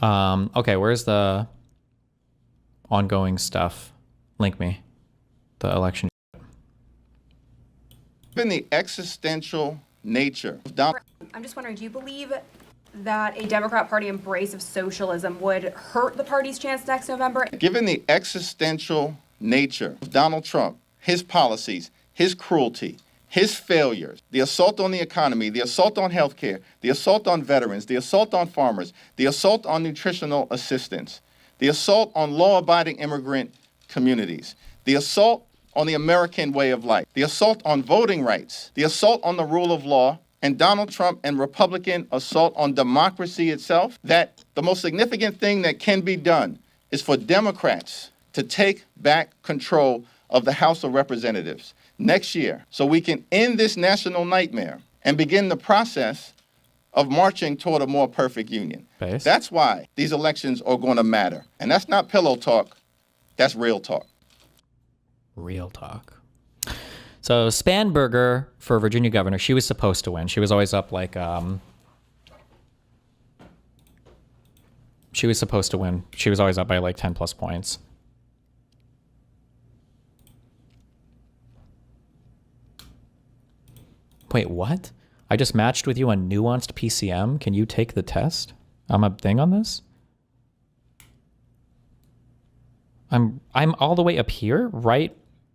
Okay, where's the ongoing stuff? Link me. The election. Given the existential nature of Donald, I'm just wondering, do you believe that a Democrat Party embrace of socialism would hurt the party's chance next November? given the existential nature of Donald Trump, his policies, his cruelty, his failures, the assault on the economy, the assault on healthcare, the assault on veterans, the assault on farmers, the assault on nutritional assistance, the assault on law-abiding immigrant communities, the assault on the American way of life, the assault on voting rights, the assault on the rule of law, and Donald Trump and Republican assault on democracy itself, that the most significant thing that can be done is for Democrats to take back control of the House of Representatives next year so we can end this national nightmare and begin the process of marching toward a more perfect union. Base. That's why these elections are going to matter. And that's not pillow talk, that's real talk. Real talk. So Spanberger for Virginia governor, she was supposed to win. She was always up like, she was supposed to win. She was always up by like 10 plus points. Wait, what? I just matched with you on nuanced PCM. Can you take the test? I'm a thing on this? I'm all the way up here, right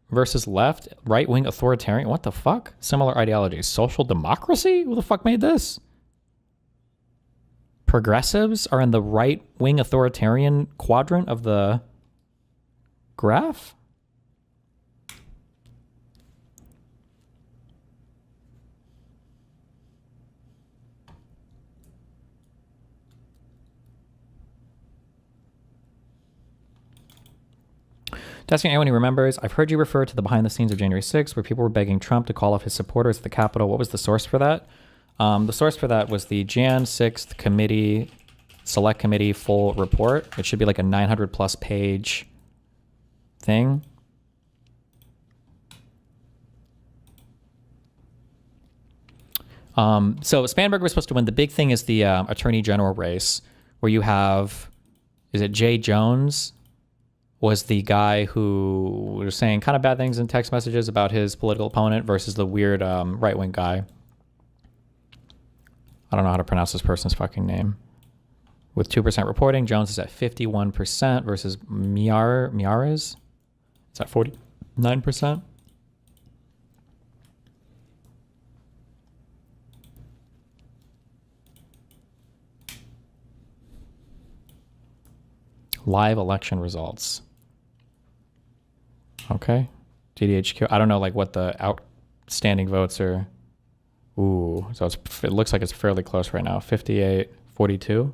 versus left, right-wing authoritarian. What the fuck? Similar ideologies. Social democracy? Who the fuck made this? Progressives are in the right-wing authoritarian quadrant of the graph? Asking anyone who remembers, I've heard you refer to the behind the scenes of January 6th where people were begging Trump to call off his supporters at the Capitol. What was the source for that? The source for that was the Jan 6th committee, select committee full report. It should be like a 900 plus page thing. So Spanberger was supposed to win. The big thing is the attorney general race where you have, is it Jay Jones? Was the guy who was saying kind of bad things in text messages about his political opponent versus the weird right-wing guy. I don't know how to pronounce this person's fucking name. With 2% reporting, Jones is at 51% versus Miares. Is at 49%. Live election results. Okay. GDHQ. I don't know like what the outstanding votes are. Ooh. So it looks like it's fairly close right now. 58-42.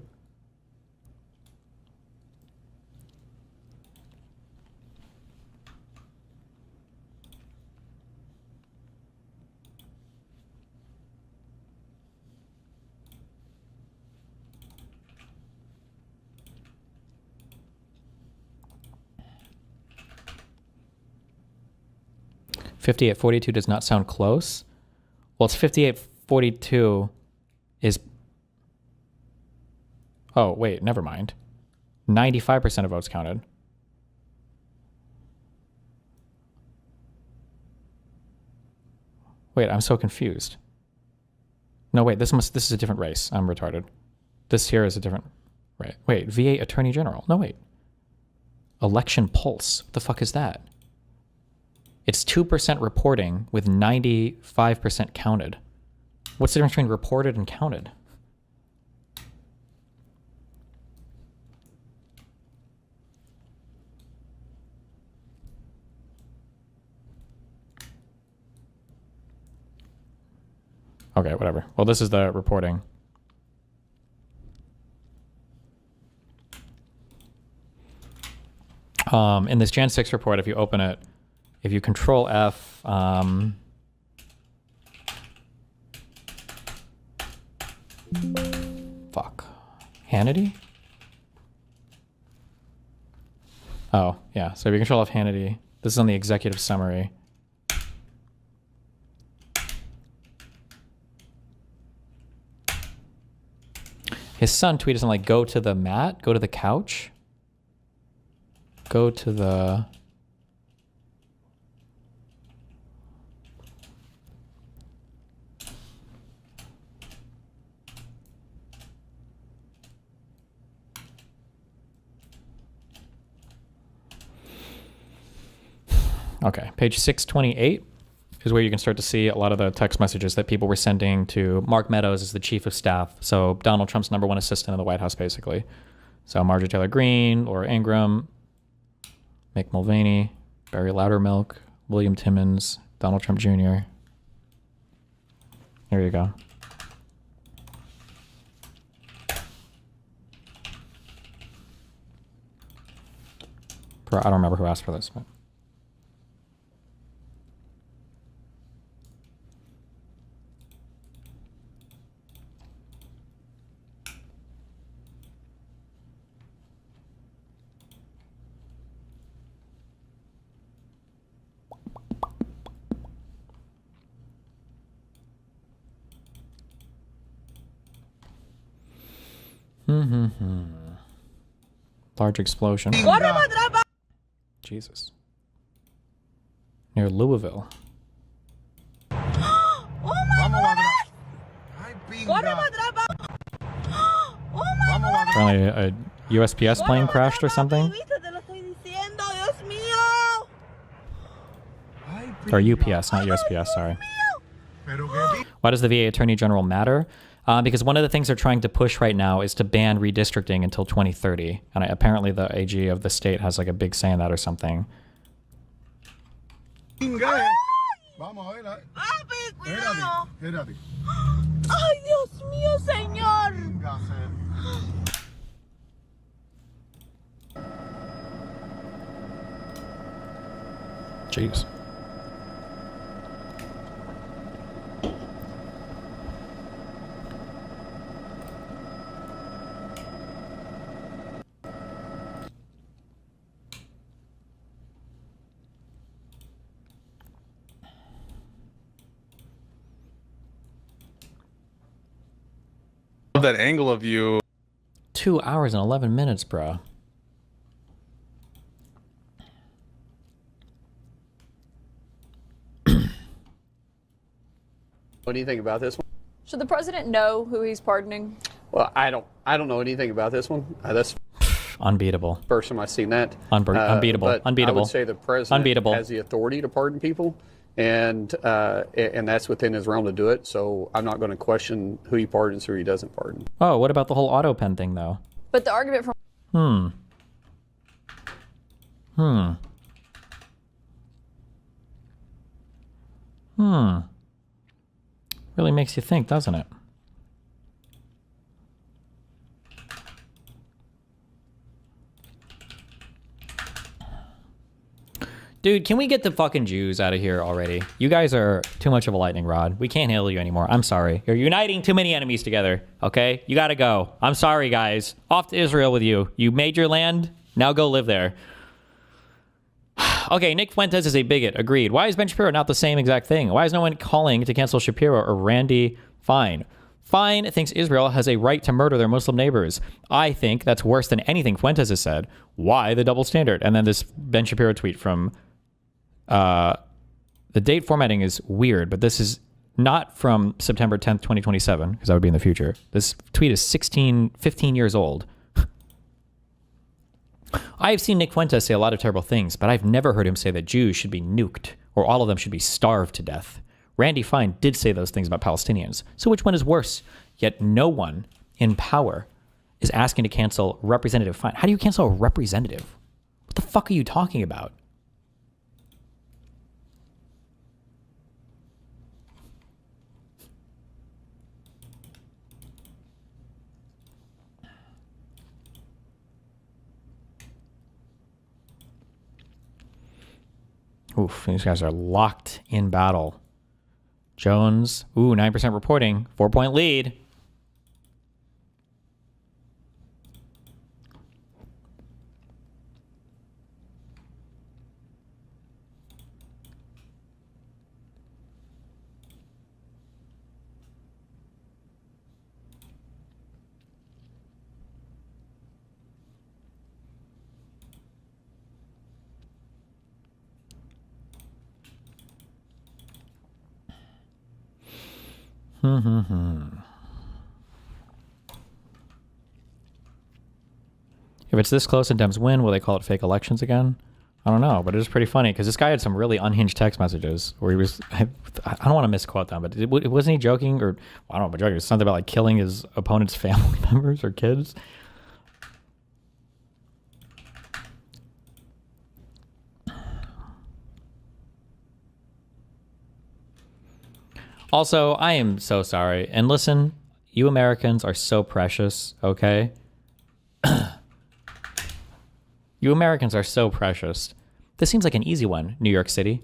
$58.42 does not sound close. Well, it's 58.42 is... Oh, wait, never mind. 95% of votes counted. Wait, I'm so confused. No, wait, this is a different race. I'm retarded. This here is a different... Right. Wait, VA Attorney General. No, wait. Election Pulse. What the fuck is that? It's 2% reporting with 95% counted. What's the difference between reported and counted? Okay, whatever. Well, this is the reporting. In this Jan 6 report, if you open it, if you control F, fuck. Hannity? Oh, yeah. So if you control F Hannity, this is on the executive summary. His son tweeted something like, go to the mat, go to the couch, go to the... Okay, page 628 is where you can start to see a lot of the text messages that people were sending to Mark Meadows as the chief of staff. So Donald Trump's #1 assistant in the White House, basically. So Marjorie Taylor Greene, Laura Ingraham, Mick Mulvaney, Barry Loudermilk, William Timmons, Donald Trump Jr. There you go. I don't remember who asked for this, but... Large explosion. Jesus. Near Louisville. Apparently a USPS plane crashed or something. Or UPS, not USPS, sorry. Why does the VA Attorney General matter? Because one of the things they're trying to push right now is to ban redistricting until 2030. And apparently the AG of the state has like a big say in that or something. Jeez. That angle of you. 2 hours and 11 minutes, bro. What do you think about this one? Should the president know who he's pardoning? Well, I don't know anything about this one. That's Unbeatable. the first time I've seen that. Unbeatable. But Unbeatable. I would say the president Unbeatable. has the authority to pardon people, and that's within his realm to do it. So I'm not going to question who he pardons, who he doesn't pardon. Oh, what about the whole auto pen thing, though? But the argument from Really makes you think, doesn't it? Dude, can we get the fucking Jews out of here already? You guys are too much of a lightning rod. We can't handle you anymore. I'm sorry. You're uniting too many enemies together, okay? You gotta go. I'm sorry, guys. Off to Israel with you. You made your land. Now go live there. Okay, Nick Fuentes is a bigot. Agreed. Why is Ben Shapiro not the same exact thing? Why is no one calling to cancel Shapiro or Randy Fine? Fine thinks Israel has a right to murder their Muslim neighbors. I think that's worse than anything Fuentes has said. Why the double standard? And then this Ben Shapiro tweet from... the date formatting is weird, but this is not from September 10th, 2027, because that would be in the future. This tweet is 15 years old. I have seen Nick Fuentes say a lot of terrible things, but I've never heard him say that Jews should be nuked or all of them should be starved to death. Randy Fine did say those things about Palestinians. So which one is worse? Yet no one in power is asking to cancel Representative Fine. How do you cancel a representative? What the fuck are you talking about? Oof, these guys are locked in battle. Jones, 9% reporting, 4-point lead. If it's this close and Dems win, will they call it fake elections again? I don't know, but it is pretty funny because this guy had some really unhinged text messages where he was, I don't want to misquote them, but wasn't he joking, or I don't know about joking, it was something about like killing his opponent's family members or kids. Also, I am so sorry. And listen, you Americans are so precious, okay? You Americans are so precious. This seems like an easy one, New York City.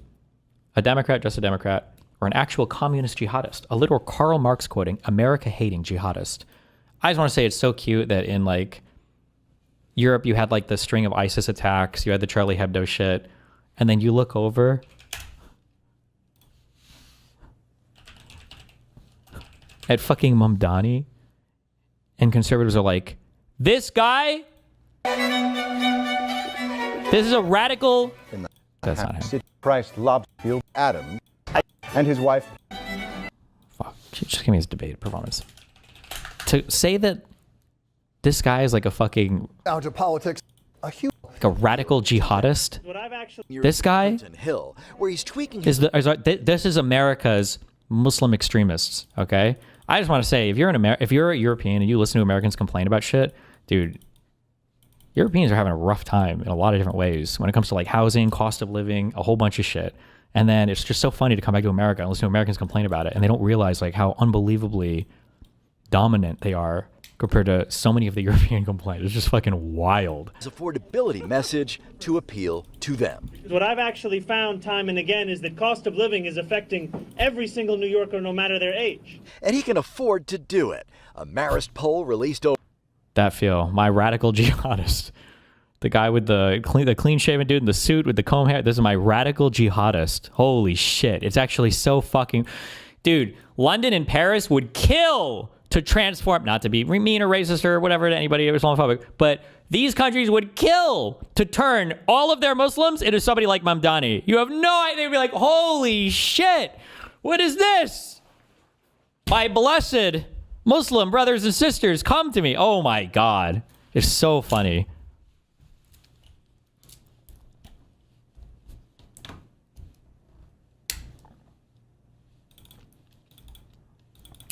A Democrat, just a Democrat, or an actual communist jihadist. A literal Karl Marx quoting, America-hating jihadist. I just want to say it's so cute that in like Europe you had like the string of ISIS attacks, you had the Charlie Hebdo shit, and then you look over at fucking Mamdani, and conservatives are like, this guy? This is a radical. That's not him. City Christ Lobfield Adams and his wife. Fuck. Just give me his debate performance. To say that this guy is like a fucking. Out of politics, Like a radical jihadist. This guy Hill, where he's tweaking this is America's Muslim extremists. Okay. I just want to say, if you're a European and you listen to Americans complain about shit, dude. Europeans are having a rough time in a lot of different ways when it comes to like housing, cost of living, a whole bunch of shit. And then it's just so funny to come back to America and listen to Americans complain about it. And they don't realize like how unbelievably dominant they are compared to so many of the European complaints. It's just fucking wild. his affordability message to appeal to them. What I've actually found time and again is that cost of living is affecting every single New Yorker, no matter their age. And he can afford to do it. A Marist poll released over That feel, my radical jihadist. The guy with the clean-shaven dude in the suit with the comb hair. This is my radical jihadist. Holy shit. It's actually so fucking... Dude, London and Paris would kill to transform... Not to be mean or racist or whatever to anybody who's Islamophobic, but these countries would kill to turn all of their Muslims into somebody like Mamdani. You have no idea. They'd be like, holy shit. What is this? My blessed... Muslim brothers and sisters, come to me. Oh my God. It's so funny.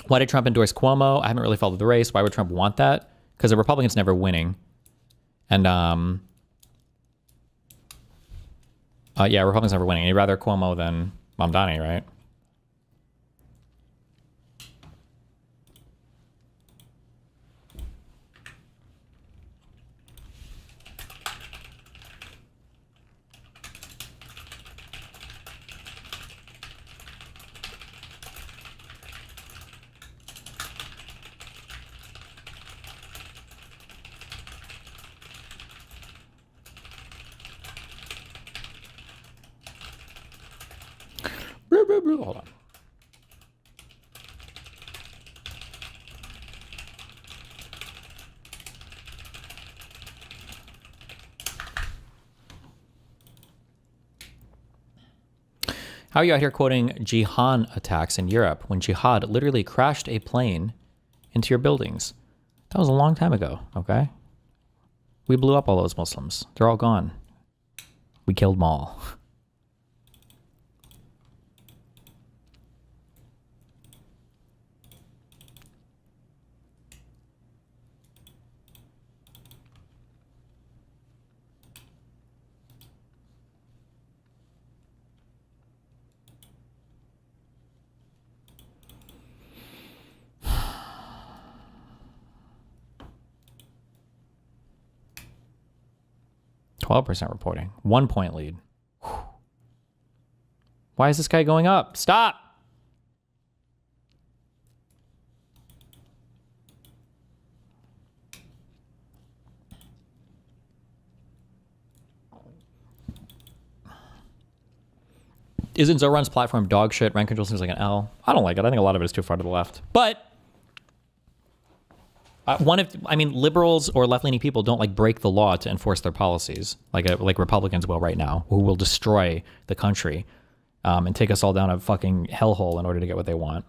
Why did Trump endorse Cuomo? I haven't really followed the race. Why would Trump want that? Because the Republicans never winning. And, yeah, Republicans never winning. He'd rather Cuomo than Mamdani, right? Hold on. How are you out here quoting jihad attacks in Europe when jihad literally crashed a plane into your buildings? That was a long time ago, okay? We blew up all those Muslims. They're all gone. We killed them all. %, reporting. 1 point lead. Whew. Why is this guy going up? Stop! Isn't Zoran's platform dog shit? Rent control seems like an L. I don't like it. I think a lot of it is too far to the left. But liberals or left-leaning people don't like break the law to enforce their policies like Republicans will right now, who will destroy the country and take us all down a fucking hellhole in order to get what they want.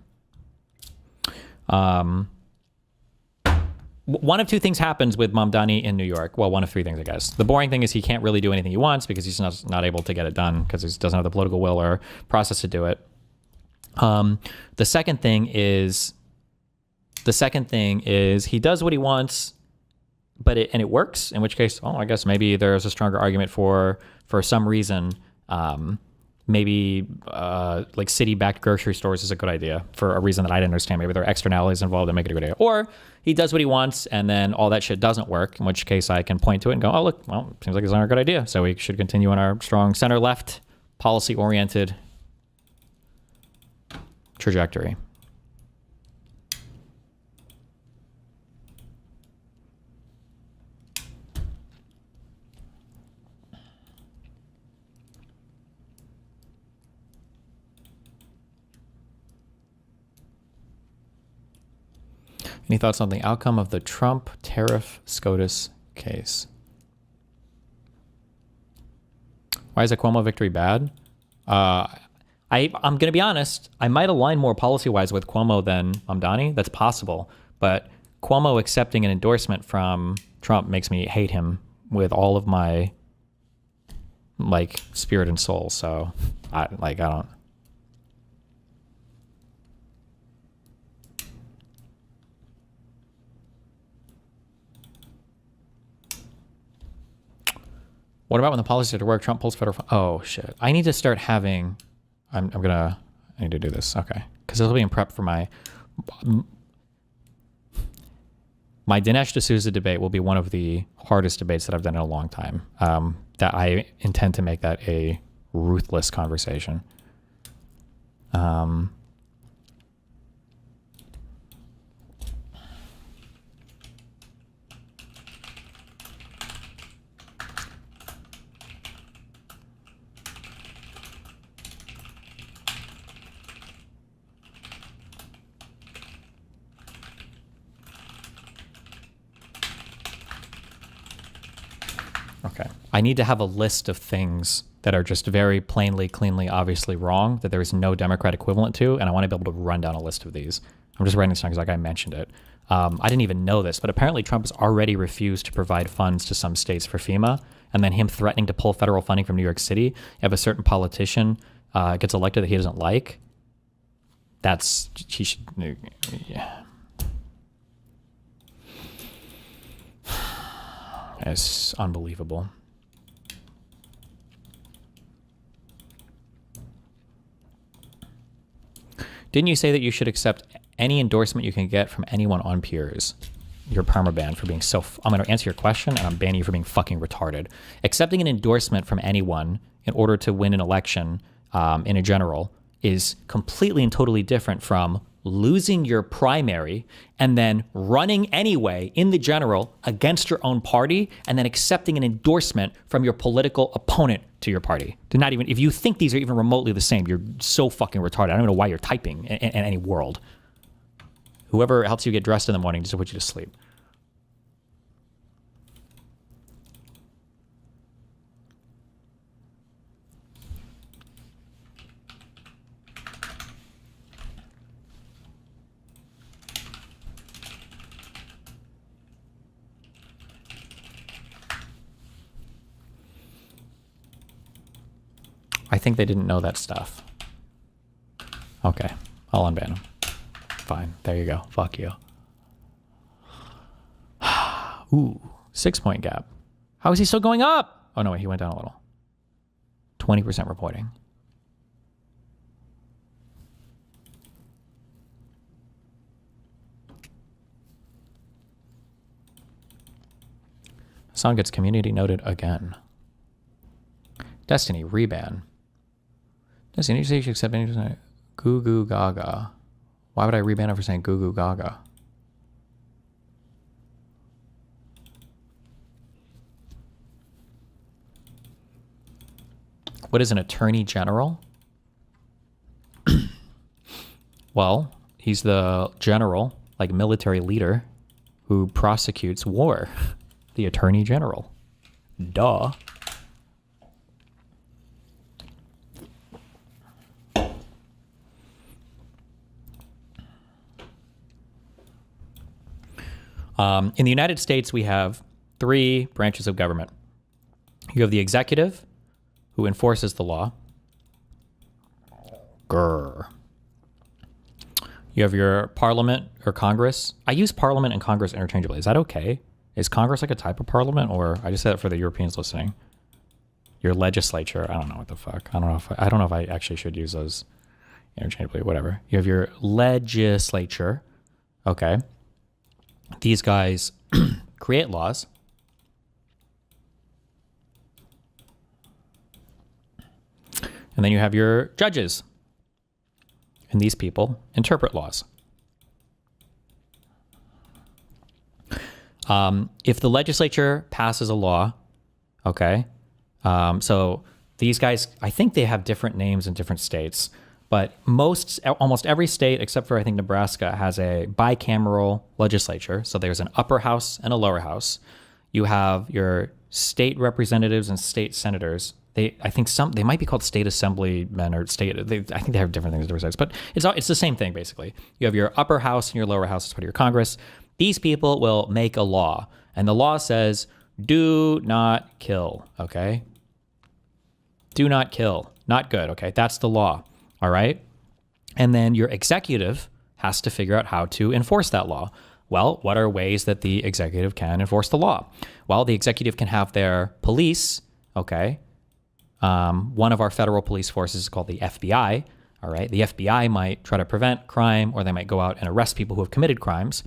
One of two things happens with Mamdani in New York. Well, one of three things, I guess. The boring thing is he can't really do anything he wants because he's not able to get it done because he doesn't have the political will or process to do it. The second thing is he does what he wants, but it works. In which case, I guess maybe there's a stronger argument for some reason. Maybe like city-backed grocery stores is a good idea for a reason that I didn't understand. Maybe there are externalities involved that make it a good idea. Or he does what he wants and then all that shit doesn't work, in which case I can point to it and go, oh, look, well, seems like it's not a good idea. So we should continue on our strong center-left, policy-oriented trajectory. Any thoughts on the outcome of the Trump tariff SCOTUS case? Why is a Cuomo victory bad? I'm going to be honest. I might align more policy-wise with Cuomo than Mamdani. That's possible. But Cuomo accepting an endorsement from Trump makes me hate him with all of my spirit and soul. So I don't. What about when the policies are to work? Trump pulls federal. Oh shit! I need to start having. I need to do this. Okay, because this will be in prep for my Dinesh D'Souza debate. Will be one of the hardest debates that I've done in a long time. That I intend to make that a ruthless conversation. Okay. I need to have a list of things that are just very plainly, cleanly, obviously wrong, that there is no Democrat equivalent to, and I want to be able to run down a list of these. I'm just writing this down because I mentioned it. I didn't even know this, but apparently Trump has already refused to provide funds to some states for FEMA, and then him threatening to pull federal funding from New York City if a certain politician gets elected that he doesn't like. He should... Yeah. It's unbelievable. Didn't you say that you should accept any endorsement you can get from anyone on peers? You're permabanned for being so... I'm going to answer your question, and I'm banning you for being fucking retarded. Accepting an endorsement from anyone in order to win an election in a general is completely and totally different from losing your primary and then running anyway in the general against your own party and then accepting an endorsement from your political opponent to your party. They're not even, if you think these are even remotely the same, you're so fucking retarded. I don't even know why you're typing in any world. Whoever helps you get dressed in the morning just to put you to sleep. I think they didn't know that stuff. Okay, I'll unban them. Fine, there you go. Fuck you. Ooh, 6-point gap. How is he still going up? Oh no, wait, he went down a little. 20% reporting. Song gets community noted again. Destiny, reban. Destiny, you say you should accept any goo goo gaga. Why would I reban it for saying goo goo gaga? What is an attorney general? Well, he's the general, like military leader, who prosecutes war. The attorney general. Duh. In the United States, we have 3 branches of government. You have the executive, who enforces the law. Grr. You have your parliament or Congress. I use parliament and Congress interchangeably. Is that okay? Is Congress like a type of parliament, or I just said it for the Europeans listening? Your legislature. I don't know what the fuck. I don't know if I actually should use those interchangeably. Whatever. You have your legislature. Okay. These guys create laws. And then you have your judges. And these people interpret laws. If the legislature passes a law, okay, so these guys, I think they have different names in different states, but almost every state, except for I think Nebraska, has a bicameral legislature. So there's an upper house and a lower house. You have your state representatives and state senators. I think they might be called state assemblymen or I think they have different things in different states, but it's the same thing basically. You have your upper house and your lower house as part of your Congress. These people will make a law, and the law says, do not kill, okay? Do not kill. Not good, okay? That's the law, all right? And then your executive has to figure out how to enforce that law. Well, what are ways that the executive can enforce the law? Well, the executive can have their police, okay? One of our federal police forces is called the FBI, all right? The FBI might try to prevent crime, or they might go out and arrest people who have committed crimes.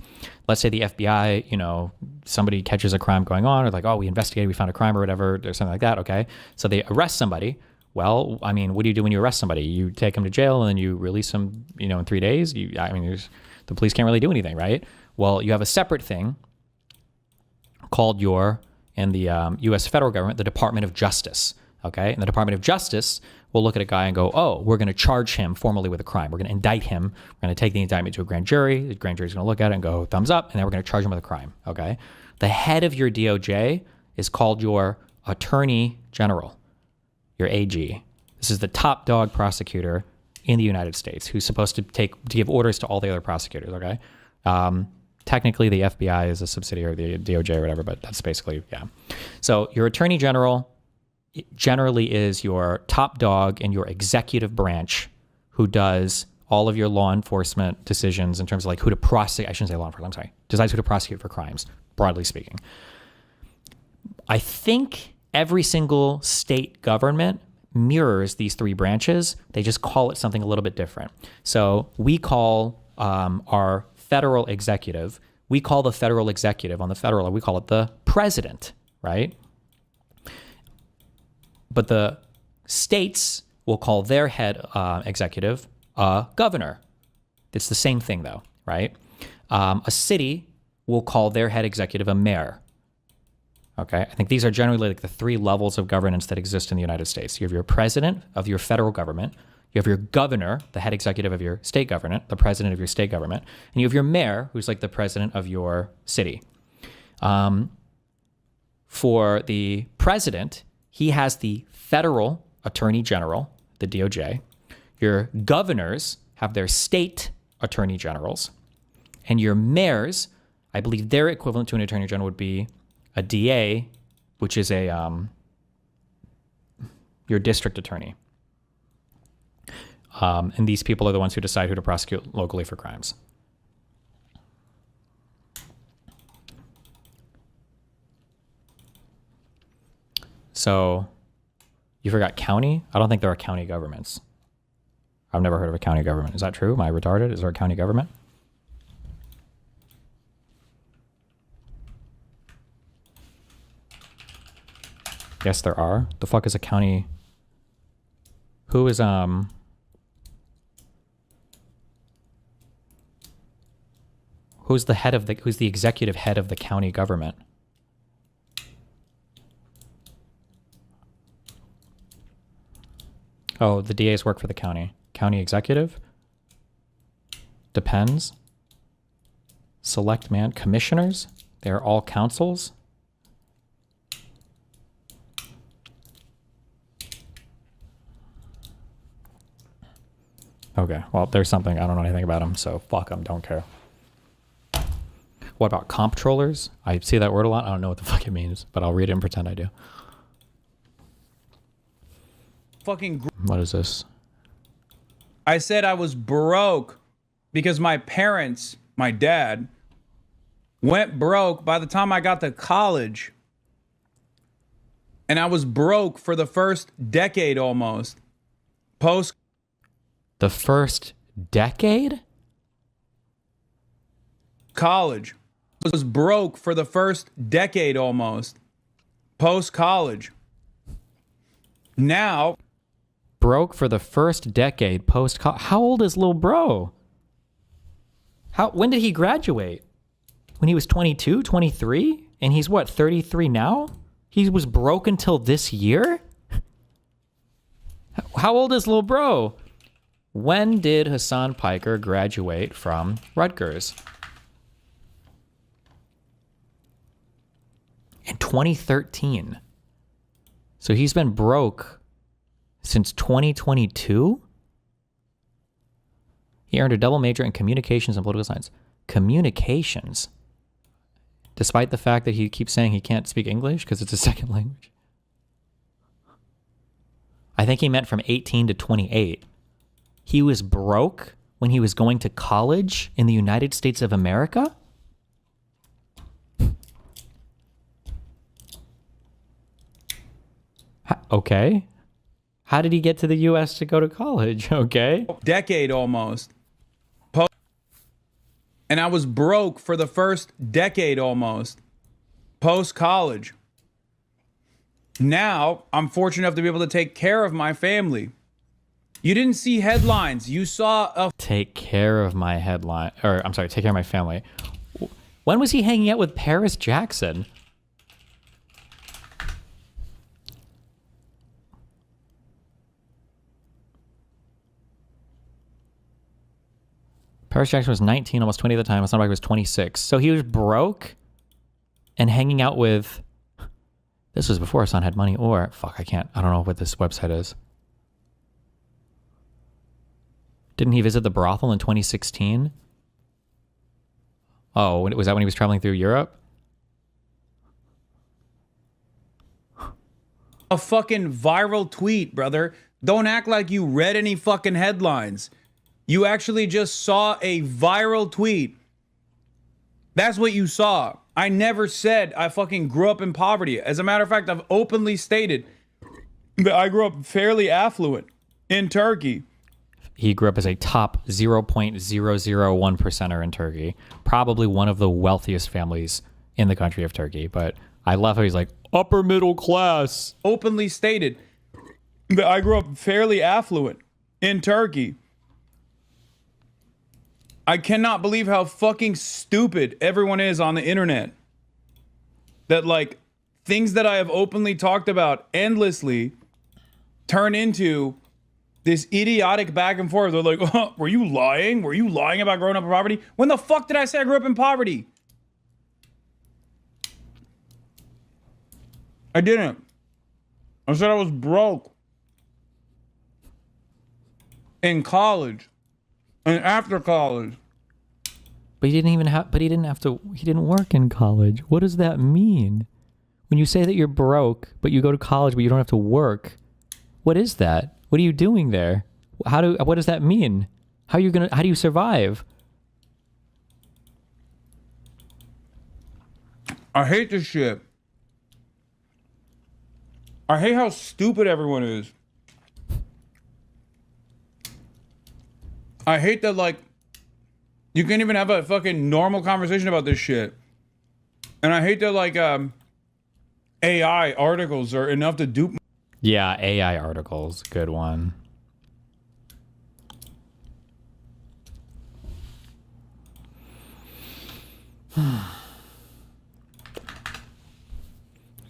Let's say the FBI, somebody catches a crime going on, or like, oh, we investigated, we found a crime or whatever, or something like that, okay? So they arrest somebody. Well, I mean, what do you do when you arrest somebody? You take them to jail and then you release them, in 3 days? The police can't really do anything, right? Well, you have a separate thing called in the U.S. federal government, the Department of Justice, okay? And the Department of Justice will look at a guy and go, oh, we're going to charge him formally with a crime. We're going to indict him. We're going to take the indictment to a grand jury. The grand jury is going to look at it and go, thumbs up, and then we're going to charge him with a crime, okay? The head of your DOJ is called your Attorney General, your AG. This is the top dog prosecutor in the United States who's supposed to give orders to all the other prosecutors, okay? Technically, the FBI is a subsidiary of the DOJ or whatever, but that's basically, yeah. So your Attorney General generally is your top dog in your executive branch who does all of your law enforcement decisions in terms of like who to prosecute. I shouldn't say law enforcement, I'm sorry. Decides who to prosecute for crimes, broadly speaking. I think every single state government mirrors these 3 branches. They just call it something a little bit different. So we call our federal executive, we call the federal executive on the federal level, we call it the president, right? But the states will call their head executive a governor. It's the same thing though, right? A city will call their head executive a mayor. Okay, I think these are generally like the 3 levels of governance that exist in the United States. You have your president of your federal government, you have your governor, the head executive of your state government, the president of your state government, and you have your mayor, who's like the president of your city. For the president, he has the federal attorney general, the DOJ. Your governors have their state attorney generals. And your mayors, I believe their equivalent to an attorney general would be a DA, which is your district attorney. And these people are the ones who decide who to prosecute locally for crimes. So you forgot county? I don't think there are county governments. I've never heard of a county government. Is that true? Am I retarded? Is there a county government? Yes, there are. The fuck is a county? Who is who's the executive head of the county government? Oh, the DAs work for the county. County executive? Depends. Select man. Commissioners? They're all councils? Okay, well, there's something. I don't know anything about them, so fuck them, don't care. What about comptrollers? I see that word a lot. I don't know what the fuck it means, but I'll read it and pretend I do. Fucking. What is this? I said I was broke because my parents, my dad, went broke by the time I got to college. And I was broke for the first decade almost. Post. The first decade? College. I was broke for the first decade almost. Post college. Now. Broke for the first decade post college. How old is little bro? When did he graduate? When he was 22, 23? And he's what, 33 now? He was broke until this year? How old is little bro? When did Hassan Piker graduate from Rutgers? In 2013. So he's been broke since 2022? He earned a double major in communications and political science. Communications? Despite the fact that he keeps saying he can't speak English because it's a second language. I think he meant from 18 to 28. He was broke when he was going to college in the United States of America? Okay. How did he get to the U.S. to go to college? Okay. Decade almost. And I was broke for the first decade almost. Post college. Now I'm fortunate enough to be able to take care of my family. You didn't see headlines. You saw a take care of my headline, or I'm sorry, take care of my family. When was he hanging out with Paris Jackson? Paris Jackson was 19, almost 20 at the time. Hassan Piker was 26. So he was broke and hanging out with... This was before Hassan had money, or... Fuck, I don't know what this website is. Didn't he visit the brothel in 2016? Oh, was that when he was traveling through Europe? A fucking viral tweet, brother. Don't act like you read any fucking headlines. You actually just saw a viral tweet. That's what you saw. I never said I fucking grew up in poverty. As a matter of fact, I've openly stated that I grew up fairly affluent in Turkey. He grew up as a top 0.001%er in Turkey. Probably one of the wealthiest families in the country of Turkey. But I love how he's like, upper middle class. Openly stated that I grew up fairly affluent in Turkey. I cannot believe how fucking stupid everyone is on the internet. That like things that I have openly talked about endlessly turn into this idiotic back and forth. They're like, oh, were you lying? Were you lying about growing up in poverty? When the fuck did I say I grew up in poverty? I didn't. I said I was broke in college. And after college. But he didn't work in college. What does that mean? When you say that you're broke, but you go to college, but you don't have to work, what is that? What are you doing there? What does that mean? How do you survive? I hate this shit. I hate how stupid everyone is. I hate that, like, you can't even have a fucking normal conversation about this shit. And I hate that, like, AI articles are enough to dupe. Yeah, AI articles. Good one. Do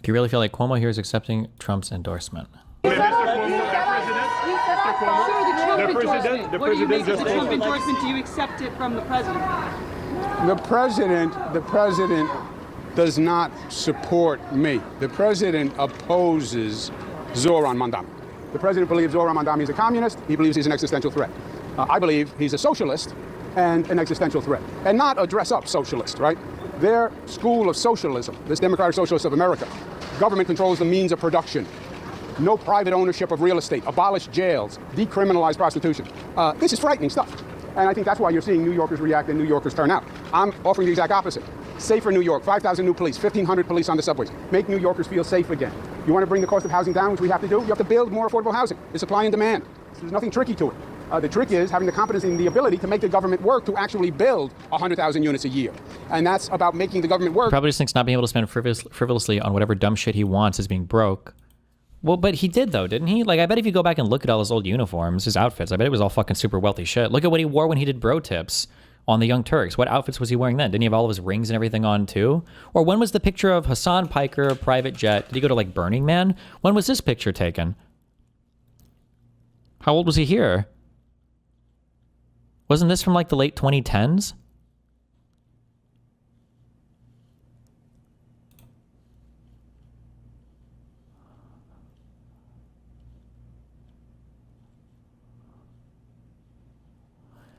you really feel like Cuomo here is accepting Trump's endorsement? The president just Trump endorsement. Do you accept it from the president? The president does not support me. The president opposes Zoran Mandami. The president believes Zoran Mandami is a communist. He believes he's an existential threat. I believe he's a socialist and an existential threat, and not a dress-up socialist, right? Their school of socialism, this Democratic Socialists of America, government controls the means of production. No private ownership of real estate, abolish jails, decriminalize prostitution. This is frightening stuff. And I think that's why you're seeing New Yorkers react and New Yorkers turn out. I'm offering the exact opposite. Safer New York, 5,000 new police, 1,500 police on the subways. Make New Yorkers feel safe again. You want to bring the cost of housing down, which we have to do? You have to build more affordable housing. It's supply and demand. There's nothing tricky to it. The trick is having the competency and the ability to make the government work to actually build 100,000 units a year. And that's about making the government work. Probably just thinks not being able to spend frivolously on whatever dumb shit he wants is being broke. Well, but he did, though, didn't he? Like, I bet if you go back and look at all his old uniforms, his outfits, I bet it was all fucking super wealthy shit. Look at what he wore when he did bro tips on the Young Turks. What outfits was he wearing then? Didn't he have all of his rings and everything on, too? Or when was the picture of Hassan Piker, private jet? Did he go to, like, Burning Man? When was this picture taken? How old was he here? Wasn't this from, like, the late 2010s?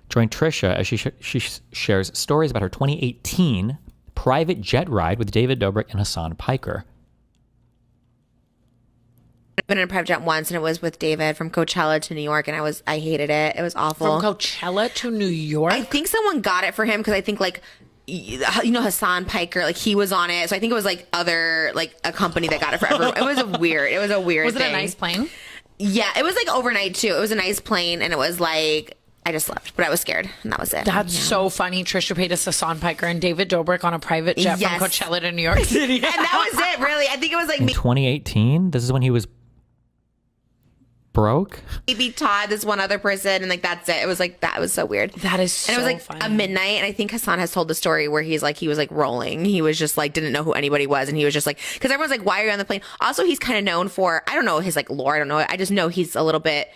Join Trisha as she shares stories about her 2018 private jet ride with David Dobrik and Hassan Piker. I've been in a private jet once, and it was with David from Coachella to New York, and I hated it. It was awful. From Coachella to New York? I think someone got it for him because I think, like, you know, Hassan Piker, like, he was on it. So I think it was like a company that got it for everyone. It was a weird Was thing. it a nice plane? Yeah, it was like overnight too. It was a nice plane, and it was like, I just left, but I was scared, and that was it. That's so funny. Trisha Paytas, Hassan Piker, and David Dobrik on a private jet from Coachella to New York City. And that was it, really. I think it was like In 2018? This is when he was broke? maybe Todd, this one other person, and like that's it. It was like, that was so weird. That is so And it was like funny. a midnight, and I think Hassan has told the story where he was like rolling. He was just like, didn't know who anybody was, and he was just like, because everyone's like, why are you on the plane? Also, he's kind of known for, I don't know his like lore, I don't know. I just know he's a little bit,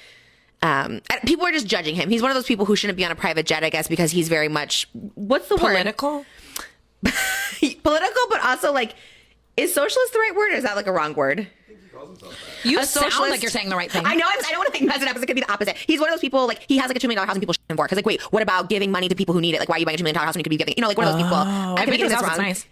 people are just judging him. He's one of those people who shouldn't be on a private jet, I guess, because he's very much, what's the Political? word? Political, but also like, is socialist the right word, or is that like a wrong word? You A sound socialist- like you're saying the right thing. I know. I don't want to think mess it up because it could be the opposite. He's one of those people, like, he has like a $2 million house and people shit him for. Because, like, wait, what about giving money to people who need it? Like, why are you buying a $2 million house when you could be giving, you know, like one of those people. Oh, I I've could been be to his getting house. this It's wrong. nice.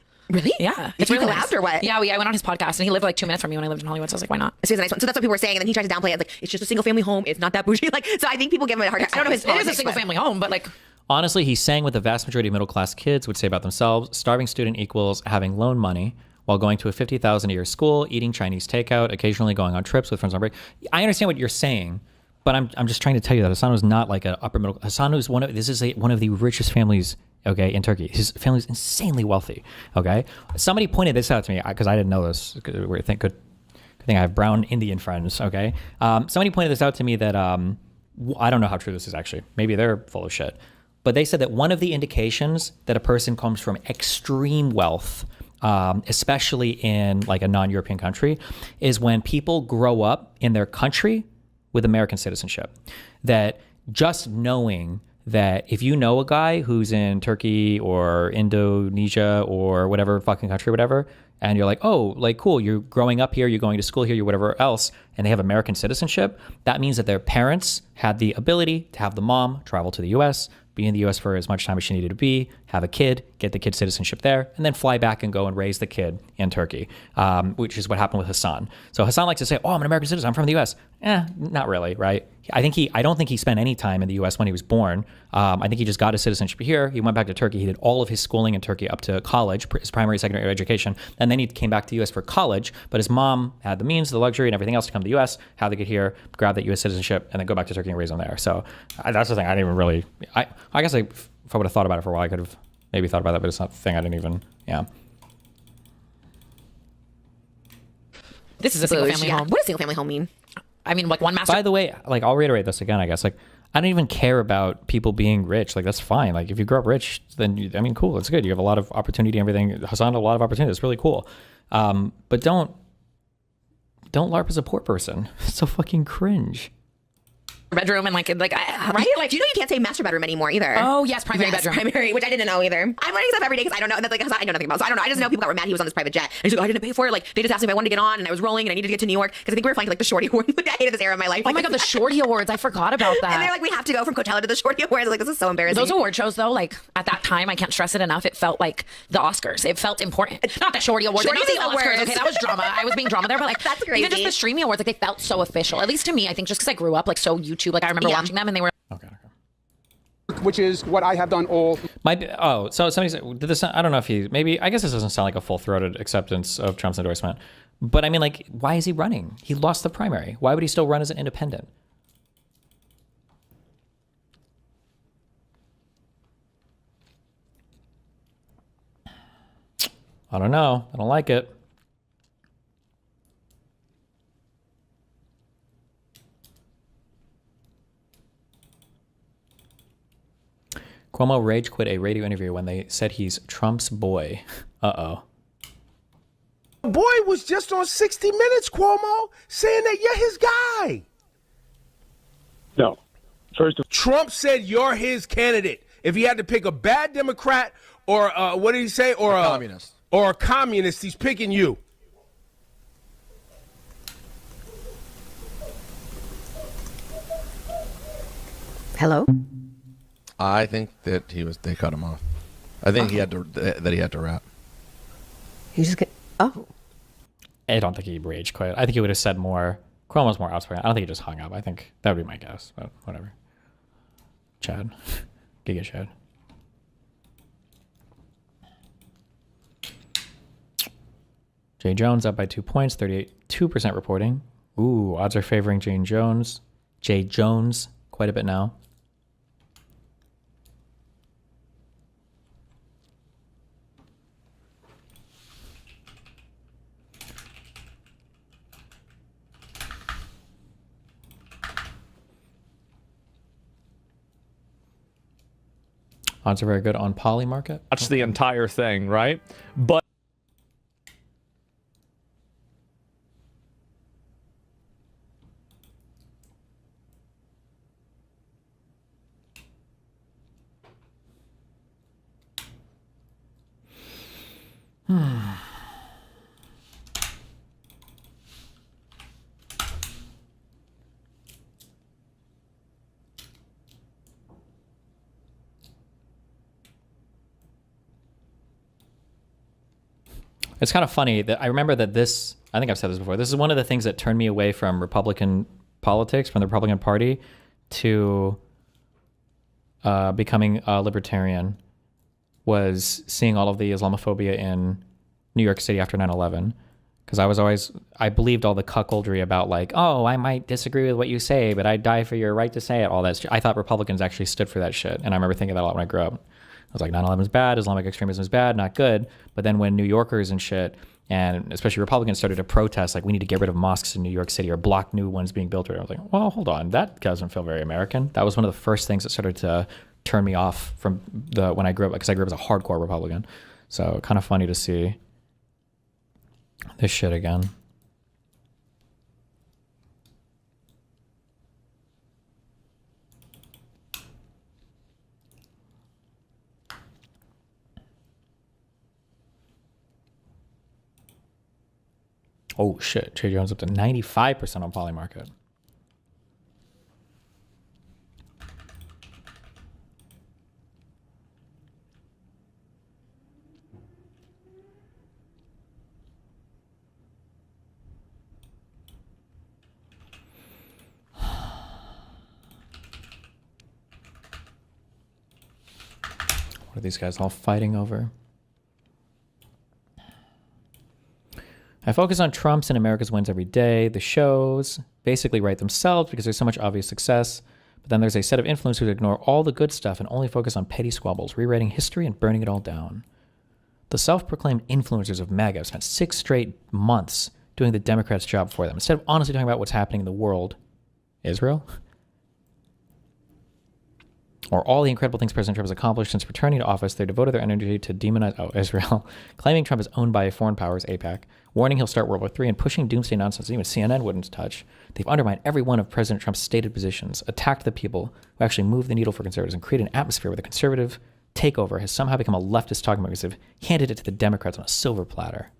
Really? Yeah. Did you collapse or what? Yeah, I went on his podcast, and he lived like 2 minutes from me when I lived in Hollywood, so I was like, why not? So he's a nice one. So that's what people were saying. And then he tried to downplay it. Like, it's just a single family home. It's not that bougie. Like, so I think people give him a hard time. I don't know his It is a politics, single but- family home, but like, Honestly, he's saying what the vast majority of middle-class kids would say about themselves. Starving student equals having loan money while going to a $50,000 a year school, eating Chinese takeout, occasionally going on trips with friends on break. I understand what you're saying, but I'm just trying to tell you that Hassan was not like an upper middle. Hassan was one of the richest families, okay, in Turkey. His family's insanely wealthy, okay? Somebody pointed this out to me because I didn't know this. Good thing I have brown Indian friends, okay? Somebody pointed this out to me that I don't know how true this is actually. Maybe they're full of shit. But they said that one of the indications that a person comes from extreme wealth, especially in like a non-European country, is when people grow up in their country with American citizenship. That just knowing that if you know a guy who's in Turkey or Indonesia or whatever fucking country, whatever, and you're like, oh, like, cool, you're growing up here, you're going to school here, you're whatever else, and they have American citizenship, that means that their parents had the ability to have the mom travel to the U.S., be in the U.S. for as much time as she needed to be, have a kid, get the kid citizenship there, and then fly back and go and raise the kid in Turkey, which is what happened with Hassan. So Hassan likes to say, oh, I'm an American citizen, I'm from the U.S. Not really, right? I don't think he spent any time in the U.S. when he was born. I think he just got his citizenship here. He went back to Turkey. He did all of his schooling in Turkey up to college, his primary, secondary education, and then he came back to the U.S. for college. But his mom had the means, the luxury, and everything else to come to the U.S., how they get here, grab that U.S. citizenship, and then go back to Turkey and raise them there. So that's the thing. I didn't even really. I guess if I would have thought about it for a while, I could have maybe thought about that, but it's not a thing I didn't even. Yeah. this is a single family home. What does single family home mean? I mean, like one master. By the way, like I'll reiterate this again, I guess. Like I don't even care about people being rich. Like that's fine. Like if you grow up rich, then I mean, cool. It's good. You have a lot of opportunity and everything. Hassan had a lot of opportunity. It's really cool. But don't LARP as a poor person. It's so fucking cringe. bedroom and right? Like, you know you can't say master bedroom anymore either. Oh yes, primary bedroom. Primary, which I didn't know either. I'm learning stuff every day because I don't know, and that's like, 'cause I know nothing about. So I don't know. I just know people that were mad he was on this private jet, and he's like, oh, I didn't pay for it. Like they just asked me if I wanted to get on, and I was rolling, and I needed to get to New York because I think we were flying to like the Shorty Awards. I hated this era of my life. Oh my god, the Shorty Awards! I forgot about that. And they're like, we have to go from Coachella to the Shorty Awards. Like this is so embarrassing. Those award shows though, like at that time, I can't stress it enough. It felt like the Oscars. It felt important. Not the Shorty Awards. Shorty's Not the the Oscars. worst. Okay, that was drama. I was being drama there, but like that's crazy. Even just the streaming awards, like they felt so official. At least to me, I think just because I grew up like so YouTube. Like I remember watching them, and they were. Which is what I have done all. So somebody said, did this? I don't know if I guess this doesn't sound like a full-throated acceptance of Trump's endorsement, but I mean, like, why is he running? He lost the primary. Why would he still run as an independent? I don't know. I don't like it. Cuomo rage quit a radio interview when they said he's Trump's boy. Uh-oh. Boy was just on 60 Minutes, Cuomo, saying that you're his guy. No. Trump said you're his candidate. If he had to pick a bad Democrat or what did he say? Or a communist. Or a communist, he's picking you. Hello? I think that they cut him off. I think he had to rap. He just I don't think he rage quit. I think he would have said more. Cuomo's more outspoken. I don't think he just hung up. I think that would be my guess, but whatever. Chad. Giga Chad. Jay Jones up by 2 points, 2% reporting. Ooh, odds are favoring Jay Jones quite a bit now. Odds are very good on Poly Market. Watch the entire thing, right? But It's kind of funny that I remember that this, I think I've said this before, this is one of the things that turned me away from Republican politics, from the Republican Party, to becoming a libertarian, was seeing all of the Islamophobia in New York City after 9/11. Because I believed all the cuckoldry about like, oh, I might disagree with what you say, but I'd die for your right to say it, all that. I thought Republicans actually stood for that shit. And I remember thinking that a lot when I grew up. I was like, 9/11 is bad, Islamic extremism is bad, not good. But then when New Yorkers and shit, and especially Republicans, started to protest, like, we need to get rid of mosques in New York City or block new ones being built, I was like, well, hold on, that doesn't feel very American. That was one of the first things that started to turn me off from when I grew up, because I grew up as a hardcore Republican. So kind of funny to see this shit again. Oh shit, Jay Jones up to 95% on Poly Market. What are these guys all fighting over? I focus on Trump's and America's wins every day. The shows basically write themselves because there's so much obvious success. But then there's a set of influencers who ignore all the good stuff and only focus on petty squabbles, rewriting history and burning it all down. The self-proclaimed influencers of MAGA have spent 6 straight months doing the Democrats' job for them. Instead of honestly talking about what's happening in the world, Israel, or all the incredible things President Trump has accomplished since returning to office, they devoted their energy to demonize Israel, claiming Trump is owned by foreign powers, AIPAC, warning he'll start World War III and pushing doomsday nonsense that even CNN wouldn't touch. They've undermined every one of President Trump's stated positions, attacked the people who actually move the needle for conservatives, and created an atmosphere where the conservative takeover has somehow become a leftist talking point because they've handed it to the Democrats on a silver platter.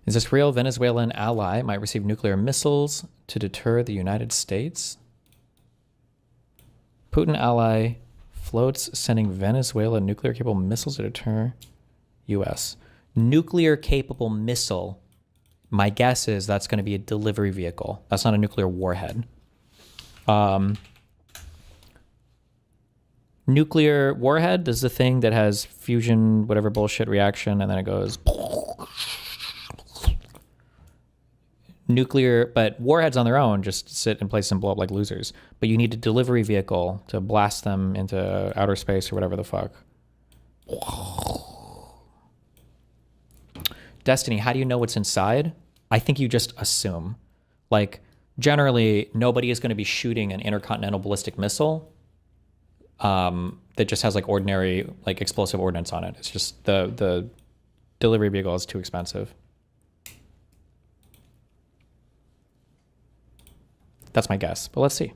Is this real? Venezuelan ally might receive nuclear missiles to deter the United States. Putin ally floats sending Venezuela nuclear capable missiles to deter U.S. Nuclear capable missile. My guess is that's going to be a delivery vehicle. That's not a nuclear warhead. Nuclear warhead is the thing that has fusion, whatever bullshit reaction, and then it goes. Nuclear, but warheads on their own just sit in place and blow up like losers. But you need a delivery vehicle to blast them into outer space or whatever the fuck. Destiny, how do you know what's inside? I think you just assume. Like, generally, nobody is going to be shooting an intercontinental ballistic missile that just has like ordinary like explosive ordnance on it. It's just the delivery vehicle is too expensive. That's my guess, but let's see.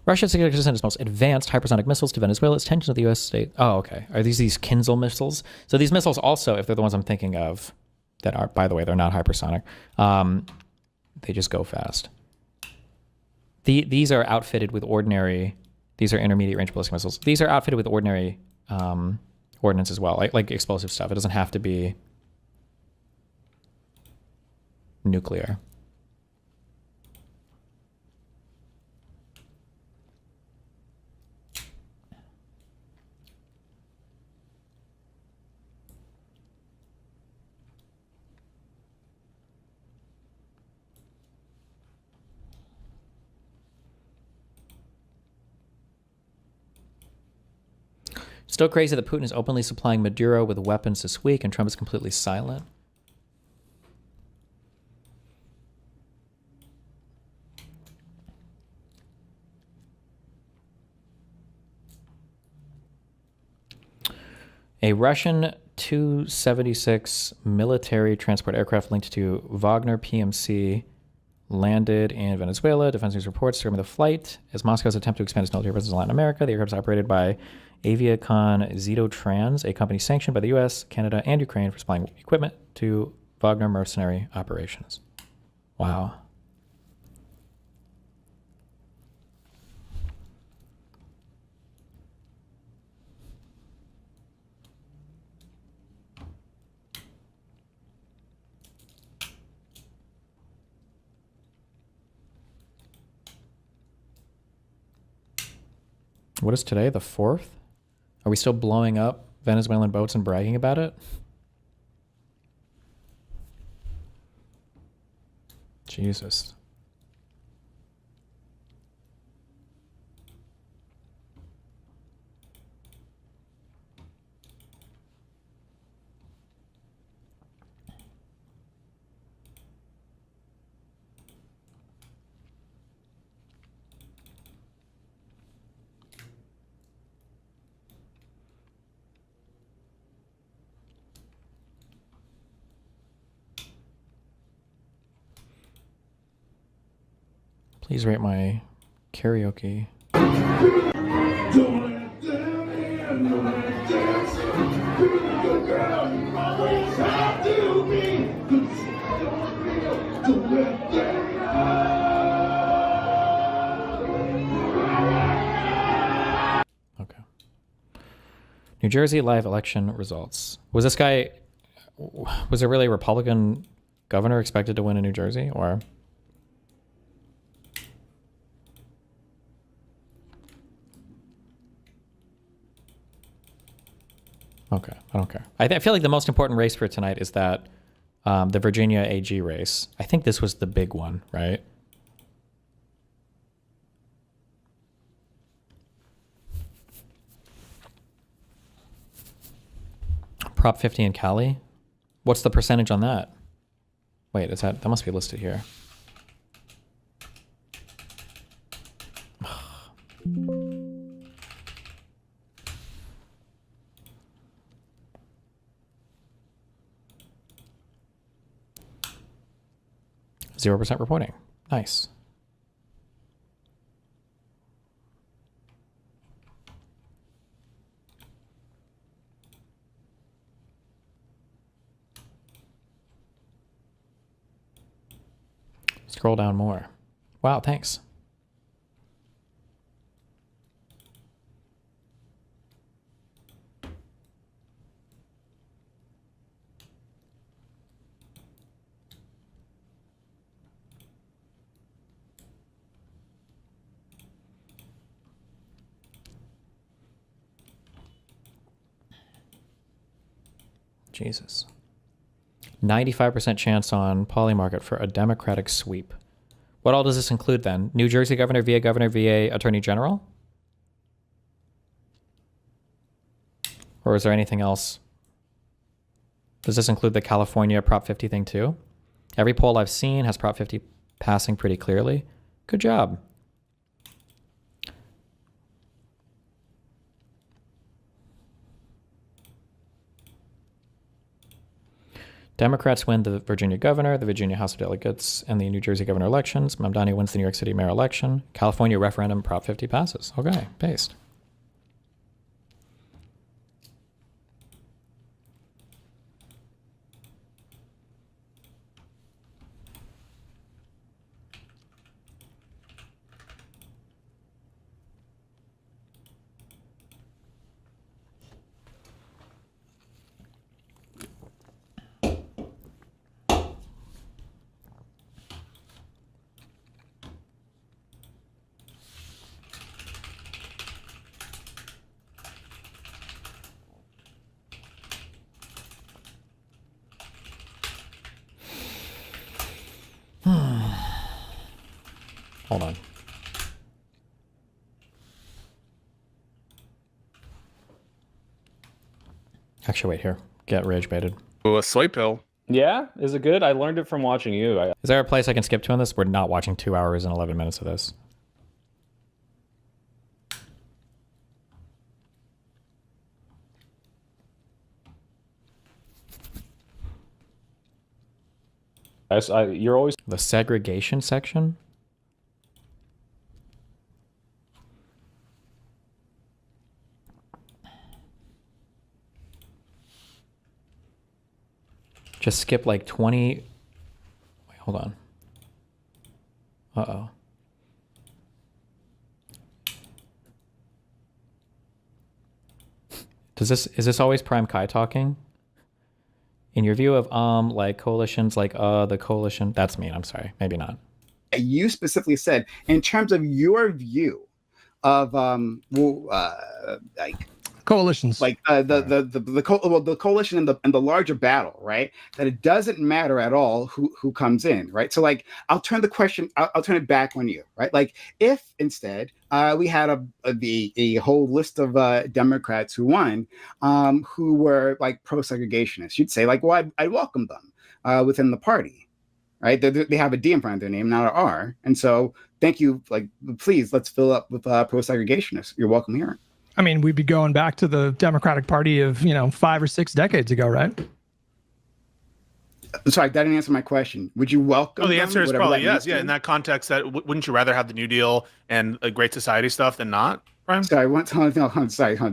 Russia has sent its most advanced hypersonic missiles to Venezuela. Its tensions with the U.S. state. Oh, okay. Are these Kinzhal missiles? So these missiles also, if they're the ones I'm thinking of, that are, by the way, they're not hypersonic. They just go fast. These are outfitted with ordinary. These are intermediate range ballistic missiles. These are outfitted with ordinary ordnance as well, like explosive stuff. It doesn't have to be nuclear. Still crazy that Putin is openly supplying Maduro with weapons this week and Trump is completely silent. A Russian Tu-76 military transport aircraft linked to Wagner PMC landed in Venezuela. Defense News reports during the flight as Moscow's attempt to expand its military presence in Latin America. The aircraft is operated by Aviacon Zitotrans, a company sanctioned by the U.S., Canada, and Ukraine for supplying equipment to Wagner mercenary operations. Wow. What is today, the 4th? Are we still blowing up Venezuelan boats and bragging about it? Jesus. Please rate my karaoke. Okay. New Jersey live election results. Was this guy, was there really a Republican governor expected to win in New Jersey, or? Okay, I don't care. I feel like the most important race for tonight is that The Virginia AG race. I think this was the big one, right? Prop 50 in Cali. What's the percentage on that? Wait, is that must be listed here. 0% reporting. Nice. Scroll down more. Wow, thanks. Jesus. 95% chance on Polymarket for a Democratic sweep. What all does this include then? New Jersey governor, VA attorney general? Or is there anything else? Does this include the California Prop 50 thing too? Every poll I've seen has Prop 50 passing pretty clearly. Good job. Democrats win the Virginia governor, the Virginia House of Delegates, and the New Jersey governor elections. Mamdani wins the New York City mayor election. California referendum Prop 50 passes. Okay, based. Hold on. Actually, wait here. Get rage baited. Ooh, a soy pill. Yeah, is it good? I learned it from watching you. Is there a place I can skip to on this? We're not watching 2 hours and 11 minutes of this. You're always the segregation section. Just skip like 20. Wait, hold on. Uh-oh. Is this always Prime Kai talking? In your view of like coalitions, like the coalition, that's mean. I'm sorry, maybe not. You specifically said in terms of your view of like coalitions, like the coalition and the larger battle, right? That it doesn't matter at all who comes in, right? So like I'll turn it back on you, right? Like if instead we had a whole list of Democrats who won, who were like pro-segregationists, you'd say like, well, I welcome them within the party, right? They have a D in front of their name, not an R, and so thank you. Like, please let's fill up with pro-segregationists. You're welcome here. I mean, we'd be going back to the Democratic Party of 5 or 6 decades ago, right? Sorry, that didn't answer my question. Would you welcome? Oh, the answer them, is probably yes. means? Yeah, in that context, that wouldn't you rather have the New Deal and a Great Society stuff than not? Prime? Sorry,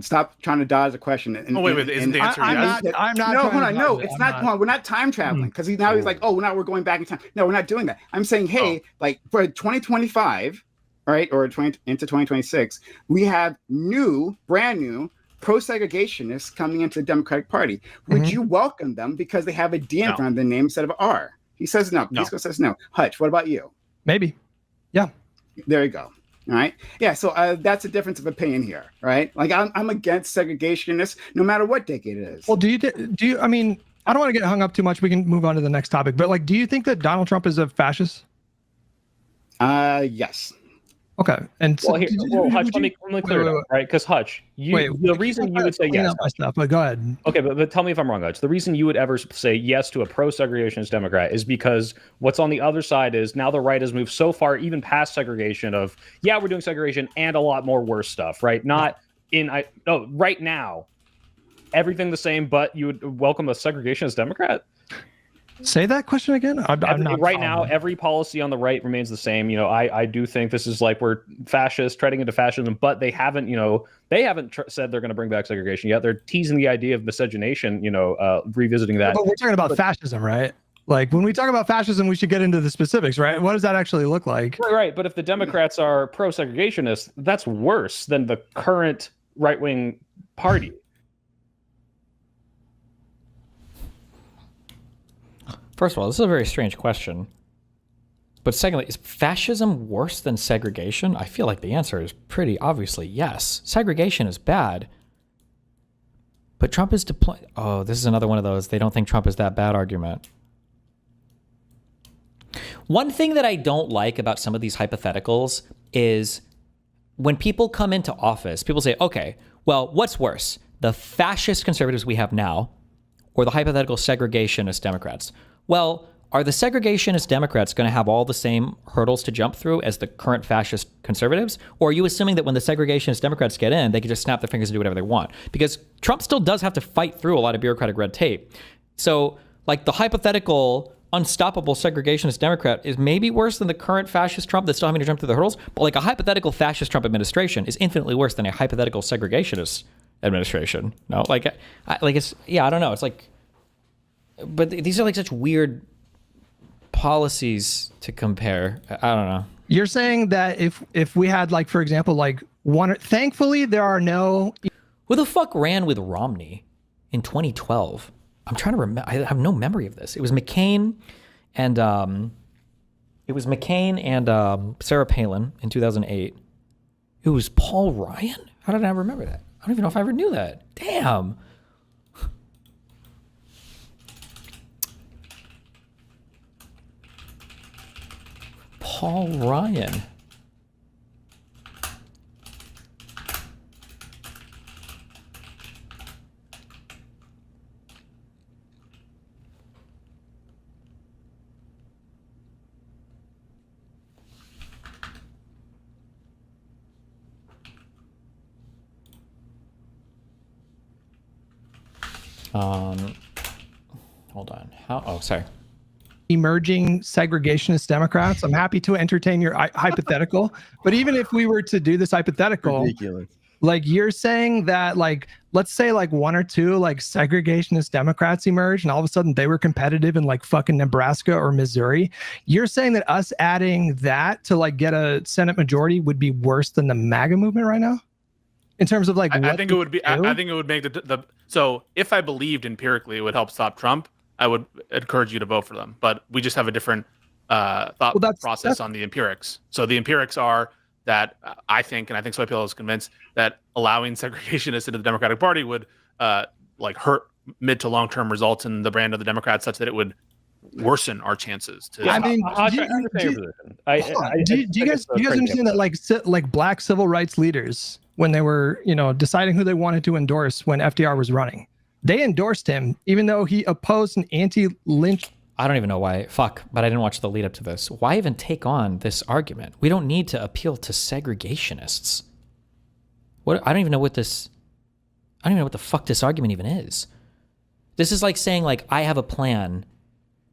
stop trying to dodge the question. Wait, isn't the answer yes? I'm not. No, hold on. No, it's not. Hold on, we're not time traveling because he's like, oh, now we're going back in time. No, we're not doing that. I'm saying, hey, like for 2025, right, or into 2026, we have brand new pro-segregationists coming into the Democratic Party. Would you welcome them because they have a D in front of the name instead of R? He says no. Pisco says no. Hutch, what about you? Maybe. Yeah. There you go. All right. Yeah. So that's a difference of opinion here, right? Like I'm against segregationists no matter what decade it is. Well, do you? I mean, I don't want to get hung up too much. We can move on to the next topic. But like, do you think that Donald Trump is a fascist? Yes. Okay. And so, well, Hutch, let me clear it up, right? Because Hutch, the reason you would say yes. Stuff, but go ahead. Okay, but tell me if I'm wrong, Hutch. The reason you would ever say yes to a pro-segregationist Democrat is because what's on the other side is now the right has moved so far, even past segregation. Of we're doing segregation and a lot more worse stuff, right? Not right now, everything the same, but you would welcome a segregationist Democrat. Say that question again. I'm not right now, every policy on the right remains the same. I do think this is like we're fascist, treading into fascism, but they haven't, said they're going to bring back segregation yet. They're teasing the idea of miscegenation, revisiting that. But we're talking about fascism, right? Like when we talk about fascism, we should get into the specifics, right? What does that actually look like? Right. But if the Democrats are pro-segregationists, that's worse than the current right-wing party. First of all, this is a very strange question. But secondly, is fascism worse than segregation? I feel like the answer is pretty obviously yes. Segregation is bad. But Trump is deploying... Oh, this is another one of those they don't think Trump is that bad argument. One thing that I don't like about some of these hypotheticals is when people come into office, people say, okay, well, what's worse? The fascist conservatives we have now or the hypothetical segregationist Democrats? Well, are the segregationist Democrats going to have all the same hurdles to jump through as the current fascist conservatives? Or are you assuming that when the segregationist Democrats get in, they can just snap their fingers and do whatever they want? Because Trump still does have to fight through a lot of bureaucratic red tape. So, like, the hypothetical unstoppable segregationist Democrat is maybe worse than the current fascist Trump that's still having to jump through the hurdles. But, like, a hypothetical fascist Trump administration is infinitely worse than a hypothetical segregationist administration. No? I don't know. It's like... But these are like such weird policies to compare. I don't know. You're saying that if we had, like, for example, like one, thankfully there are no... Who the fuck ran with Romney in 2012? I'm trying to remember. I have no memory of this. It was McCain and Sarah Palin in 2008. It was Paul Ryan? How did I remember that? I don't even know if I ever knew that. Damn. Paul Ryan. Hold on. Sorry. Emerging segregationist Democrats. I'm happy to entertain your hypothetical, but even if we were to do this hypothetical, Ridiculous. Like you're saying that, like, let's say like one or two like segregationist Democrats emerge and all of a sudden they were competitive in like fucking Nebraska or Missouri. You're saying that us adding that to like get a Senate majority would be worse than the MAGA movement right now? In terms of like, I think it would be. I think it would make the. So if I believed empirically it would help stop Trump, I would encourage you to vote for them. But we just have a different thought process on the empirics. So the empirics are that I think, and I think Soypil is convinced that allowing segregationists into the Democratic Party would like hurt mid to long term results in the brand of the Democrats, such that it would worsen our chances. To I mean, do you guys understand that like black civil rights leaders, when they were, deciding who they wanted to endorse when FDR was running, they endorsed him even though he opposed an anti-lynch. I don't even know why. Fuck, but I didn't watch the lead up to this. Why even take on this argument? We don't need to appeal to segregationists. What? I don't even know what the fuck this argument even is. This is like saying, like, I have a plan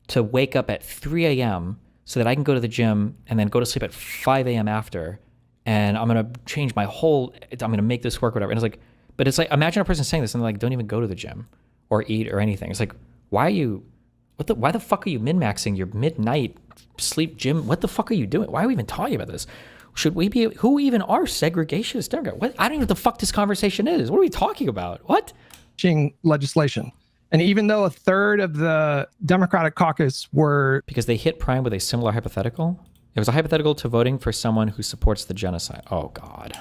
to wake up at 3 a.m. so that I can go to the gym and then go to sleep at 5 a.m. after, and I'm going to change my whole, I'm going to make this work, whatever. And it's like, but it's like, imagine a person saying this and they're like, don't even go to the gym or eat or anything. It's like, why the fuck are you min-maxing your midnight sleep gym? What the fuck are you doing? Why are we even talking about this? Who even are segregationists? What? I don't even know what the fuck this conversation is. What are we talking about? What? Legislation. And even though a third of the Democratic caucus were... Because they hit Prime with a similar hypothetical? It was a hypothetical to voting for someone who supports the genocide. Oh, God.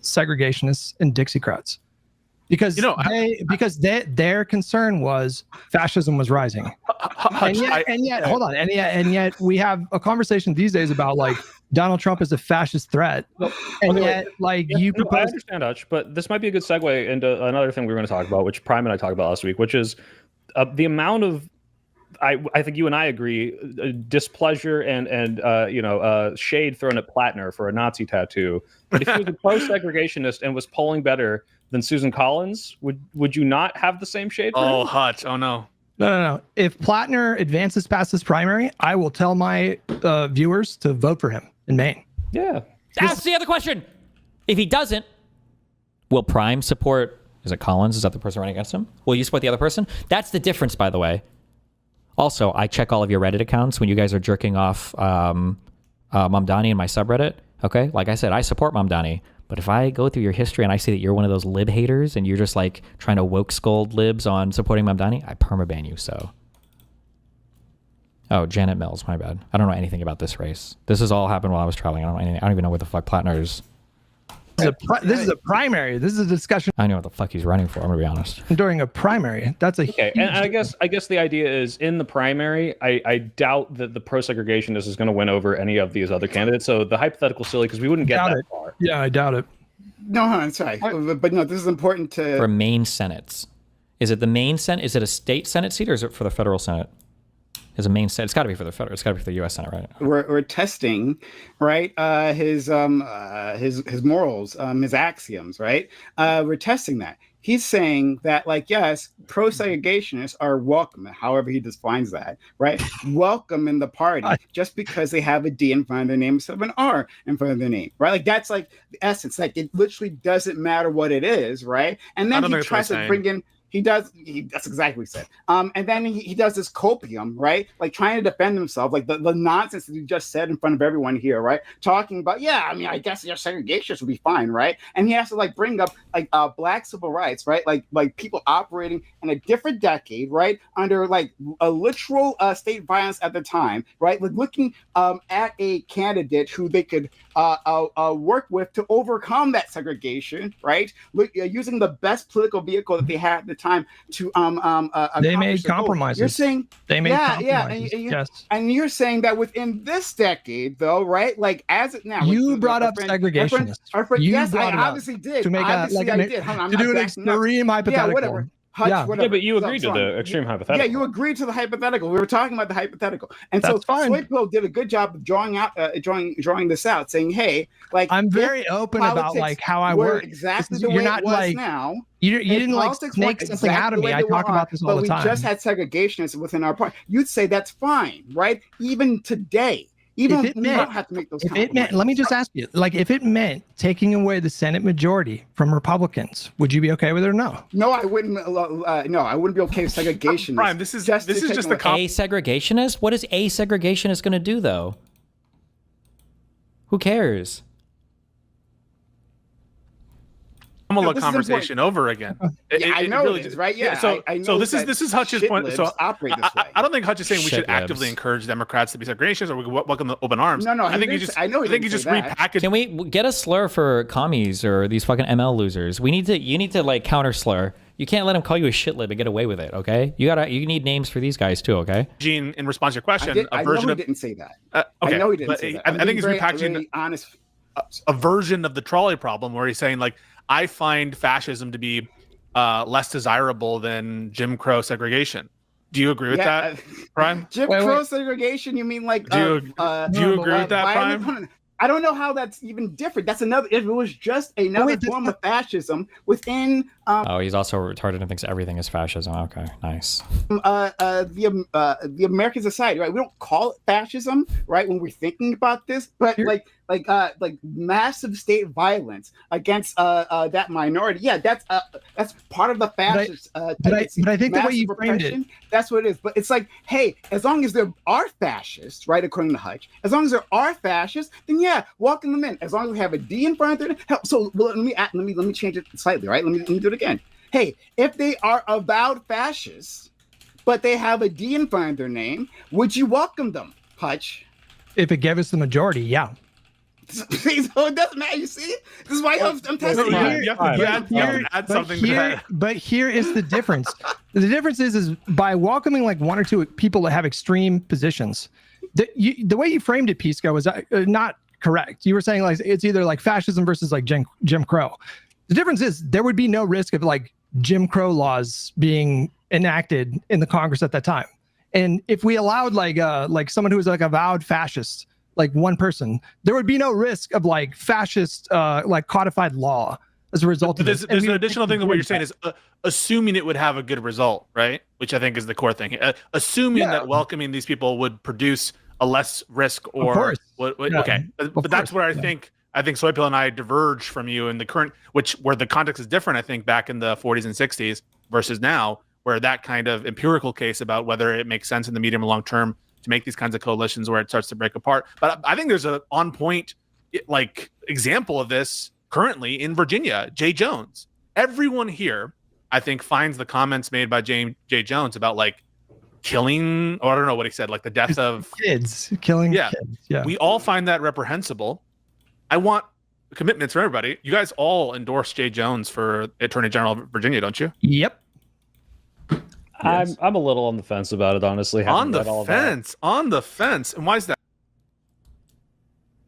Segregationists and Dixiecrats. because their concern was fascism was rising. And yet, hold on, and yet we have a conversation these days about like Donald Trump is a fascist threat, and yet like you propose. I understand, Hutch, but this might be a good segue into another thing we were going to talk about, which Prime and I talked about last week, which is the amount of I think you and I agree displeasure and shade thrown at Plattner for a Nazi tattoo. But if he was a pro-segregationist and was polling better than Susan Collins, would you not have the same shade? Oh, Hutch! Oh no. No. If Plattner advances past this primary, I will tell my viewers to vote for him in Maine. Yeah. Ask the other question. If he doesn't, will Prime support? Is it Collins? Is that the person running against him? Will you support the other person? That's the difference, by the way. Also, I check all of your Reddit accounts when you guys are jerking off Mamdani in my subreddit. Okay, like I said, I support Mamdani. But if I go through your history and I see that you're one of those lib haters and you're just like trying to woke scold libs on supporting Mamdani, I permaban you. So, oh, Janet Mills, my bad. I don't know anything about this race. This has all happened while I was traveling. I don't even know what the fuck Plattner is. This is a primary. This is a discussion. I know what the fuck he's running for. I'm gonna be honest. During a primary, that's a okay. And I guess the idea is in the primary, I doubt that the pro-segregationist is going to win over any of these other candidates. So the hypothetical silly because we wouldn't get that far. Yeah, I doubt it. No, I'm sorry, but no, this is important to for Maine Senates. Is it the Maine Senate? Is it a state Senate seat or is it for the federal Senate? Is a Maine Senate? It's got to be for the federal. It's got to be for the U.S. Senate, right? We're testing, right? His morals, his axioms, right? We're testing that. He's saying that, like, yes, pro-segregationists are welcome, however he defines that, right? Welcome in the party just because they have a D in front of their name instead of an R in front of their name, right? Like, that's like the essence. Like, it literally doesn't matter what it is, right? And then he tries to bring in. That's exactly what he said. And then he does this copium, right? Like trying to defend himself, like the nonsense that he just said in front of everyone here, right? Talking about, I guess your segregationists would be fine, right? And he has to like bring up like black civil rights, right? Like people operating in a different decade, right? Under like a literal state violence at the time, right? Like looking at a candidate who they could work with to overcome that segregation, right? Using the best political vehicle that they had at the time to they made compromises. You're saying they made compromises. And you're saying that within this decade, though, right? Like as it now, you brought up segregationists. Yes, I obviously did. To make I did. To do an extreme hypothetical. Yeah, whatever. Hutch, yeah, but you agreed to the extreme hypothetical. Yeah, you agreed to the hypothetical. We were talking about the hypothetical, and that's so Soypo did a good job of drawing this out, saying, "Hey, like I'm very open about like how I work. Exactly the way it was now. You didn't like make something out of me. I talk about this all the time. But we just had segregationists within our party. You'd say that's fine, right? Even today." Even if you don't have to make those let me just ask you, like, if it meant taking away the Senate majority from Republicans, would you be okay with it or no? No, I wouldn't. No, I wouldn't be okay with segregation. Prime, this is just a segregationist. What is a segregationist going to do, though? Who cares? Conversation over again. I know really it is, right? Yeah. I know so this is Hutch's point. So operate this way. I don't think Hutch is saying we should actively encourage Democrats to be segregationists or we welcome the open arms. No. I think he just repackaged. Can we get a slur for commies or these fucking ML losers? You need to like counter slur. You can't let him call you a shitlib and get away with it, okay? You need names for these guys too, okay? Gene, in response to your question, I know he didn't say that. Okay, I know he didn't say that. I think he's repackaging really honest. A version of the trolley problem where he's saying like, I find fascism to be less desirable than Jim Crow segregation. Do you agree with that, Prime? Jim Crow segregation? You mean like? Do you agree with that, Prime? I don't know how that's even different. That's another. If it was just another form of fascism within. He's also retarded and thinks everything is fascism. Okay, nice. The American society, right? We don't call it fascism, right? When we're thinking about this, but like massive state violence against that minority. Yeah, that's part of the fascist. But I think the way you framed it, that's what it is. But it's like, hey, as long as there are fascists, right? According to Hutch, as long as there are fascists, then yeah, welcome them in. As long as we have a D in front of them. So let me change it slightly, right? Let me do it again. Hey, if they are avowed fascists, but they have a D in front of their name, would you welcome them, Hutch? If it gave us the majority, yeah. So it doesn't matter. You see, this is why I'm testing You you. have to add something to that. But here is the difference. The difference is by welcoming like one or two people that have extreme positions, the way you framed it, Pisco, was not correct. You were saying like it's either like fascism versus like Jim Crow. The difference is there would be no risk of like Jim Crow laws being enacted in the Congress at that time. And if we allowed like someone who was like avowed fascist, like one person, there would be no risk of like fascist like codified law as a result of this. There's an additional thing that what you're saying is assuming it would have a good result, right? Which I think is the core thing. Assuming that welcoming these people would produce a less risk or okay. But that's where I think Soypill and I diverge from you in the current, where the context is different, I think, back in the 40s and 60s versus now, where that kind of empirical case about whether it makes sense in the medium and long term to make these kinds of coalitions where it starts to break apart. But I think there's a on point like example of this currently in Virginia, Jay Jones. Everyone here, I think, finds the comments made by Jay Jones about like killing, or I don't know what he said, like the death of kids, killing kids. Yeah. We all find that reprehensible. I want commitments from everybody. You guys all endorse Jay Jones for Attorney General of Virginia, don't you? Yep. I'm a little on the fence about it, honestly. On the fence. And why is that?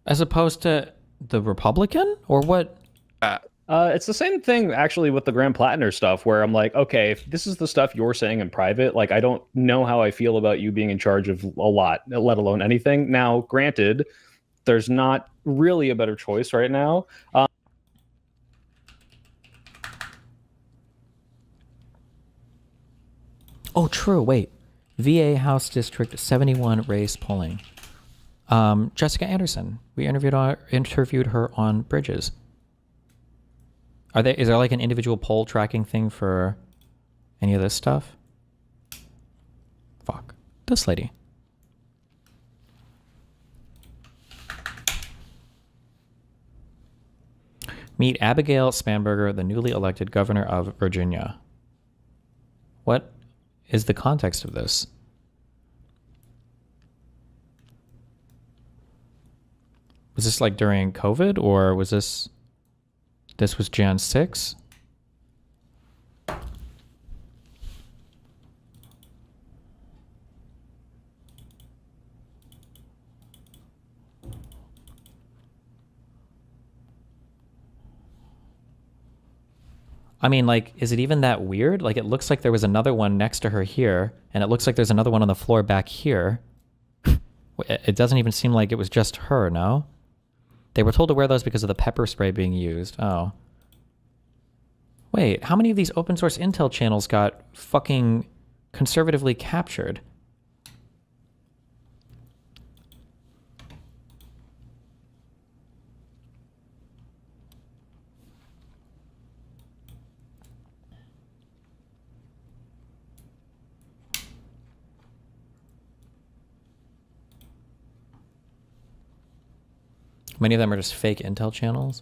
As opposed to the Republican, or what? It's the same thing actually with the Graham Plattner stuff, where I'm like, okay, if this is the stuff you're saying in private, like I don't know how I feel about you being in charge of a lot, let alone anything. Now, granted, there's not really a better choice right now. Oh, true. Wait. VA House District 71 race polling. Jessica Anderson. We interviewed her on Bridges. Is there like an individual poll tracking thing for any of this stuff? Fuck. This lady. Meet Abigail Spanberger, the newly elected governor of Virginia. What is the context of this? Was this like during COVID, or was this was Jan 6? I mean, like, is it even that weird? Like, it looks like there was another one next to her here, and it looks like there's another one on the floor back here. It doesn't even seem like it was just her, no? They were told to wear those because of the pepper spray being used. Oh. Wait, how many of these open source intel channels got fucking conservatively captured? Many of them are just fake intel channels.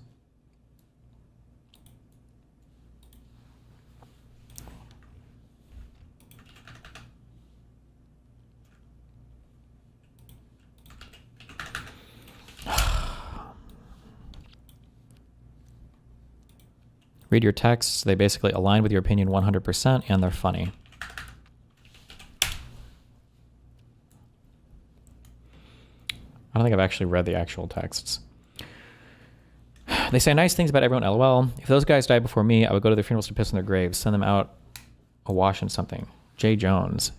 Read your texts. They basically align with your opinion 100%, and they're funny. I don't think I've actually read the actual texts. They say nice things about everyone, lol. If those guys died before me, I would go to their funerals to piss on their graves, send them out awash in something. Jay Jones.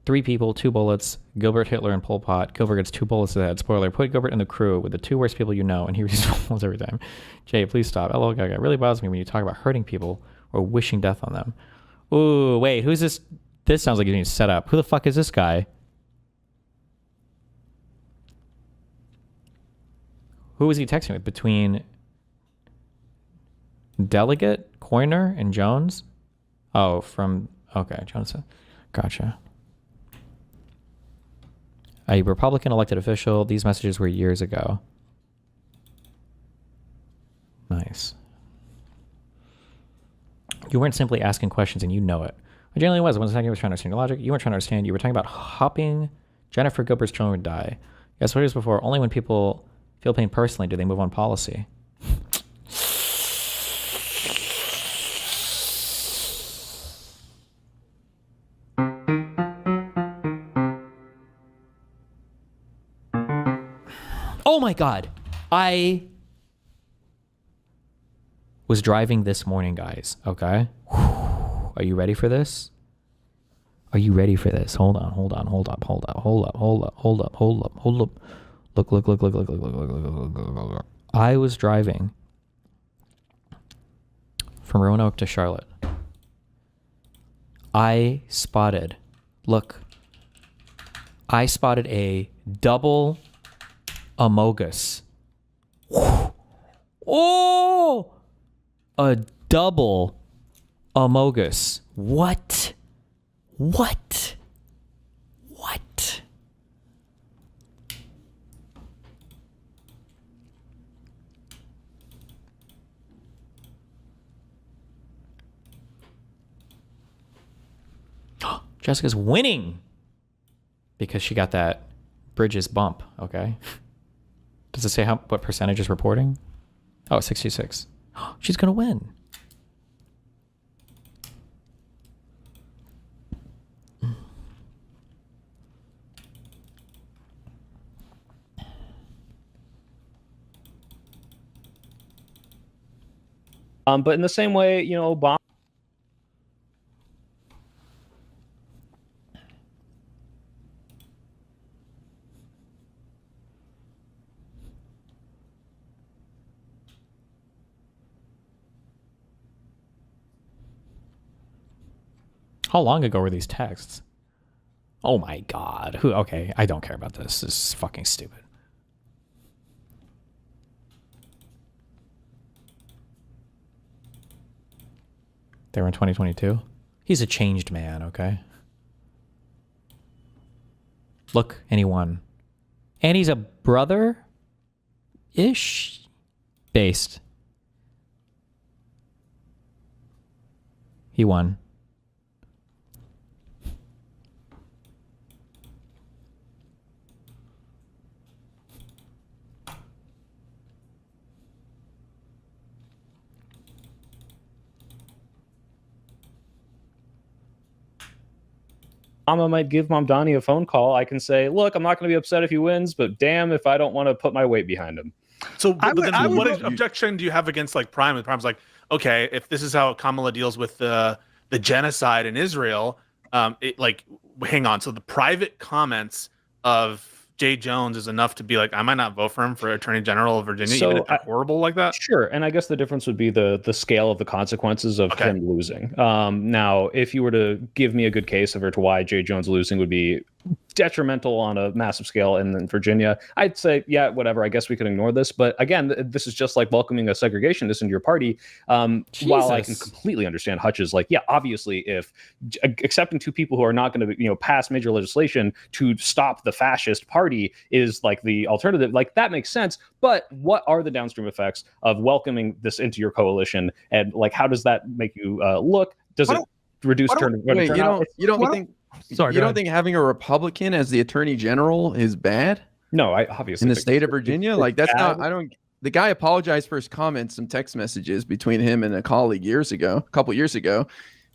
3 people, 2 bullets. Gilbert, Hitler, and Pol Pot. Gilbert gets 2 bullets to the head. Spoiler, put Gilbert in the crew with the 2 worst people you know, and he receives bullets every time. Jay, please stop. LOL, Gaga. It really bothers me when you talk about hurting people or wishing death on them. Ooh, wait, who's this? This sounds like you need to set up. Who the fuck is this guy? Who was he texting with? Between Delegate, Coiner, and Jones? Oh, from... Okay, Jones. Gotcha. A Republican elected official. These messages were years ago. Nice. You weren't simply asking questions and you know it. I genuinely was. I wasn't trying to understand your logic. You weren't trying to understand. You were talking about hopping Jennifer Gilbert's children would die. Yes, what it was before. Only when people Feel pain personally. Do they move on policy? Oh my God. I was driving this morning, guys. Okay. Are you ready for this? Are you ready for this? Hold on. Look. I was driving from Roanoke to Charlotte. I spotted a double Amogus. Oh! A double Amogus. What? Jessica's winning because she got that Bridges bump, okay? Does it say what percentage is reporting? Oh, 66. She's going to win. But in the same way, you know, Obama. How long ago were these texts? Oh my God. Okay, I don't care about this. This is fucking stupid. They were in 2022. He's a changed man, okay? Look, and he won. And he's a brother-ish based. He won. Obama might give Mamdani a phone call. I can say, look, I'm not going to be upset if he wins, but damn if I don't want to put my weight behind him. So, but then what objection do you have against like Prime? Prime's like, okay, if this is how Kamala deals with the genocide in Israel, hang on. So the private comments of Jay Jones is enough to be like, I might not vote for him for Attorney General of Virginia, even if they're horrible like that. Sure, and I guess the difference would be the scale of the consequences of him losing. Now, if you were to give me a good case of why Jay Jones losing would be detrimental on a massive scale in Virginia, I'd say, yeah, whatever. I guess we can ignore this. But again, this is just like welcoming a segregationist into your party. While I can completely understand Hutch's, like, yeah, obviously, if accepting two people who are not going to, pass major legislation to stop the fascist party is like the alternative, like that makes sense. But what are the downstream effects of welcoming this into your coalition, and like how does that make you look? Does it reduce turnout? You don't think? Sorry, you don't think having a Republican as the Attorney General is bad? No, I obviously in the state of Virginia, like that's bad. Not. I don't. The guy apologized for his comments, some text messages between him and a colleague a couple years ago,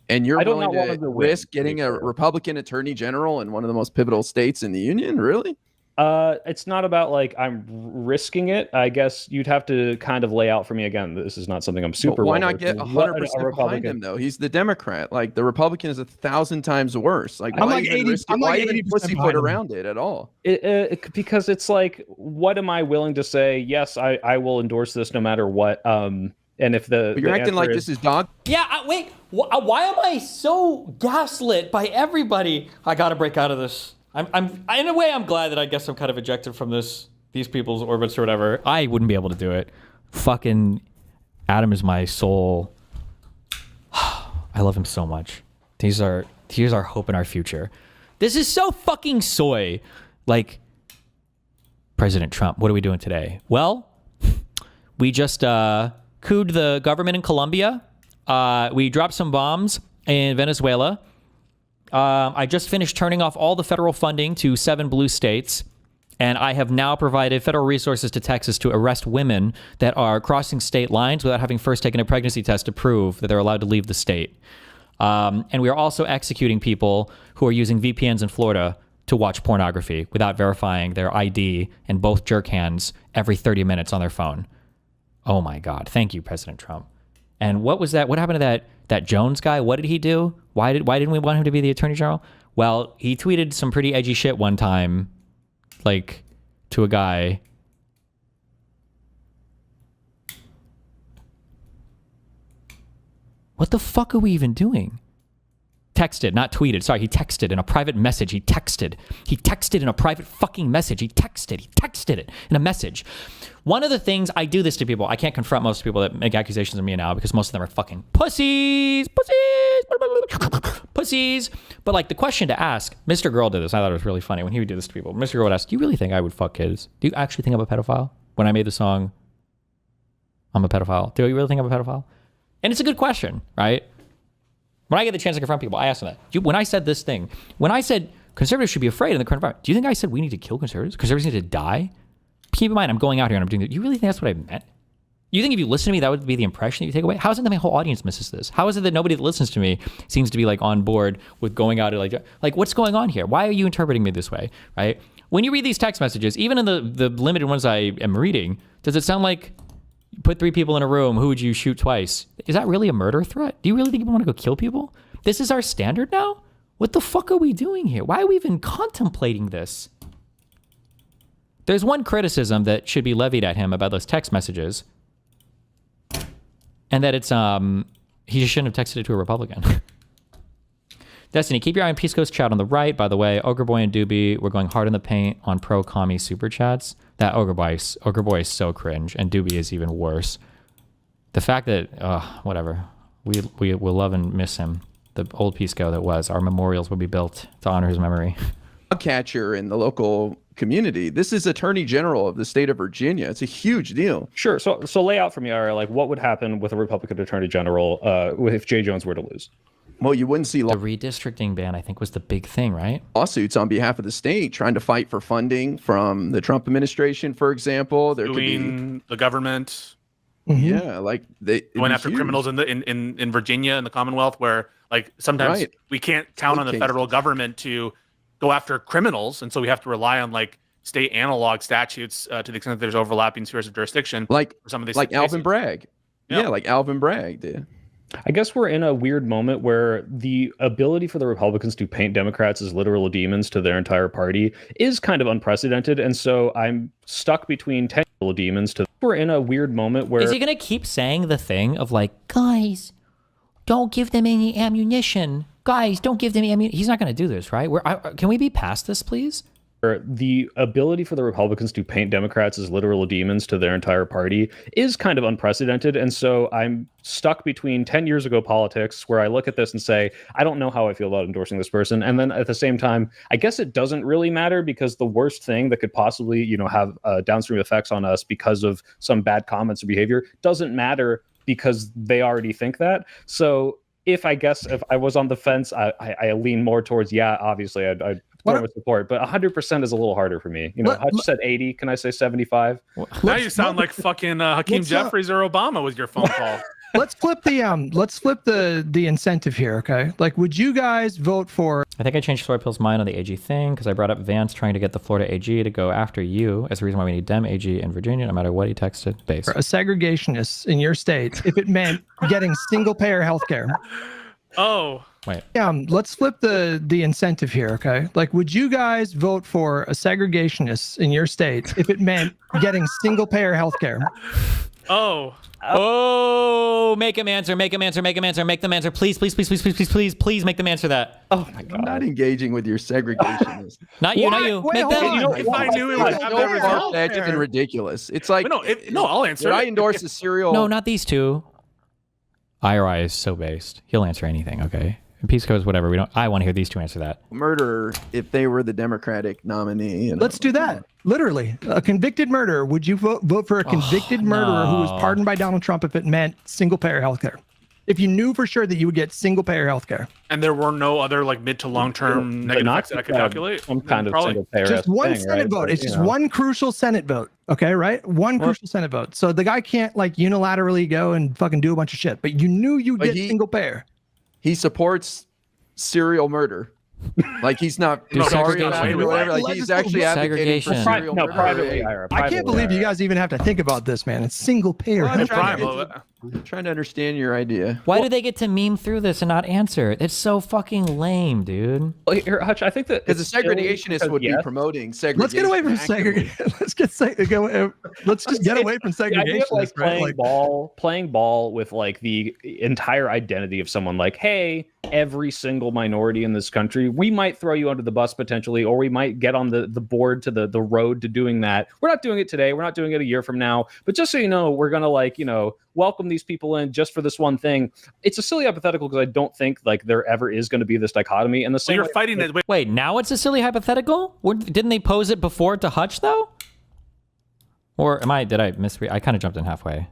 and you're willing to risk getting a Republican Attorney General in one of the most pivotal states in the union? Really? It's not about like I'm risking it. I guess you'd have to kind of lay out for me again. This is not something I'm super. But why not get 100% behind him though? He's the Democrat. Like the Republican is 1,000 times worse. Like I'm like 80. I'm like 80% pussyfoot around it at all. Because it's like, what am I willing to say? Yes, I will endorse this no matter what. And if but you're acting like this is dog. Yeah. Wait. Why am I so gaslit by everybody? I gotta break out of this. I'm in a way I'm glad that I guess I'm kind of ejected from these people's orbits or whatever. I wouldn't be able to do it. Fucking Adam is my soul. I love him so much. He's our hope in our future. This is so fucking soy. Like President Trump, what are we doing today? Well, we just couped the government in Colombia. We dropped some bombs in Venezuela. I just finished turning off all the federal funding to 7 blue states. And I have now provided federal resources to Texas to arrest women that are crossing state lines without having first taken a pregnancy test to prove that they're allowed to leave the state. And we are also executing people who are using VPNs in Florida to watch pornography without verifying their ID and both jerk hands every 30 minutes on their phone. Oh my God. Thank you, President Trump. And what was that? What happened to that Jones guy? What did he do? Why didn't we want him to be the Attorney General? Well, he tweeted some pretty edgy shit one time, like to a guy. What the fuck are we even doing? Texted, not tweeted. Sorry, he texted in a private message. He texted in a private fucking message. He texted it in a message. One of the things, I do this to people. I can't confront most people that make accusations of me now because most of them are fucking pussies. But like the question to ask, Mr. Girl did this. I thought it was really funny when he would do this to people. Mr. Girl would ask, do you really think I would fuck kids? Do you actually think I'm a pedophile? When I made the song, I'm a pedophile. Do you really think I'm a pedophile? And it's a good question, right? When I get the chance to confront people, I ask them that. When I said this thing, when I said conservatives should be afraid in the current environment, do you think I said we need to kill conservatives? Conservatives need to die? Keep in mind, I'm going out here and I'm doing that. You really think that's what I meant? You think if you listen to me, that would be the impression that you take away? How is it that my whole audience misses this? How is it that nobody that listens to me seems to be like on board with going out and like what's going on here? Why are you interpreting me this way, right? When you read these text messages, even in the limited ones I am reading, does it sound like you put 3 people in a room, who would you shoot twice? Is that really a murder threat? Do you really think people want to go kill people? This is our standard now? What the fuck are we doing here? Why are we even contemplating this? There's one criticism that should be levied at him about those text messages, and that it's he just shouldn't have texted it to a Republican. Destiny, keep your eye on Peace Coast chat on the right. By the way, Ogre Boy and Doobie, we're going hard in the paint on pro-commie super chats. That Ogre Boy is so cringe, and Doobie is even worse. The fact that whatever, we will love and miss him. The old Pisco that was. Our memorials will be built to honor his memory. Catcher in the local community. This is Attorney General of the state of Virginia. It's a huge deal. Sure. So lay out for me, Ira, like what would happen with a Republican Attorney General if Jay Jones were to lose? Well, you wouldn't see the redistricting ban, I think, was the big thing, right? Lawsuits on behalf of the state trying to fight for funding from the Trump administration, for example. There could be the government. Mm-hmm. Yeah, like they went after criminals in Virginia and the Commonwealth, where like sometimes we can't count on the federal government to go after criminals, and so we have to rely on like state analog statutes to the extent that there's overlapping spheres of jurisdiction. Like for some of these, like Alvin Bragg. Yeah, like Alvin Bragg did. I guess we're in a weird moment where the ability for the Republicans to paint Democrats as literal demons to their entire party is kind of unprecedented. And so I'm stuck between 10 little demons to. We're in a weird moment where. Is he going to keep saying the thing of like, guys, don't give them any ammunition. Guys, don't give them any ammunition. He's not going to do this, right? Can we be past this, please? The ability for the Republicans to paint Democrats as literal demons to their entire party is kind of unprecedented. And so I'm stuck between 10 years ago politics where I look at this and say, I don't know how I feel about endorsing this person. And then at the same time, I guess it doesn't really matter because the worst thing that could possibly, have downstream effects on us because of some bad comments or behavior doesn't matter because they already think that. So if I was on the fence, I lean more towards, obviously I'd with support, but 100% is a little harder for me. Hutch said 80. Can I say 75? Now you sound like fucking Hakeem Jeffries or Obama with your phone call. Let's flip the incentive here, okay? Like, would you guys vote for? I think I changed Soypill's mind on the AG thing because I brought up Vance trying to get the Florida AG to go after you as the reason why we need Dem AG in Virginia, no matter what he texted. Base. A segregationist in your state, if it meant getting single-payer health care. Oh. Wait. Let's flip the incentive here, okay? Like, would you guys vote for a segregationist in your state if it meant getting single-payer health care? Oh. Make them answer, make them answer, make them answer, make them answer. Please make them answer that. Oh my God. I'm not engaging with your segregationist. Not you. Wait, make them. If I knew it would have that result. Far-fetched and ridiculous. It's like, no, I'll answer. Would I endorse a serial? No, not these two. IRI is so based. He'll answer anything, okay? And Peace Codes, whatever. I want to hear these two answer that. Murderer, if they were the Democratic nominee. Let's do that. Literally, a convicted murderer. Would you vote for a convicted murderer who was pardoned by Donald Trump if it meant single-payer health care? if you knew for sure that you would get single payer healthcare. And there were no other like mid to long term negative effects that I could calculate. Some kind of single payer. Just one thing, Senate right? vote. But, It's just one crucial Senate vote. Okay, right? One crucial Senate vote. So the guy can't like unilaterally go and fucking do a bunch of shit. But you knew you'd get single payer. He supports serial murder. Like he's not sorry about it or whatever. Like he's actually advocating for serial murder. Privately, I can't believe you guys even have to think about this, man. It's single payer. I'm trying to understand your idea. Why do they get to meme through this and not answer? It's so fucking lame, dude. Well, here, Hutch, I think that because the segregationists would be promoting segregation. Let's get away from segregation. Let's just get away from segregation. Like playing ball with like the entire identity of someone. Like, hey, every single minority in this country, we might throw you under the bus potentially, or we might get on the board to the road to doing that. We're not doing it today. We're not doing it a year from now. But just so you know, we're gonna welcome these people in just for this one thing. It's a silly hypothetical because I don't think like there ever is going to be this dichotomy. And the same. You're fighting it. Wait, now it's a silly hypothetical? Didn't they pose it before to Hutch though? Or did I misread? I kind of jumped in halfway.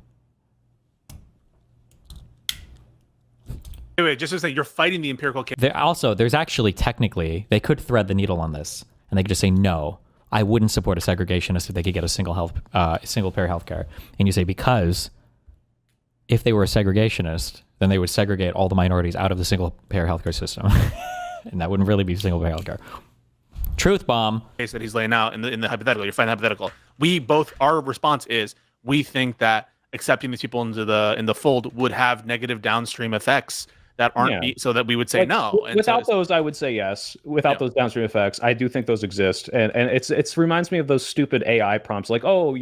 Wait, just to say, you're fighting the empirical case. There's actually technically, they could thread the needle on this and they could just say, no, I wouldn't support a segregationist if they could get a single payer healthcare. And you say, because if they were a segregationist, then they would segregate all the minorities out of the single payer healthcare system. And that wouldn't really be single payer healthcare. Truth bomb. Case that he's laying out in the hypothetical. You're fighting the hypothetical. Our response is, we think that accepting these people into the fold would have negative downstream effects that aren't so that we would say no. And without those, I would say yes. Without those downstream effects, I do think those exist. And it's reminds me of those stupid AI prompts like, oh,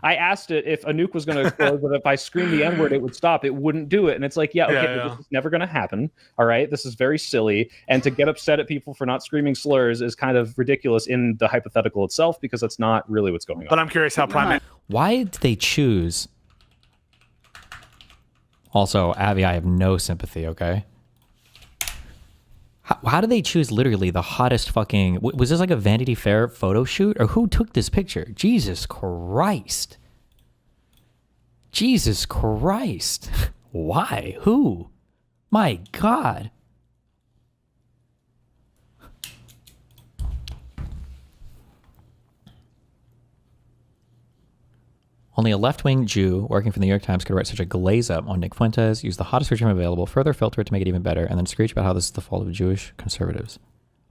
I asked it if a nuke was going to explode, but if I screamed the N-word, it would stop. It wouldn't do it. And it's like, this is never going to happen. All right. This is very silly. And to get upset at people for not screaming slurs is kind of ridiculous in the hypothetical itself, because that's not really what's going on. But I'm curious how why did they choose? Also, Avi, I have no sympathy, okay? How do they choose literally the hottest fucking... Was this like a Vanity Fair photo shoot? Or who took this picture? Jesus Christ. Jesus Christ. Why? Who? My God. Only a left-wing Jew working for the New York Times could write such a glaze up on Nick Fuentes, use the hottest regime available, further filter it to make it even better, and then screech about how this is the fault of Jewish conservatives.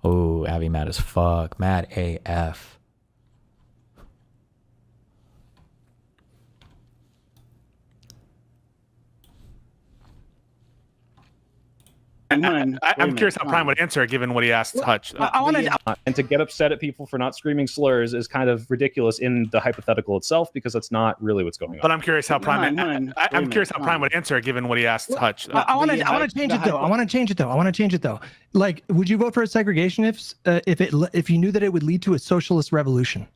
Oh, Abby mad as fuck. Mad AF. I'm curious how Prime would answer, given what he asked Hutch. And to get upset at people for not screaming slurs is kind of ridiculous in the hypothetical itself, because that's not really what's going on. But I'm curious how Prime. I'm curious how Prime would answer, given what he asked Hutch. I want to change it though. I want to change it though. Like, would you vote for a segregationist if you knew that it would lead to a socialist revolution?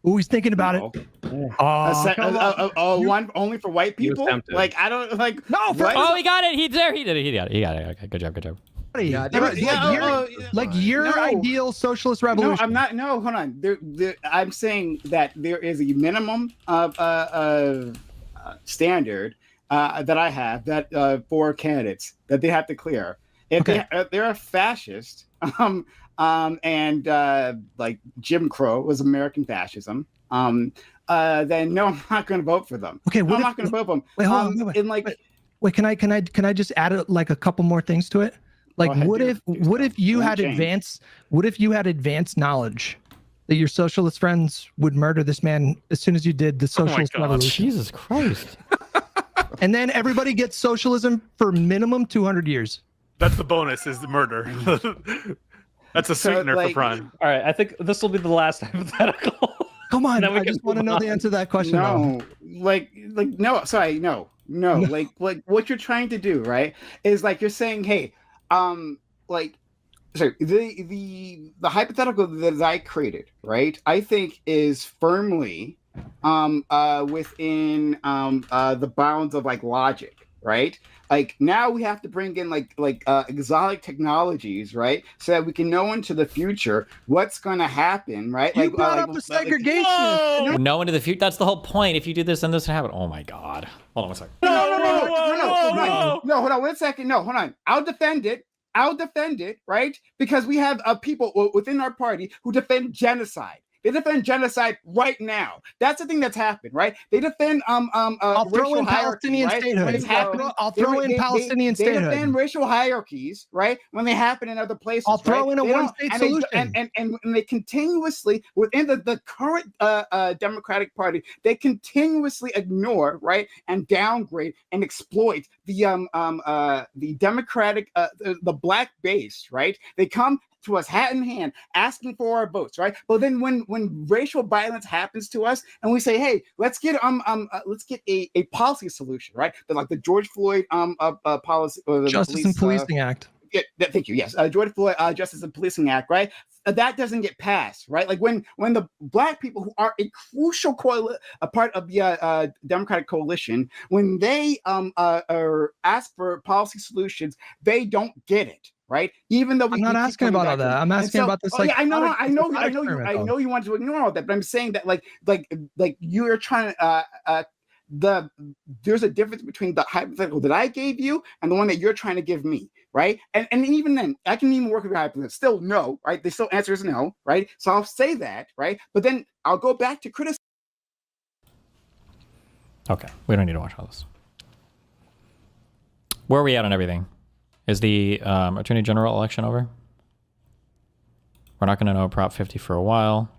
Oh, he's thinking about it. One only for white people? Like, I don't like. No, he got it. He's there. He did it. He got it. Okay, good job. Your ideal socialist revolution. No, I'm not. No, hold on. I'm saying that there is a minimum of standard that I have that for candidates that they have to clear. If they're a fascist, and like Jim Crow was American fascism, then no, I'm not going to vote for them. Okay, I'm not going to vote for them. Wait, hold on. Wait, can I just add like a couple more things to it? Like, what if you had advanced knowledge that your socialist friends would murder this man as soon as you did the socialist revolution? Jesus Christ! And then everybody gets socialism for minimum 200 years. That's the bonus, is the murder. That's a sweetener for Prime. All right, I think this will be the last hypothetical. Come on, I just want to know the answer to that question. No, no. Like what you're trying to do, right, is like you're saying, hey, the hypothetical that I created, right, I think is firmly within the bounds of like logic, right? Like, now we have to bring in like exotic technologies, right, so that we can know into the future what's going to happen, right? You brought up the segregation. No into the future. That's the whole point. If you do this, then this will happen. Oh my God. Hold on one second. No. No, hold on 1 second. No, hold on. I'll defend it, right? Because we have people within our party who defend genocide. They defend genocide right now. That's the thing that's happened, right? They defend I'll throw in Palestinian statehood. I'll throw in Palestinian statehood. They defend racial hierarchies, right? When they happen in other places. I'll throw in a one-state solution. And they continuously within the current Democratic Party, they continuously ignore, right, and downgrade and exploit the Democratic the black base, right? They come to us hat in hand asking for our votes, right? But then when racial violence happens to us and we say, hey, let's get a policy solution, right? Like the George Floyd policy or the Justice and Policing Act. Yeah, thank you. Yes, George Floyd Justice and Policing Act, right? That doesn't get passed, right? Like when the black people who are a crucial a part of the Democratic coalition, when they ask for policy solutions, they don't get it. Right, even though I'm not asking about all that. I'm asking about this. Like, I know you want to ignore all that, but I'm saying that like you're trying to there's a difference between the hypothetical that I gave you and the one that you're trying to give me, right? And even then, I can even work with your hypothetical. Still no, right? The still answer is no, right? So I'll say that, right? But then I'll go back to criticism. Okay, we don't need to watch all this. Where are we at on everything? Is the Attorney General election over? We're not going to know Prop 50 for a while.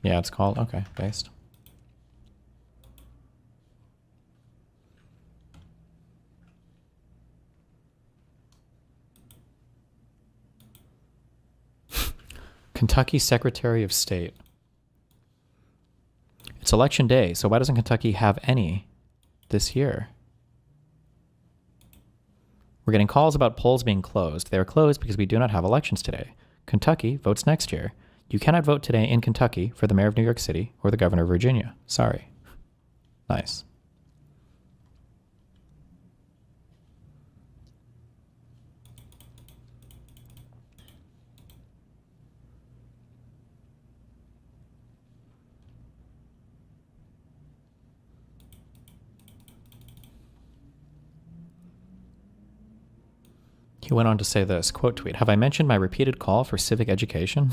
Yeah, it's called. Okay, based. Kentucky Secretary of State. It's election day, so why doesn't Kentucky have any this year? We're getting calls about polls being closed. They are closed because we do not have elections today. Kentucky votes next year. You cannot vote today in Kentucky for the mayor of New York City or the governor of Virginia. Sorry. Nice. He went on to say this, quote tweet, "Have I mentioned my repeated call for civic education?"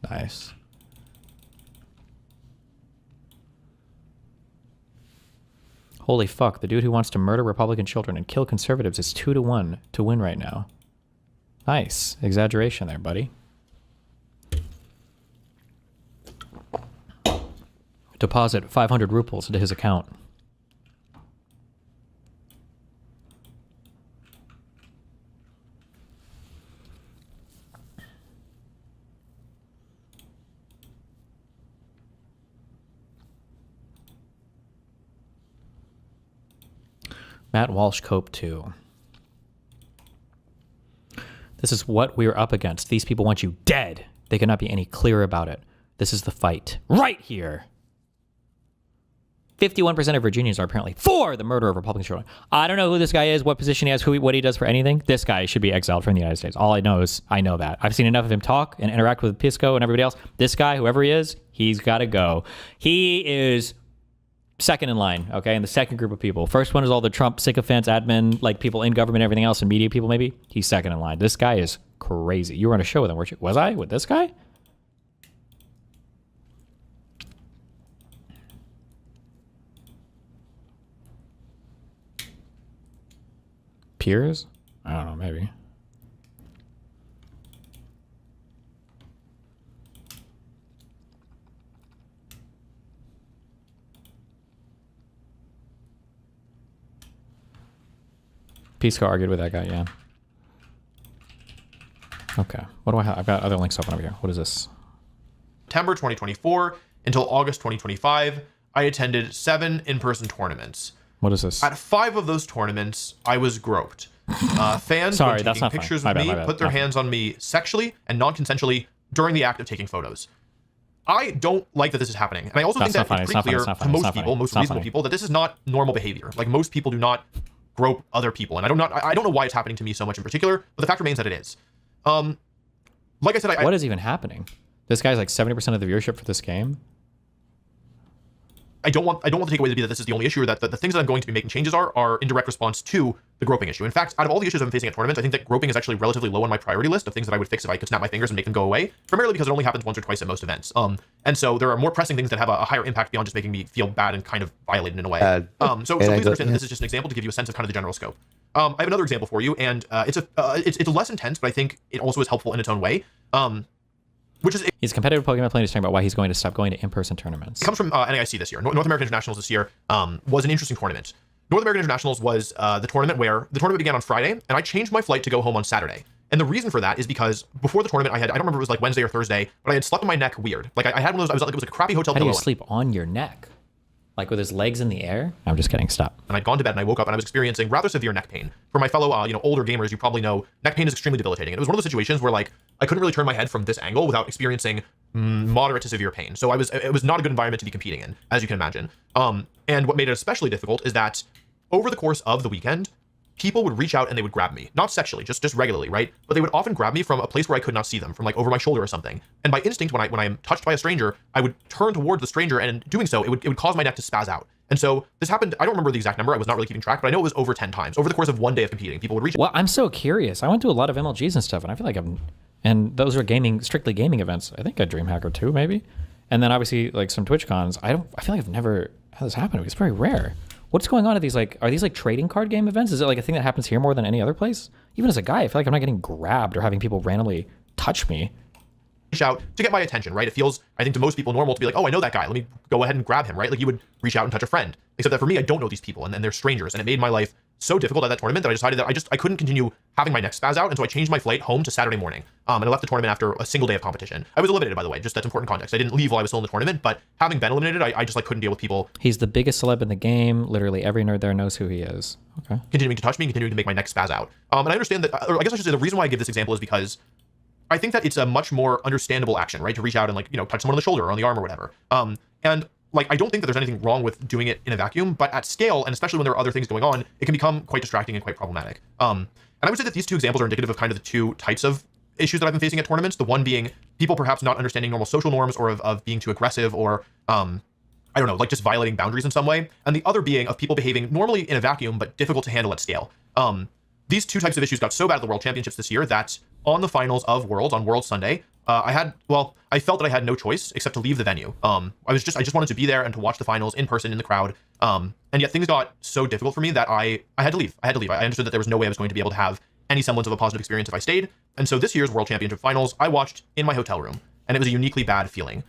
Nice. Holy fuck, the dude who wants to murder Republican children and kill conservatives is 2-1 to win right now. Nice. Exaggeration there, buddy. Deposit 500 rubles into his account. Matt Walsh Cope 2. This is what we're up against. These people want you dead. They cannot be any clearer about it. This is the fight. Right here. 51% of Virginians are apparently for the murder of Republican children. I don't know who this guy is, what position he has, what he does for anything. This guy should be exiled from the United States. All I know is I know that. I've seen enough of him talk and interact with Pisco and everybody else. This guy, whoever he is, he's got to go. He is second in line, okay, in the second group of people. First one is all the Trump sycophants, admin, like people in government, everything else, and media people maybe. He's second in line. This guy is crazy. You were on a show with him, weren't you? Was I? With this guy? Peers? I don't know, maybe. Pisco argued with that guy, yeah. Okay, what do I have? I've got other links open over here. What is this? September 2024 until August 2025, I attended 7 in-person tournaments. What is this? At 5 of those tournaments, I was groped. Fans Sorry, when taking pictures with me put their hands on me sexually and non-consensually during the act of taking photos. I don't like that this is happening. And I also think that it's pretty clear to most people, most reasonable people, that this is not normal behavior. Like most people do not grope other people. And I don't know why it's happening to me so much in particular, but the fact remains that it is. Like I said, what is even happening? This guy's like 70% of the viewership for this game. I don't want the takeaway to be that this is the only issue, or that the things that I'm going to be making changes are in direct response to the groping issue. In fact, out of all the issues I'm facing at tournaments, I think that groping is actually relatively low on my priority list of things that I would fix if I could snap my fingers and make them go away, primarily because it only happens once or twice at most events. And so there are more pressing things that have a higher impact beyond just making me feel bad and kind of violated in a way. So please understand that this is just an example to give you a sense of kind of the general scope. I have another example for you, and it's less intense, but I think it also is helpful in its own way. Which is he's a competitive Pokemon player. He's talking about why he's going to stop going to in-person tournaments. It comes from NAIC this year. North American Internationals this year was an interesting tournament. North American Internationals was the tournament where the tournament began on Friday, and I changed my flight to go home on Saturday. And the reason for that is because before the tournament, I don't remember if it was like Wednesday or Thursday, but I had slept on my neck weird. Like I had one of those. I was like, it was like a crappy hotel. How do you sleep on your neck? Like with his legs in the air? I'm just kidding. Stop. And I'd gone to bed and I woke up and I was experiencing rather severe neck pain. For my fellow, older gamers, you probably know neck pain is extremely debilitating. And it was one of those situations where like I couldn't really turn my head from this angle without experiencing moderate to severe pain. So it was not a good environment to be competing in, as you can imagine. And what made it especially difficult is that over the course of the weekend, people would reach out and they would grab me, not sexually, just regularly, right? But they would often grab me from a place where I could not see them, from like over my shoulder or something. And by instinct, when I am touched by a stranger, I would turn towards the stranger, and in doing so, it would cause my neck to spaz out. And so this happened. I don't remember the exact number. I was not really keeping track, but I know it was over 10 times over the course of one day of competing. People would reach. Well, I'm so curious. I went to a lot of MLGs and stuff, and I feel like and those are strictly gaming events. I think a DreamHack or two, maybe. And then obviously like some Twitch cons. I feel like I've never had this happen. It's very rare. What's going on at these, like, are these like trading card game events? Is it like a thing that happens here more than any other place? Even as a guy, I feel like I'm not getting grabbed or having people randomly touch me. Reach out to get my attention, right? It feels, I think to most people, normal to be like, oh, I know that guy. Let me go ahead and grab him, right? Like you would reach out and touch a friend. Except that for me, I don't know these people and they're strangers. And it made my life so difficult at that tournament that I decided that I couldn't continue having my neck spaz out. And so I changed my flight home to Saturday morning. And I left the tournament after a single day of competition. I was eliminated, by the way, just that's important context. I didn't leave while I was still in the tournament, but having been eliminated, I just like couldn't deal with people. He's the biggest celeb in the game. Literally every nerd there knows who he is. Okay. Continuing to touch me, continuing to make my neck spaz out. And I understand that, or I guess I should say the reason why I give this example is because I think that it's a much more understandable action, right? To reach out and like, touch someone on the shoulder or on the arm or whatever. And like, I don't think that there's anything wrong with doing it in a vacuum, but at scale, and especially when there are other things going on, it can become quite distracting and quite problematic. And I would say that these two examples are indicative of kind of the two types of issues that I've been facing at tournaments. The one being people perhaps not understanding normal social norms or of being too aggressive or, I don't know, like just violating boundaries in some way. And the other being of people behaving normally in a vacuum, but difficult to handle at scale. These two types of issues got so bad at the World Championships this year that on the finals of Worlds, on World Sunday, I felt that I had no choice except to leave the venue. I just wanted to be there and to watch the finals in person in the crowd. And yet things got so difficult for me that I had to leave. I understood that there was no way I was going to be able to have any semblance of a positive experience if I stayed. And so this year's World Championship finals, I watched in my hotel room, and it was a uniquely bad feeling.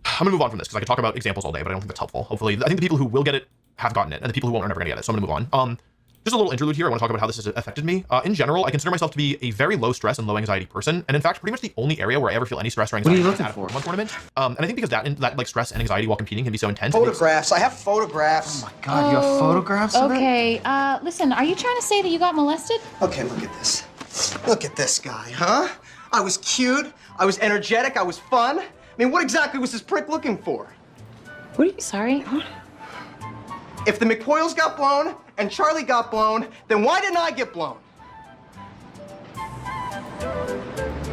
I'm gonna move on from this because I could talk about examples all day, but I don't think that's helpful. Hopefully, I think the people who will get it have gotten it, and the people who won't are never gonna get it. So I'm gonna move on. Just a little interlude here. I want to talk about how this has affected me. In general, I consider myself to be a very low stress and low anxiety person, and in fact, pretty much the only area where I ever feel any stress or anxiety is at a Pokemon tournament. And I think because that like stress and anxiety while competing can be so intense. Photographs. I have photographs. Oh my God, you have photographs of it? Okay. Listen, are you trying to say that you got molested? Okay, look at this. Look at this guy, huh? I was cute. I was energetic. I was fun. I mean, what exactly was this prick looking for? What are you? Sorry. What? If the McPoyles got blown and Charlie got blown, then why didn't I get blown?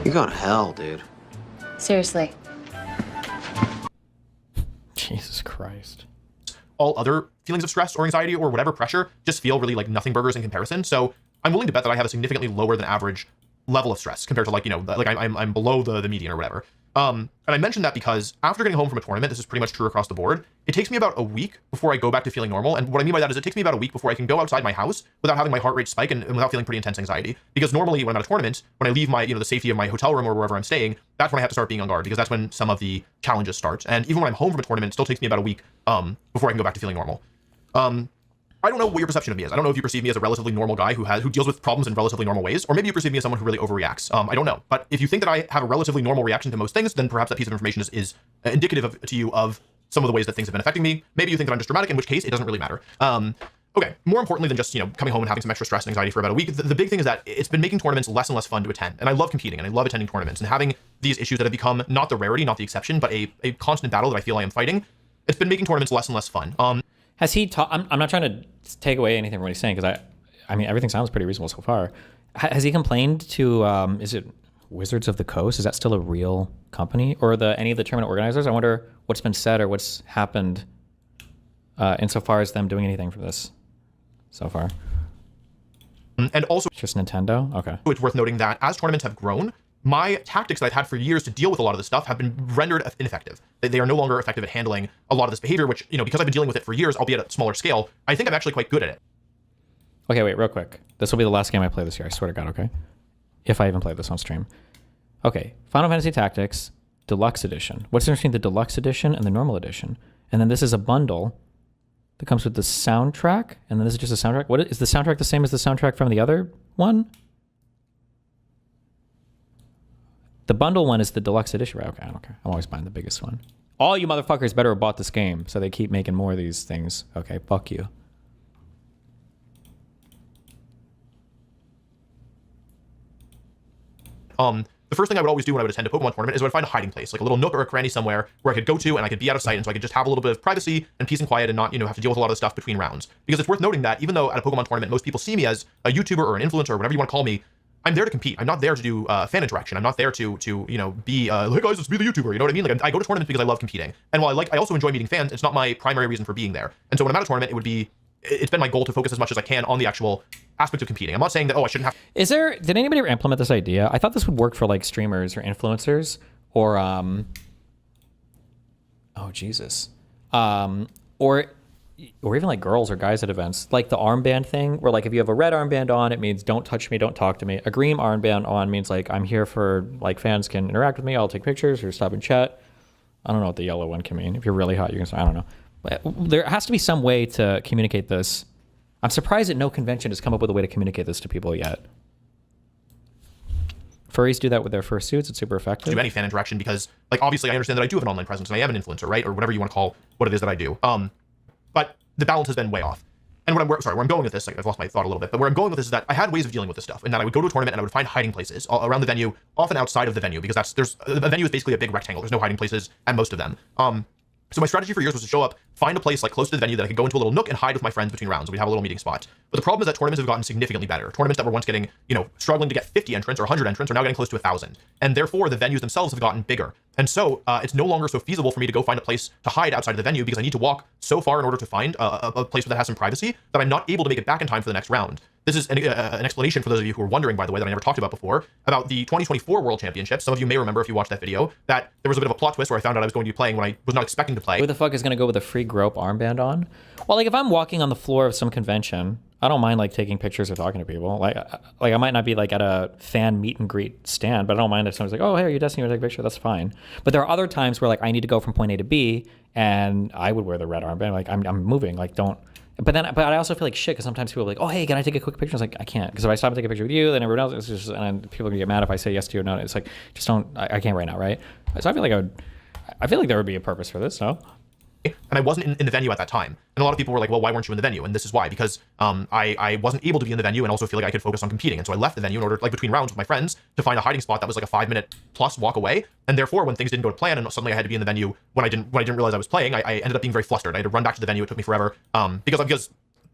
You're going to hell, dude. Seriously. Jesus Christ. All other feelings of stress or anxiety or whatever pressure just feel really like nothing burgers in comparison. So I'm willing to bet that I have a significantly lower than average level of stress compared to like, I'm below the median or whatever. And I mentioned that because after getting home from a tournament, this is pretty much true across the board, it takes me about a week before I go back to feeling normal. And what I mean by that is it takes me about a week before I can go outside my house without having my heart rate spike and without feeling pretty intense anxiety. Because normally when I'm at a tournament, when I leave my, the safety of my hotel room or wherever I'm staying, that's when I have to start being on guard because that's when some of the challenges start. And even when I'm home from a tournament, it still takes me about a week before I can go back to feeling normal. I don't know what your perception of me is. I don't know if you perceive me as a relatively normal guy who deals with problems in relatively normal ways, or maybe you perceive me as someone who really overreacts. I don't know. But if you think that I have a relatively normal reaction to most things, then perhaps that piece of information is indicative to you of some of the ways that things have been affecting me. Maybe you think that I'm just dramatic, in which case it doesn't really matter. Okay, more importantly than just, coming home and having some extra stress and anxiety for about a week, the big thing is that it's been making tournaments less and less fun to attend. And I love competing and I love attending tournaments and having these issues that have become not the rarity, not the exception, but a constant battle that I feel I am fighting. It's been making tournaments less and less fun. Has he taught? I'm not trying to take away anything from what he's saying because I mean everything sounds pretty reasonable so far. Has he complained to? Is it Wizards of the Coast, is that still a real company? Or any of the tournament organizers? I wonder what's been said or what's happened insofar as them doing anything for this so far. And also, it's just Nintendo? Okay. It's worth noting that as tournaments have grown, my tactics that I've had for years to deal with a lot of this stuff have been rendered ineffective. They are no longer effective at handling a lot of this behavior, which, because I've been dealing with it for years, albeit at a smaller scale, I think I'm actually quite good at it. Okay, wait, real quick. This will be the last game I play this year, I swear to God, okay? If I even play this on stream. Okay, Final Fantasy Tactics Deluxe Edition. What's interesting, the Deluxe Edition and the Normal Edition. And then this is a bundle that comes with the soundtrack, and then this is just a soundtrack. What is the soundtrack the same as the soundtrack from the other one? The bundle one is the deluxe edition, right? Okay, okay. I'm always buying the biggest one. All you motherfuckers better have bought this game, so they keep making more of these things. Okay, fuck you. The first thing I would always do when I would attend a Pokemon tournament is I would find a hiding place, like a little nook or a cranny somewhere where I could go to and I could be out of sight, and so I could just have a little bit of privacy and peace and quiet and not, have to deal with a lot of the stuff between rounds. Because it's worth noting that even though at a Pokemon tournament most people see me as a YouTuber or an influencer or whatever you want to call me, I'm there to compete. I'm not there to do fan interaction. I'm not there to be hey guys, let's be the YouTuber. You know what I mean? Like I go to tournaments because I love competing, and while I also enjoy meeting fans, it's not my primary reason for being there. And so when I'm at a tournament, it's been my goal to focus as much as I can on the actual aspect of competing. I'm not saying that, I shouldn't have. Did anybody ever implement this idea? I thought this would work for like streamers or influencers or, oh Jesus. Or even like girls or guys at events, like the armband thing where like if you have a red armband on, it means don't touch me, don't talk to me. A green armband on means like I'm here for like fans can interact with me, I'll take pictures or stop and chat. I don't know what the yellow one can mean. If you're really hot, you can say, I don't know. There has to be some way to communicate this. I'm surprised that no convention has come up with a way to communicate this to people yet. Furries do that with their fursuits. It's super effective. Do any fan interaction because, like, obviously I understand that I do have an online presence and I am an influencer, right? Or whatever you want to call what it is that I do. But the balance has been way off. And where I'm going with this, like, I've lost my thought a little bit, but where I'm going with this is that I had ways of dealing with this stuff, and that I would go to a tournament and I would find hiding places around the venue, often outside of the venue, because the venue is basically a big rectangle. There's no hiding places at most of them. So my strategy for years was to show up, find a place like close to the venue that I could go into a little nook and hide with my friends between rounds. We'd have a little meeting spot. But the problem is that tournaments have gotten significantly better. Tournaments that were once getting, struggling to get 50 entrants or 100 entrants are now getting close to 1,000. And therefore, the venues themselves have gotten bigger. And so it's no longer so feasible for me to go find a place to hide outside of the venue because I need to walk so far in order to find a place that has some privacy that I'm not able to make it back in time for the next round. This is an explanation for those of you who are wondering, by the way, that I never talked about before, about the 2024 World Championships. Some of you may remember if you watched that video, that there was a bit of a plot twist where I found out I was going to be playing when I was not expecting to play. Who the fuck is going to go with a free grope armband on? Well, like if I'm walking on the floor of some convention, I don't mind like taking pictures or talking to people. Like I might not be like at a fan meet and greet stand, but I don't mind if someone's like, oh, hey, are you Destiny? You want to take a picture? That's fine. But there are other times where like I need to go from point A to B and I would wear the red armband. Like I'm moving, like don't. But I also feel like shit because sometimes people are like, oh, hey, can I take a quick picture? It's like, I can't. Because if I stop and take a picture with you, then everyone else, it's just, and people are going to get mad if I say yes to you or no. It's like, just don't, I can't right now, right? So I feel like there would be a purpose for this, no? And I wasn't in the venue at that time. And a lot of people were like, well, why weren't you in the venue? And this is why, because I wasn't able to be in the venue and also feel like I could focus on competing. And so I left the venue in order, like between rounds with my friends, to find a hiding spot that was like a 5-minute plus walk away. And therefore, when things didn't go to plan and suddenly I had to be in the venue when I didn't realize I was playing, I ended up being very flustered. I had to run back to the venue. It took me forever because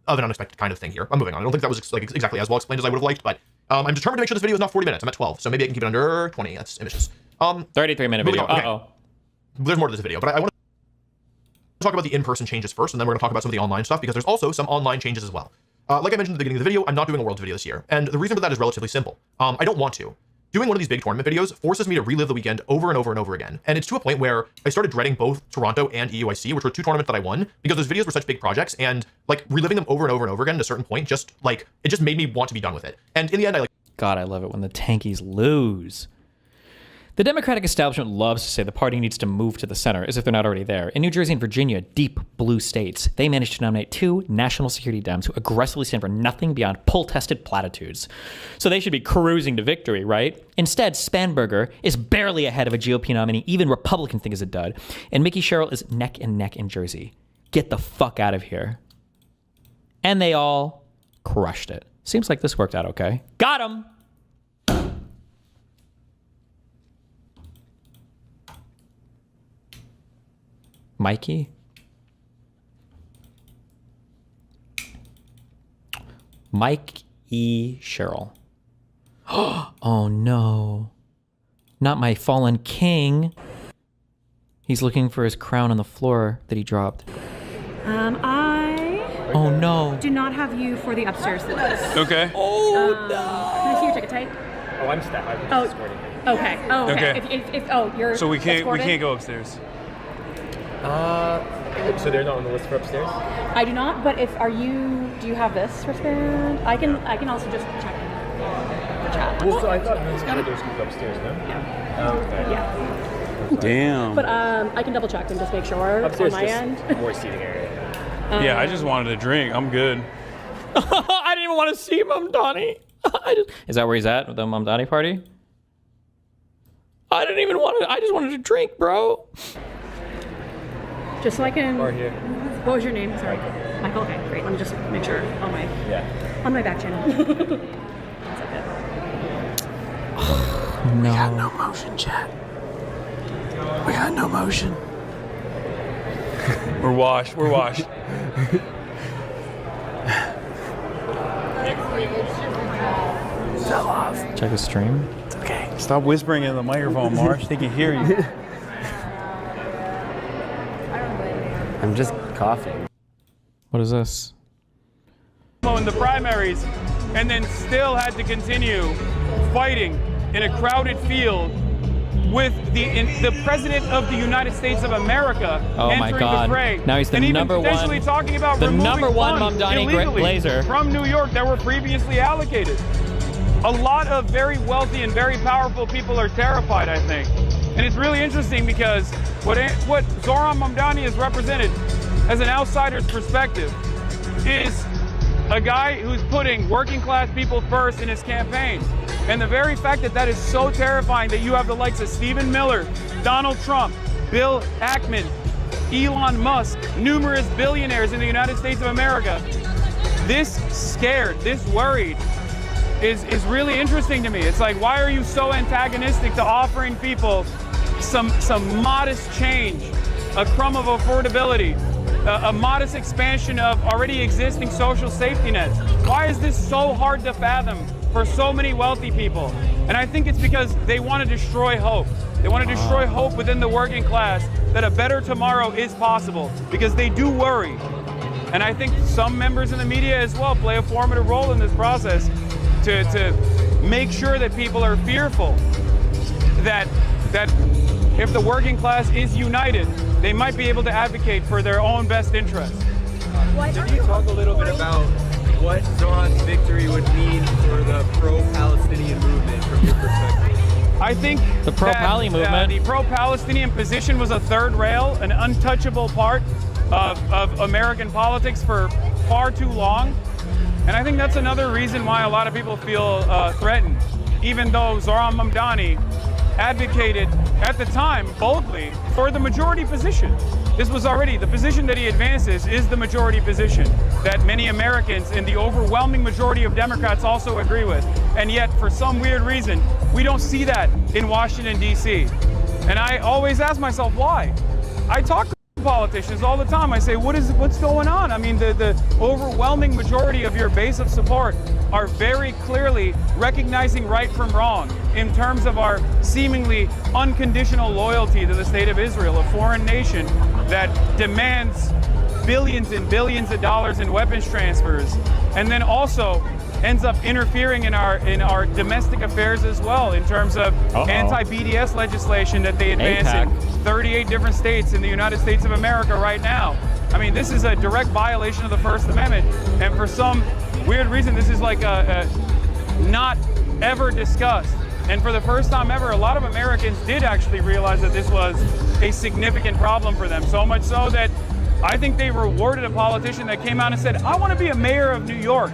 of an unexpected kind of thing here. I'm moving on. I don't think that was exactly as well explained as I would have liked, but I'm determined to make sure this video is not 40 minutes. I'm at 12, so maybe I can keep it under 20. That's ambitious. 33-minute video. Okay. There's more to this video, but I want to talk about the in-person changes first, and then we're going to talk about some of the online stuff, because there's also some online changes as well. Like I mentioned at the beginning of the video, I'm not doing a Worlds video this year, and the reason for that is relatively simple. I don't want to. Doing one of these big tournament videos forces me to relive the weekend over and over and over again. And it's to a point where I started dreading both Toronto and EUIC, which were 2 tournaments that I won, because those videos were such big projects, and like reliving them over and over and over again at a certain point, it just made me want to be done with it. And in the end, God, I love it when the tankies lose. The Democratic establishment loves to say the party needs to move to the center, as if they're not already there. In New Jersey and Virginia, deep blue states, they managed to nominate 2 national security Dems who aggressively stand for nothing beyond pull-tested platitudes. So they should be cruising to victory, right? Instead, Spanberger is barely ahead of a GOP nominee even Republicans think is a dud, and Mickey Sherrill is neck and neck in Jersey. Get the fuck out of here. And they all crushed it. Seems like this worked out okay. Got him! Mikey? Mike E. Sherrill. Oh no. Not my fallen king. He's looking for his crown on the floor that he dropped. Oh no. Do not have you for the upstairs list. Okay. Oh no. Can I see your ticket type? Oh, I'm staff. I'm Oh, just escorting him. okay. Oh, okay. Okay. If you're So we can't escorted? go upstairs. So they're not on the list for upstairs? I do not. But do you have this wristband? I can also just check in the chat. Well, so I thought those windows could go upstairs, no? Yeah. Okay. Yeah. Damn. But I can double check and just make sure Upstairs on my just end. more seating area. Yeah, I just wanted a drink. I'm good. I didn't even want to see Mamdani. Is that where he's at with the Mamdani party? I didn't even want to. I just wanted to drink, bro. Just so I can. Or here. What was your name? Sorry. Michael. Okay, great. Let me just make sure on my back channel. That's okay. No. We got no motion, chat. We got no motion. We're washed. We're washed. Fell off. Check the stream. It's okay. Stop whispering in the microphone, Marsh. They can hear you. I'm just coughing. What is this? In the primaries, and then still had to continue fighting in a crowded field with the president of the United States of America entering the fray. Now he's the and number even potentially one. talking about The removing number one funds Mamdani illegally Blazer from New York that were previously allocated. A lot of very wealthy and very powerful people are terrified, I think. And it's really interesting because what Zoran Mamdani has represented as an outsider's perspective is a guy who's putting working class people first in his campaign. And the very fact that that is so terrifying that you have the likes of Stephen Miller, Donald Trump, Bill Ackman, Elon Musk, numerous billionaires in the United States of America, this scared, this worried is really interesting to me. It's like, why are you so antagonistic to offering people some modest change, a crumb of affordability, a modest expansion of already existing social safety nets? Why is this so hard to fathom for so many wealthy people? And I think it's because they want to destroy hope. They want to destroy hope within the working class that a better tomorrow is possible, because they do worry. And I think some members in the media as well play a formative role in this process to make sure that people are fearful that if the working class is united, they might be able to advocate for their own best interests. Can you talk a little bit about what Zoran's victory would mean for the pro-Palestinian movement from your perspective? I think the pro-Pali movement, the pro-Palestinian position was a third rail, an untouchable part of American politics for far too long. And I think that's another reason why a lot of people feel threatened, even though Zoran Mamdani advocated at the time boldly for the majority position. This was already the position that he advances is the majority position that many Americans and the overwhelming majority of Democrats also agree with. And yet, for some weird reason, we don't see that in Washington, D.C. And I always ask myself, why? I talk to politicians all the time. I say, what's going on? I mean, the overwhelming majority of your base of support are very clearly recognizing right from wrong in terms of our seemingly unconditional loyalty to the state of Israel, a foreign nation that demands billions and billions of dollars in weapons transfers, and then also ends up interfering in our domestic affairs as well in terms of anti-BDS legislation that they advance in 38 different states in the United States of America right now. I mean, this is a direct violation of the First Amendment, and for some weird reason, this is like not ever discussed. And for the first time ever, a lot of Americans did actually realize that this was a significant problem for them, so much so that I think they rewarded a politician that came out and said, I want to be a mayor of New York.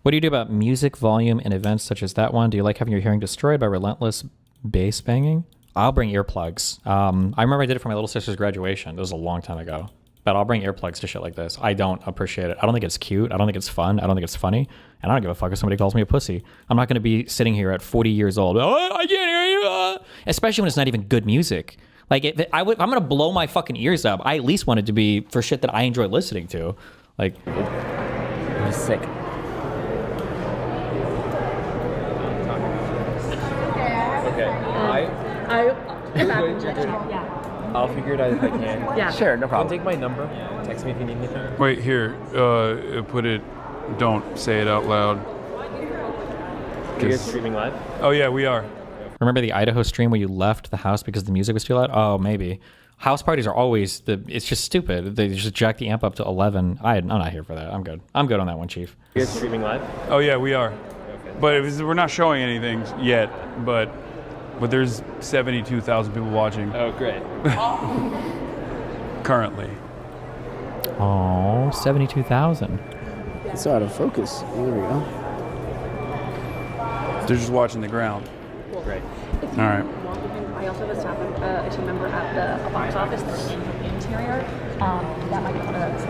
What do you do about music volume in events such as that one? Do you like having your hearing destroyed by relentless bass banging? I'll bring earplugs. I remember I did it for my little sister's graduation. It was a long time ago. But I'll bring earplugs to shit like this. I don't appreciate it. I don't think it's cute. I don't think it's fun. I don't think it's funny. And I don't give a fuck if somebody calls me a pussy. I'm not going to be sitting here at 40 years old. Oh, I can't hear you. Especially when it's not even good music. Like, if I'm going to blow my fucking ears up. I at least want it to be for shit that I enjoy listening to. Like, I'm sick. Okay, Okay. I'll figure it out if I can. Yeah. Sure, no problem. Take my number. Text me if you need anything. Wait, here. Put it. Don't say it out loud. You guys streaming live? Oh yeah, we are. Remember the Idaho stream where you left the house because the music was too loud? Oh, maybe. House parties are always it's just stupid. They just jack the amp up to 11. I'm not here for that. I'm good. I'm good on that one, Chief. You guys streaming live? Oh yeah, we are. But we're not showing anything yet. But there's 72,000 people watching. Oh, great. Currently. Oh, 72,000. It's out of focus. There we go. They're just watching the ground. Great. All right. I also have a team member at the box office that's in the interior. That might be one of those.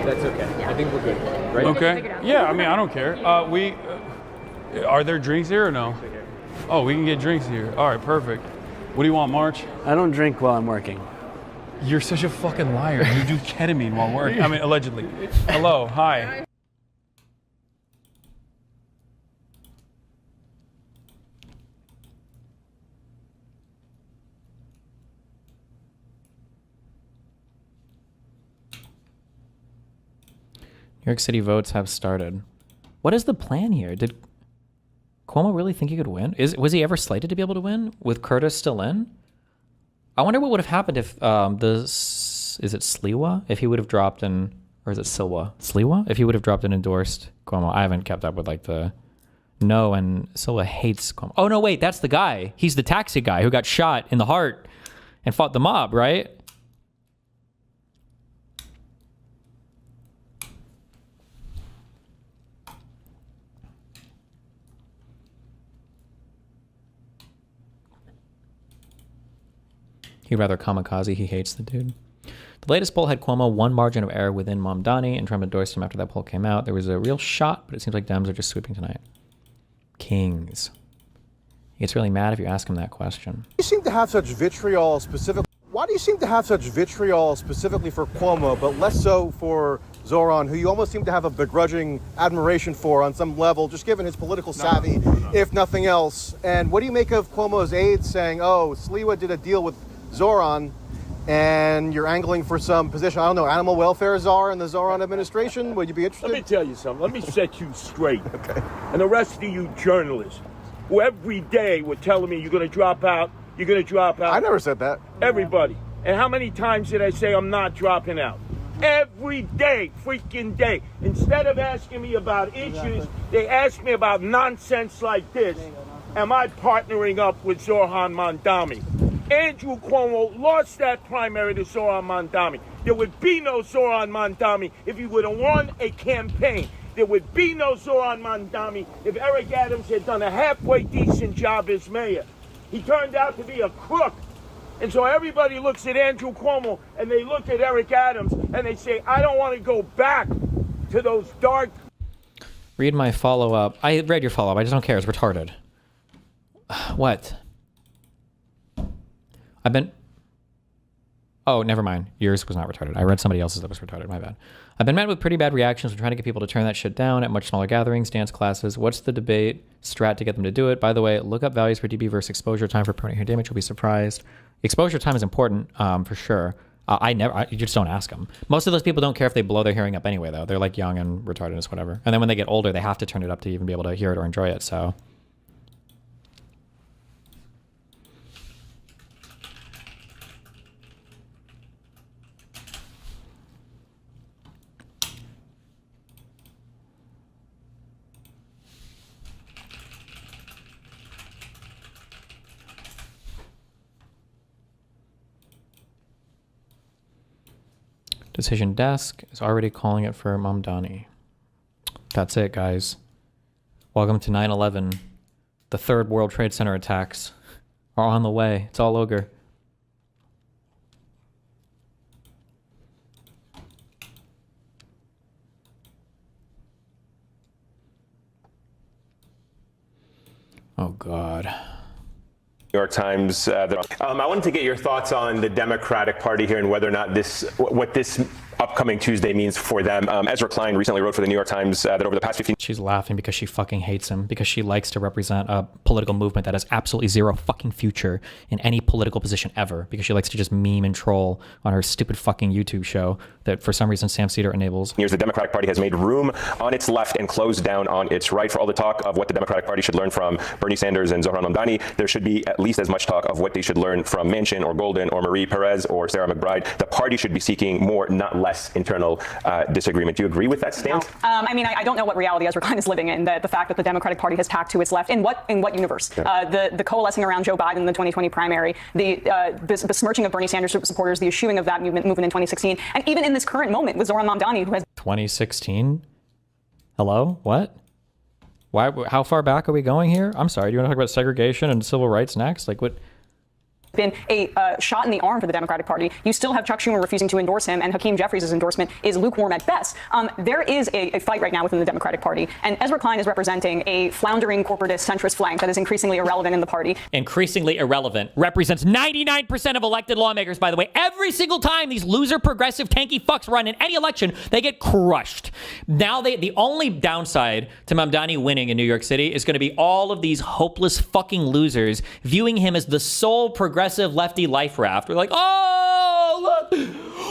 That's okay. Yeah. I think we're good, right? Okay. Yeah, I mean, I don't care. Are there drinks here or no? Oh, we can get drinks here. All right, perfect. What do you want, March? I don't drink while I'm working. You're such a fucking liar. You do ketamine while working. I mean, allegedly. Hello, hi. New York City votes have started. What is the plan here? Did Cuomo really think he could win? Was he ever slated to be able to win with Curtis still in? I wonder what would have happened if is it Sliwa? If he would have dropped in, or is it Silwa? Sliwa? If he would have dropped and endorsed Cuomo. I haven't kept up with like the no, and Silwa hates Cuomo. Oh no, wait, that's the guy. He's the taxi guy who got shot in the heart and fought the mob, right? He'd rather kamikaze. He hates the dude. The latest poll had Cuomo one margin of error within Mamdani, and Trump endorsed him after that poll came out. There was a real shot, but it seems like Dems are just sweeping tonight. Kings. He gets really mad if you ask him that question. You seem to have such vitriol specifically. Why do you seem to have such vitriol specifically for Cuomo, but less so for Zoran, who you almost seem to have a begrudging admiration for on some level, just given his political savvy, if nothing else? And what do you make of Cuomo's aides saying, oh, Sliwa did a deal with Zoran, and you're angling for some position, I don't know, animal welfare czar in the Zoran administration? Would you be interested? Let me tell you something. Let me set you straight. Okay. And the rest of you journalists, who every day were telling me you're going to drop out, you're going to drop out. I never said that. Everybody. And how many times did I say I'm not dropping out? Every day, freaking day. Instead of asking me about issues, they ask me about nonsense like this. Am I partnering up with Zoran Mamdani? Andrew Cuomo lost that primary to Zoran Mamdani. There would be no Zoran Mamdani if he would have won a campaign. There would be no Zoran Mamdani if Eric Adams had done a halfway decent job as mayor. He turned out to be a crook. And so everybody looks at Andrew Cuomo and they look at Eric Adams and they say, I don't want to go back to those dark... Read my follow-up. I read your follow-up. I just don't care. It's retarded. What? I've been... Oh, never mind. Yours was not retarded. I read somebody else's that was retarded. My bad. I've been met with pretty bad reactions when trying to get people to turn that shit down at much smaller gatherings, dance classes. What's the debate strat to get them to do it? By the way, look up values for dB versus exposure time for permanent hearing damage. You'll be surprised. Exposure time is important, for sure. You just don't ask them. Most of those people don't care if they blow their hearing up anyway, though. They're like young and retarded as whatever. And then when they get older, they have to turn it up to even be able to hear it or enjoy it, so... Decision desk is already calling it for Mamdani. That's it, guys. Welcome to 9/11. The third World Trade Center attacks are on the way. It's all over. Oh, God. New York Times. I wanted to get your thoughts on the Democratic Party here and whether or not what this upcoming Tuesday means for them. Ezra Klein recently wrote for the New York Times that over the past 15 She's laughing because she fucking hates him, because she likes to represent a political movement that has absolutely zero fucking future in any political position ever, because she likes to just meme and troll on her stupid fucking YouTube show that for some reason Sam Cedar enables. years, the Democratic Party has made room on its left and closed down on its right. For all the talk of what the Democratic Party should learn from Bernie Sanders and Zohran Mamdani, there should be at least as much talk of what they should learn from Manchin or Golden or Marie Perez or Sarah McBride. The party should be seeking more, not less, internal disagreement. Do you agree with that stance? No. I mean, I don't know what reality Ezra Klein is living in. The fact that the Democratic Party has tacked to its left. In what universe? Yeah. The coalescing around Joe Biden in the 2020 primary, the besmirching of Bernie Sanders supporters, the eschewing of that movement in 2016, and even in this current moment with Zohran Mamdani, who has 2016. Hello? What? Why? How far back are we going here? I'm sorry. Do you want to talk about segregation and civil rights next? Like what? Been a shot in the arm for the Democratic Party. You still have Chuck Schumer refusing to endorse him, and Hakeem Jeffries' endorsement is lukewarm at best. There is a fight right now within the Democratic Party, and Ezra Klein is representing a floundering corporatist centrist flank that is increasingly irrelevant in the party. Increasingly irrelevant. Represents 99% of elected lawmakers, by the way. Every single time these loser progressive tanky fucks run in any election, they get crushed. Now the only downside to Mamdani winning in New York City is going to be all of these hopeless fucking losers viewing him as the sole progressive lefty life raft. We're like, oh, look.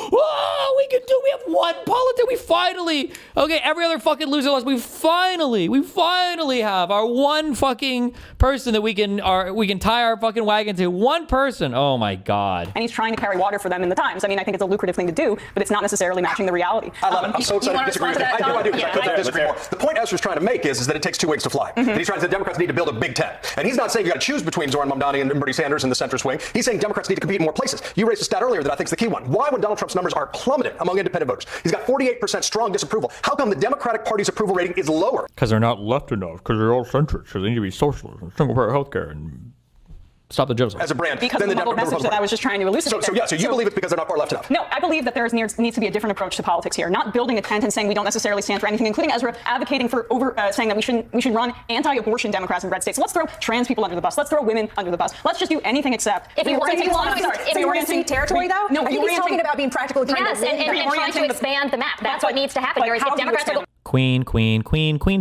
Oh, we have one politician. We finally, okay, every other fucking loser lost. We finally have our one fucking person that we can tie our fucking wagon to. One person. Oh my God. And he's trying to carry water for them in the Times. I mean, I think it's a lucrative thing to do, but it's not necessarily matching the reality. I love it. I'm so excited to disagree with you. I do. Yeah, I couldn't disagree more. The point Ezra's trying to make is that it takes two wings to fly. And he's trying to say the Democrats need to build a Big Ten. And he's not saying you got to choose between Zohran Mamdani and Bernie Sanders in the centrist wing. He's saying Democrats need to compete in more places. You raised a stat earlier that I think is the key one. Why, when Donald Trump's numbers are plummeting among independent voters, he's got 48% strong disapproval. How come the Democratic Party's approval rating is lower? Because they're not left enough. Because they're all centrist. So they need to be socialist and single-payer healthcare and stop the jokes. As a brand. Because then of the bubble message that I was just trying to elucidate. So you believe it's because they're not far left enough? No, I believe that there needs to be a different approach to politics here. Not building a tent and saying we don't necessarily stand for anything, including Ezra advocating for saying that we should run anti-abortion Democrats in red states. So let's throw trans people under the bus. Let's throw women under the bus. Let's just do anything except. If you want to see territory, though, no, I think he's talking about being practical. Yes, and trying to expand the map. That's what needs to happen here. If Democrats are Queen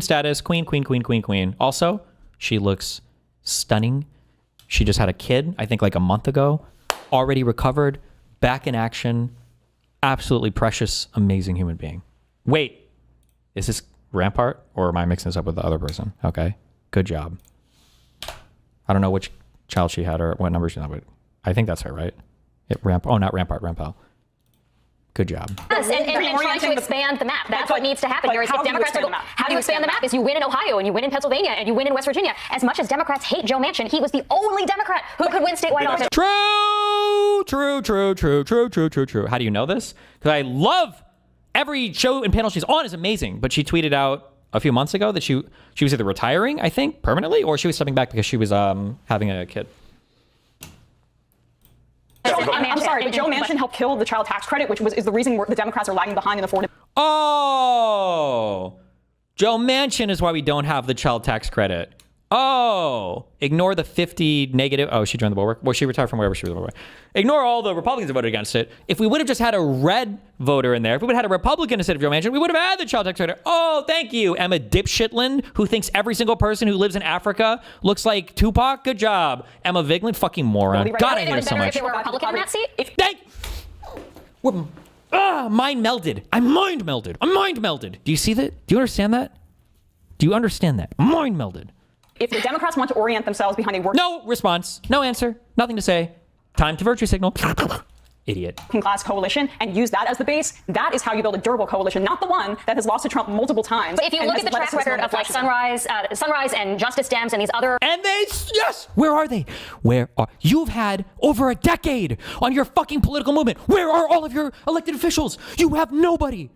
status. Queen. Also, she looks stunning. She just had a kid, I think like a month ago, already recovered, back in action, absolutely precious, amazing human being. Wait, is this Rampart or am I mixing this up with the other person? Okay, good job. I don't know which child she had or what number she had, but I think that's her, right? Not Rampart, Rampal. Good job. Yes, and trying to expand the map. That's what needs to happen here. If Democrats how do you expand the map? Is you win in Ohio and you win in Pennsylvania and you win in West Virginia. As much as Democrats hate Joe Manchin, he was the only Democrat who could win statewide office. True. How do you know this? Because I love every show and panel she's on is amazing. But she tweeted out a few months ago that she was either retiring, I think, permanently, or she was stepping back because she was having a kid. I'm sorry, but Joe Manchin helped kill the child tax credit, which is the reason the Democrats are lagging behind in affordability. Oh, Joe Manchin is why we don't have the child tax credit. Oh, ignore the 50 negative. Oh, she joined the bulwark. Well, she retired from wherever she was. Ignore all the Republicans that voted against it. If we would have just had a red voter in there, if we would have had a Republican instead of Joe Manchin, we would have had the child tax credit. Oh, thank you, Emma Dipshitland, who thinks every single person who lives in Africa looks like Tupac. Good job, Emma Vigeland. Fucking moron. God, I hate her so much. If they were a Republican in that seat? Mind melded. I'm mind melded. Do you see that? Do you understand that? Mind melded. If the Democrats want to orient themselves behind a working No response, no answer, nothing to say. Time to virtue signal. Idiot. Class coalition and use that as the base, that is how you build a durable coalition, not the one that has lost to Trump multiple times. But if you look at the track record of like Sunrise and Justice Dems and these other... Where are they? You've had over a decade on your fucking political movement. Where are all of your elected officials? You have nobody.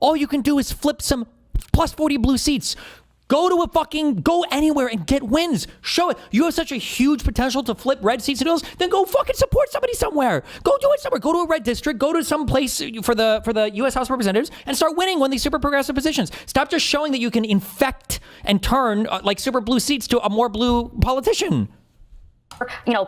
All you can do is flip some plus 40 blue seats. Go anywhere and get wins. Show it. You have such a huge potential to flip red seats to those. Then go fucking support somebody somewhere. Go do it somewhere. Go to a red district. Go to some place for the U.S. House of Representatives and start winning one of these super progressive positions. Stop just showing that you can infect and turn like super blue seats to a more blue politician.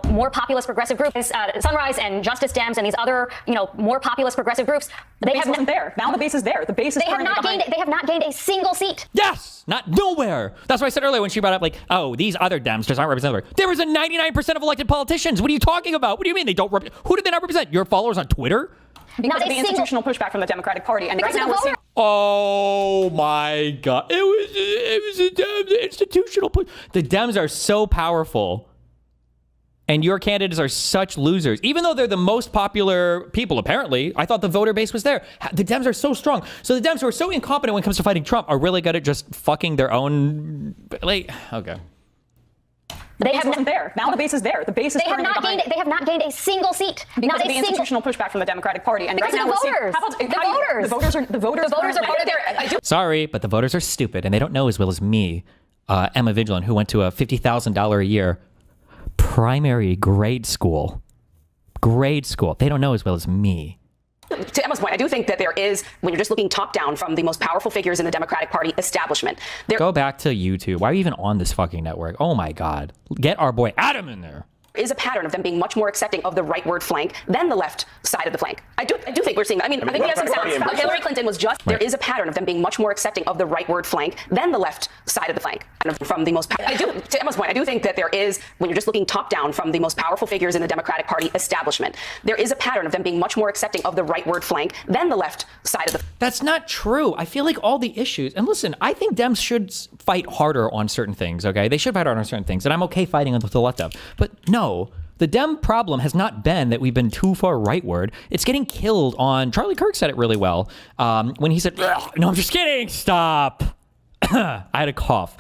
more populist progressive groups, Sunrise and Justice Dems and these other, more populist progressive groups, they have there. Now the base is there. The base is they have not gained a single seat. Yes, not nowhere. That's what I said earlier when she brought up like, oh, these other Dems just aren't represented. There was a 99% of elected politicians. What are you talking about? What do you mean they don't who do they not represent? Your followers on Twitter? Because of the institutional pushback from the Democratic Party, and right now we're seeing. Oh my God! It was a Dems institutional push. The Dems are so powerful. And your candidates are such losers. Even though they're the most popular people, apparently, I thought the voter base was there. The Dems are so strong. So the Dems who are so incompetent when it comes to fighting Trump are really good at just fucking their own... Like, okay. They have there. Now the base is there. The base is they have not gained a single seat. Because of the institutional pushback from the Democratic Party. And because right now the voters. The voters are part of their... Sorry, but the voters are stupid and they don't know as well as me, Emma Vigilant, who went to a $50,000 a year primary grade school. They don't know as well as me. To Emma's point, I do think that there is, when you're just looking top down from the most powerful figures in the Democratic Party establishment. Go back to YouTube. Why are you even on this fucking network? Oh my God. Get our boy Adam in there. Is a pattern of them being much more accepting of the rightward flank than the left side of the flank. I do think we're seeing that. I think we have some sounds. Hillary Clinton was just, there is a pattern of them being much more accepting of the rightward flank than the left side of the flank. From the most, to Emma's point, I do think that there is, when you're just looking top down from the most powerful figures in the Democratic Party establishment, there is a pattern of them being much more accepting of the rightward flank than the left side of the. That's not true. I feel like all the issues, and listen, I think Dems should fight harder on certain things, okay? They should fight harder on certain things, and I'm okay fighting with the left of. But no. The Dem problem has not been that we've been too far rightward. It's getting killed on... Charlie Kirk said it really well when he said, no, I'm just kidding. Stop. I had a cough.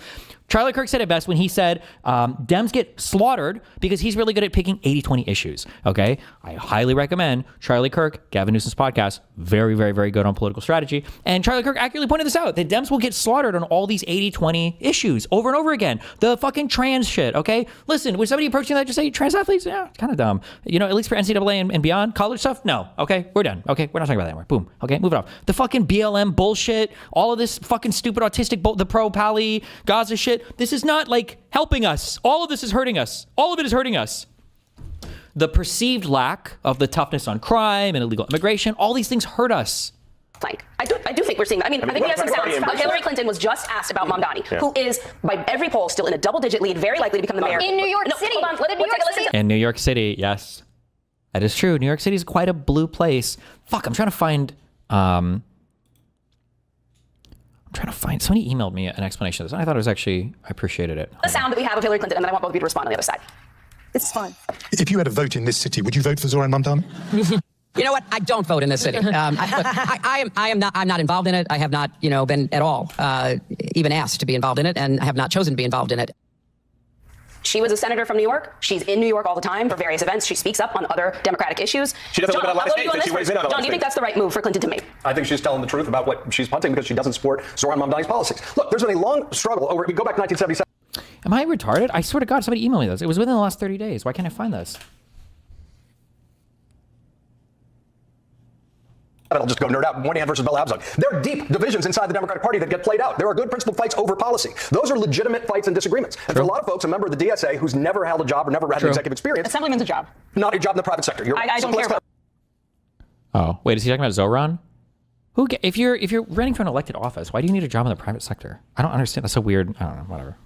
Charlie Kirk said it best when he said Dems get slaughtered because he's really good at picking 80-20 issues, okay? I highly recommend Charlie Kirk, Gavin Newsom's podcast. Very, very, very good on political strategy. And Charlie Kirk accurately pointed this out, that Dems will get slaughtered on all these 80-20 issues over and over again. The fucking trans shit, okay? Listen, when somebody approaching that, just say, trans athletes? Yeah, it's kind of dumb. At least for NCAA and beyond, college stuff? No. Okay, we're done. Okay, we're not talking about that anymore. Boom. Okay, move it off. The fucking BLM bullshit, all of this fucking stupid autistic, the pro-Pali, Gaza shit, this is not like helping us. All of this is hurting us. All of it is hurting us. The perceived lack of the toughness on crime and illegal immigration, all these things hurt us. Flank. I do think we're seeing that. I think we have some sounds. Hillary Clinton was just asked about Mamdani, who is, by every poll, still in a double-digit lead, very likely to become the mayor. In New York City. Hold on. In New York City, yes. That is true. New York City is quite a blue place. Fuck, I'm trying to find... somebody emailed me an explanation of this. And I thought it was actually, I appreciated it. The sound that we have of Hillary Clinton, and then I want both of you to respond on the other side. It's fun. If you had a vote in this city, would you vote for Zoran Mamdani? You know what? I don't vote in this city. I'm not involved in it. I have not, been at all even asked to be involved in it, and I have not chosen to be involved in it. She was a senator from New York. She's in New York all the time for various events. She speaks up on other Democratic issues. She doesn't live in a lot of states, and she weighs in on a lot of John, do you think that's the right move for Clinton to make? I think she's telling the truth about what she's punting because she doesn't support Zoran Mamdani's policies. Look, there's been a long struggle. We go back to 1977. Am I retarded? I swear to God, somebody emailed me this. It was within the last 30 days. Why can't I find this? I'll just go nerd out. Moynihan versus Bell Abzug. There are deep divisions inside the Democratic Party that get played out. There are good principled fights over policy. Those are legitimate fights and disagreements. And for a lot of folks, a member of the DSA who's never held a job or never had an executive experience. Assemblyman's a job. Not a job in the private sector. I don't care about. Oh, wait, is he talking about Zoran? If you're running for an elected office, why do you need a job in the private sector? I don't understand. That's so weird. I don't know. Whatever.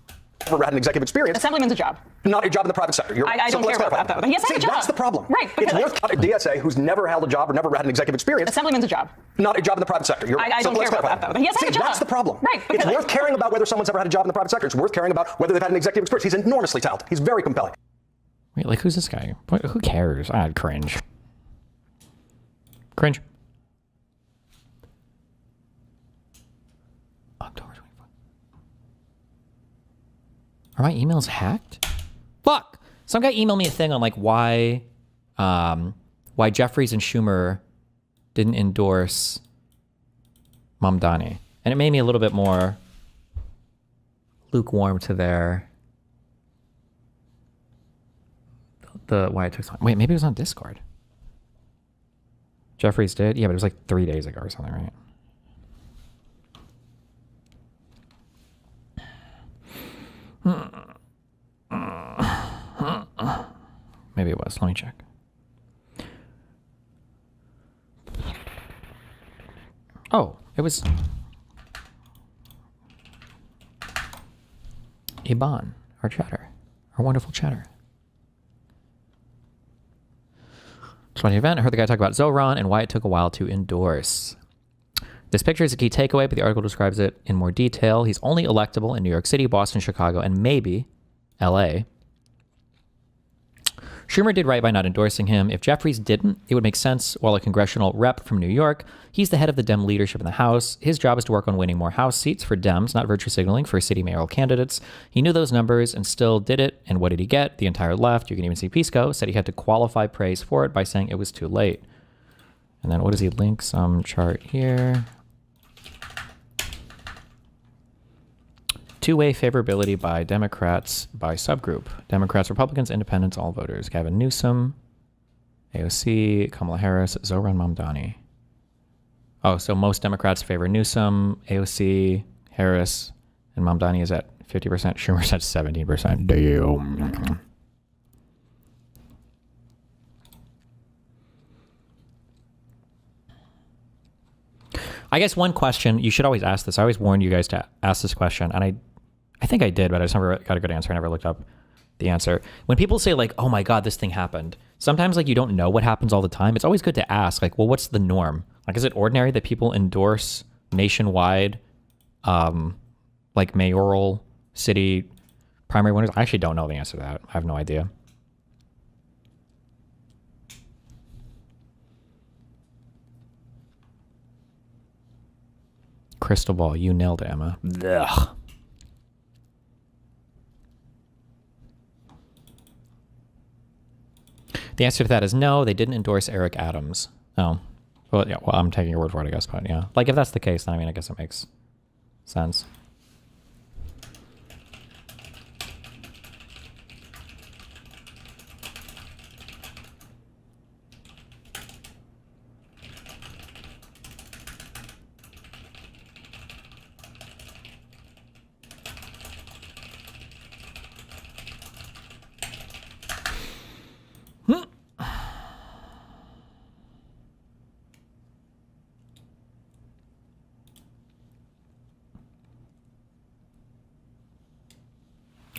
Never had an executive experience. Assemblyman's a job. Not a job in the private sector. I don't care about that, though. He has a job. That's the problem. Right. It's worth a DSA who's never held a job or never had an executive experience. Assemblyman's a job. Not a job in the private sector. I don't care about that, though. He has a job. That's the problem. Right. It's worth caring about whether someone's ever had a job in the private sector. It's worth caring about whether they've had an executive experience. He's enormously talented. He's very compelling. Wait, like, who's this guy? Who cares? I'd cringe. Cringe. October 24th. Are my emails hacked? Fuck! Some guy emailed me a thing on like why Jeffries and Schumer didn't endorse Mamdani. And it made me a little bit more lukewarm to why it took so long. Wait, maybe it was on Discord. Jeffries did? Yeah, but it was like 3 days ago or something, right? was. Let me check. Oh, it was Iban, our chatter, our wonderful chatter. 20 event, I heard the guy talk about Zoran and why it took a while to endorse. This picture is a key takeaway, but the article describes it in more detail. He's only electable in New York City, Boston, Chicago, and maybe LA. Schumer did right by not endorsing him. If Jeffries didn't, it would make sense. While a congressional rep from New York, he's the head of the Dem leadership in the House. His job is to work on winning more House seats for Dems, not virtue signaling for city mayoral candidates. He knew those numbers and still did it. And what did he get? The entire left. You can even see Pisco said he had to qualify praise for it by saying it was too late. And then what does he link? Some chart here. Two-way favorability by Democrats by subgroup. Democrats, Republicans, Independents, all voters. Gavin Newsom, AOC, Kamala Harris, Zoran Mamdani. Oh, so most Democrats favor Newsom, AOC, Harris, and Mamdani is at 50%. Schumer's at 17%. Damn. I guess one question, you should always ask this. I always warn you guys to ask this question, and I think I did, but I just never got a good answer. I never looked up the answer. When people say like, oh my God, this thing happened, sometimes like you don't know what happens all the time. It's always good to ask like, well, what's the norm? Like, is it ordinary that people endorse nationwide, like mayoral city primary winners? I actually don't know the answer to that. I have no idea. Crystal ball, you nailed it, Emma. Ugh. The answer to that is no, they didn't endorse Eric Adams. Oh. Well, yeah, well, I'm taking your word for it, I guess, but yeah. Like, if that's the case, then I mean, I guess it makes sense.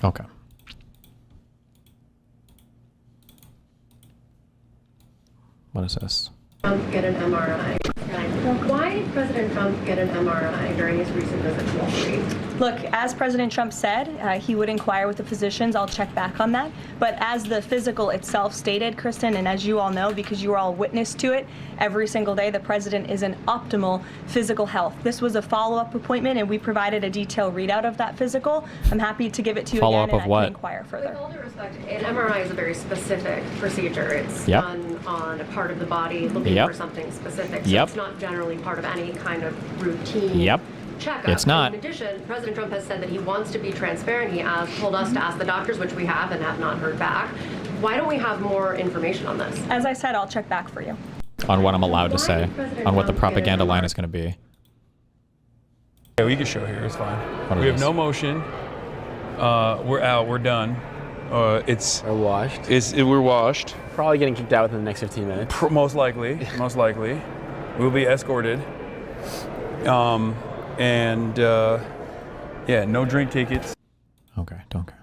Okay. What is this? Trump get an MRI. Why did President Trump get an MRI during his recent visit to Wall Street? Look, as President Trump said, he would inquire with the physicians. I'll check back on that. But as the physical itself stated, Kristen, and as you all know, because you were all witness to it, every single day the president is in optimal physical health. This was a follow-up appointment, and we provided a detailed readout of that physical. I'm happy to give it to you again, and I can inquire further. With all due respect, an MRI is a very specific procedure. It's done on a part of the body looking for something specific. So it's not generally part of any kind of routine checkup. It's not. In addition, President Trump has said that he wants to be transparent. He has told us to ask the doctors, which we have and have not heard back. Why don't we have more information on this? As I said, I'll check back for you. On what I'm allowed to say, on what the propaganda line is going to be. Yeah, we can show here. It's fine. We have no motion. We're out. We're done. We're washed. We're washed. Probably getting kicked out within the next 15 minutes. Most likely. Most likely. We'll be escorted. Yeah, no drink tickets. Okay, don't care.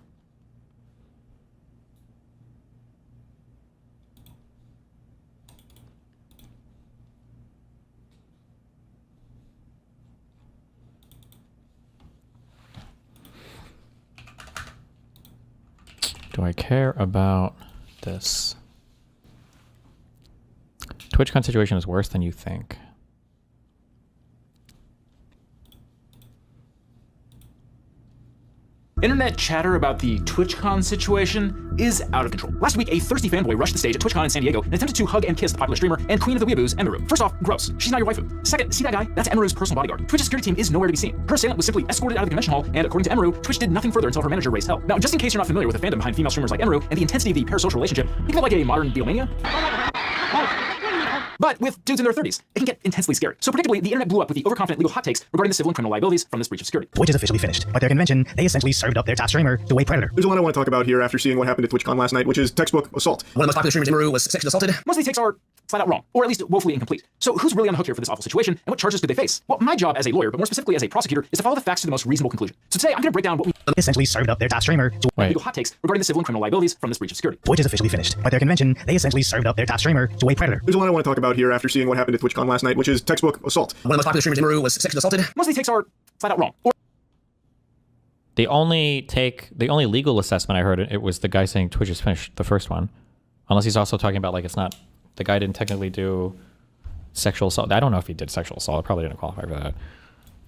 Do I care about this? TwitchCon situation is worse than you think. Internet chatter about the TwitchCon situation is out of control. Last week, a thirsty fanboy rushed the stage at TwitchCon in San Diego and attempted to hug and kiss the popular streamer and queen of the weeaboos, Emiru. First off, gross. She's not your waifu. Second, see that guy? That's Emiru's personal bodyguard. Twitch's security team is nowhere to be seen. Her assailant was simply escorted out of the convention hall, and according to Emiru, Twitch did nothing further until her manager raised hell. Now, just in case you're not familiar with the fandom behind female streamers like Emiru and the intensity of the parasocial relationship, think of it like a modern Beatlemania. But with dudes in their 30s, it can get intensely scary. So predictably, the internet blew up with the overconfident legal hot takes regarding the civil and criminal liabilities from this breach of security. Twitch is officially finished. At their convention, they essentially served up their top streamer the way Predator. There's a lot I want to talk about here after seeing what happened at TwitchCon last night, which is textbook assault. One of the most popular streamers in Peru was sexually assaulted. Most of these takes are flat out wrong, or at least woefully incomplete. So who's really on the hook here for this awful situation, and what charges could they face? Well, my job as a lawyer, but more specifically as a prosecutor, is to follow the facts to the most reasonable conclusion. So today, I'm going to break down what we essentially served up their top streamer legal hot takes regarding the civil and criminal liabilities from this breach of security. Twitch is officially finished. At their convention, they essentially served up their top streamer the way Predator. There's a lot I want to talk about here after seeing what happened at TwitchCon last night, which is textbook assault. One of the most popular streamers in Peru was sexually assaulted. Most of these takes are flat out wrong. The only legal assessment I heard, it was the guy saying Twitch is finished, the first one. Unless he's also talking about, like, it's not, the guy didn't technically do sexual assault. I don't know if he did sexual assault. I probably didn't qualify for that.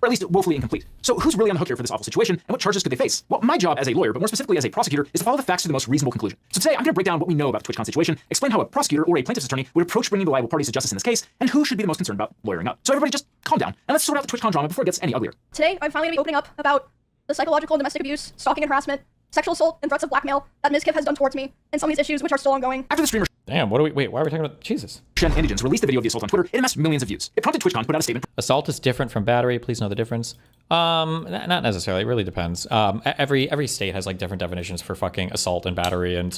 Or at least woefully incomplete. So who's really on the hook here for this awful situation, and what charges could they face? Well, my job as a lawyer, but more specifically as a prosecutor, is to follow the facts to the most reasonable conclusion. So today, I'm going to break down what we know about the TwitchCon situation, explain how a prosecutor or a plaintiff's attorney would approach bringing the liable parties to justice in this case, and who should be the most concerned about lawyering up. So everybody just calm down, and let's sort out the TwitchCon drama before it gets any uglier. Today, I'm finally going to be opening up about the psychological and domestic abuse, stalking and harassment, sexual assault, and threats of blackmail that Ms. Kip has done towards me, and some of these issues which are still ongoing. After the streamer Damn, why are we talking about Jesus? Shen Indigents released the video of the assault on Twitter. It amassed millions of views. It prompted TwitchCon to put out a statement. Assault is different from battery. Please know the difference. Not necessarily. It really depends. Every state has like different definitions for fucking assault and battery, and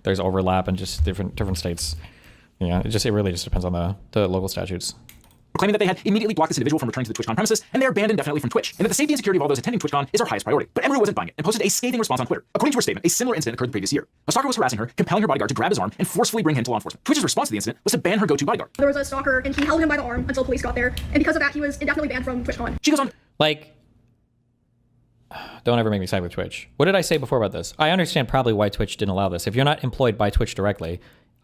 there's overlap and just different states. Yeah, it really just depends on the local statutes. Claiming that they had immediately blocked this individual from returning to the TwitchCon premises, and they're banned indefinitely from Twitch, and that the safety and security of all those attending TwitchCon is our highest priority. But Emery wasn't buying it, and posted a scathing response on Twitter. According to her statement, a similar incident occurred the previous year. A stalker was harassing her, compelling her bodyguard to grab his arm and forcefully bring him to law enforcement. Twitch's response to the incident was to ban her go-to bodyguard. There was a stalker, and he held him by the arm until police got there, and because of that, he was indefinitely banned from TwitchCon. She goes on. Like, don't ever make me side with Twitch. What did I say before about this? I understand probably why Twitch didn't allow this. If you're not employed by Twitch directly,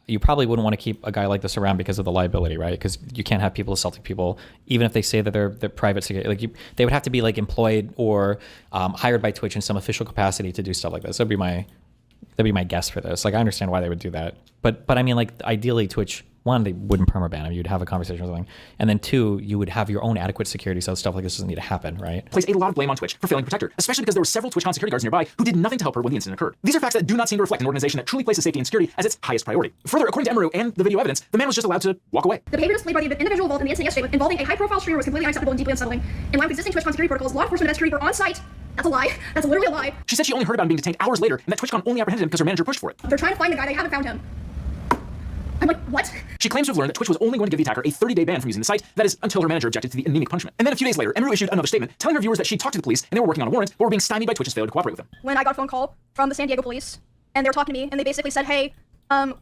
you probably wouldn't want to keep a guy like this around because of the liability, right? Because you can't have people assaulting people, even if they say that they're private security. Like they would have to be like employed or hired by Twitch in some official capacity to do stuff like this. That'd be my guess for this. Like I understand why they would do that, but I mean, like ideally Twitch, one, they wouldn't permaban him. You'd have a conversation or something, and then two, you would have your own adequate security so stuff like this doesn't need to happen, right? Place a lot of blame on Twitch for failing to protect her, especially because there were several TwitchCon security guards nearby who did nothing to help her when the incident occurred. These are facts that do not seem to reflect an organization that truly places safety and security as its highest priority. Further, according to Emery and the video evidence, the man was just allowed to walk away. The behavior displayed by the individual involved in the incident yesterday involving a high-profile streamer was completely unacceptable and deeply unsettling. In line with existing TwitchCon security protocols, law enforcement and security were on site. That's a lie. That's literally a lie. She said she only heard about him being detained hours later, and that TwitchCon only apprehended him because her manager pushed for it. They're trying to find the guy. They haven't found him. I'm like, what? She claims to have learned that Twitch was only going to give the attacker a 30-day ban from using the site. That is, until her manager objected to the anemic punishment. And then a few days later, Emery issued another statement telling her viewers that she'd talked to the police and they were working on a warrant, but were being stymied by Twitch's failure to cooperate with them. When I got a phone call from the San Diego police, and they were talking to me, and they basically said, hey,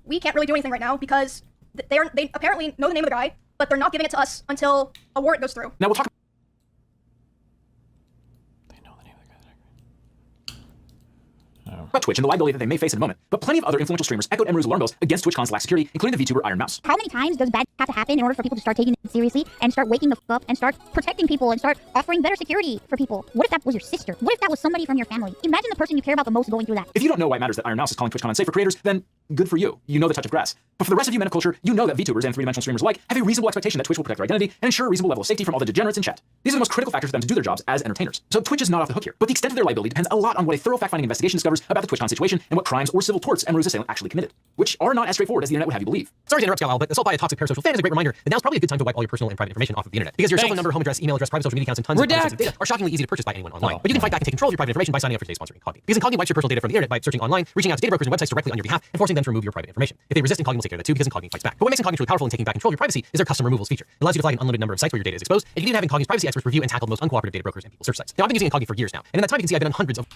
we can't really do anything right now because they apparently know the name of the guy, but they're not giving it to us until a warrant goes through. Now we'll talk. About Twitch and the liability that they may face in a moment, but plenty of other influential streamers echoed Emery's alarm bells against TwitchCon's lax security, including the VTuber Iron Mouse. How many times does bad have to happen in order for people to start taking it seriously and start waking the fuck up and start protecting people and start offering better security for people? What if that was your sister? What if that was somebody from your family? Imagine the person you care about the most going through that. If you don't know why it matters that Iron Mouse is calling TwitchCon unsafe for creators, then good for you. You know the touch of grass. But for the rest of you men of culture, you know that VTubers and three-dimensional streamers alike have a reasonable expectation that Twitch will protect their identity and ensure a reasonable level of safety from all the degenerates in chat. These are the most critical factors for them to do their jobs as entertainers. So Twitch is not off the hook here, but the extent of their liability depends a lot on what a thorough fact-finding investigation discovers about the TwitchCon situation and what crimes or civil torts Emery's assailant actually committed, which are not as straightforward as the internet would have you believe. Sorry to interrupt y'all, but assault by a toxic parasocial fan is a great reminder that now's probably a good time to wipe all your personal and private information off of the internet. Because your cell phone number, home address, email address, private social media accounts, and tons of other sensitive data are shockingly easy to purchase by anyone online. But you can fight back and take control of your private information by signing up for today's sponsoring Incogni. Because Incogni wipes your personal data from the internet by searching online, reaching out to data brokers and websites directly on your behalf, and forcing them to remove your private information. If they resist, Incogni will take care of that too, because Incogni fights back. But what makes Incogni truly powerful in taking back control of your privacy is their custom removals feature. It allows you to flag an unlimited number of sites where your data is exposed, and you can even have Incogni's privacy experts review and tackle the most uncooperative data brokers and people search sites. Now I've been using Incogni for years now, and in that time you can see I've been on hundreds of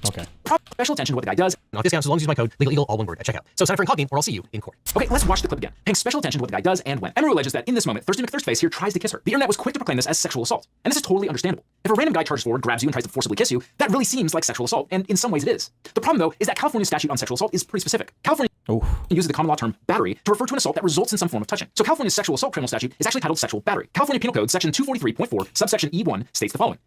Okay. Special attention to what the guy does. Off discounts as long as you use my code legal all one word at checkout. So sign up for Incogni or I'll see you in court. Okay, let's watch the clip again. Paying special attention to what the guy does and when. Emery alleges that in this moment, Thirsty McThirstface here tries to kiss her. The internet was quick to proclaim this as sexual assault. And this is totally understandable. If a random guy charges forward, grabs you, and tries to forcibly kiss you, that really seems like sexual assault, and in some ways it is. The problem, though, is that California's statute on sexual assault is pretty specific. California uses the common law term battery to refer to an assault that results in some form of touching. So California's sexual assault criminal statute is actually titled sexual battery. California Penal Code section 243.4, subsection E1 states the following.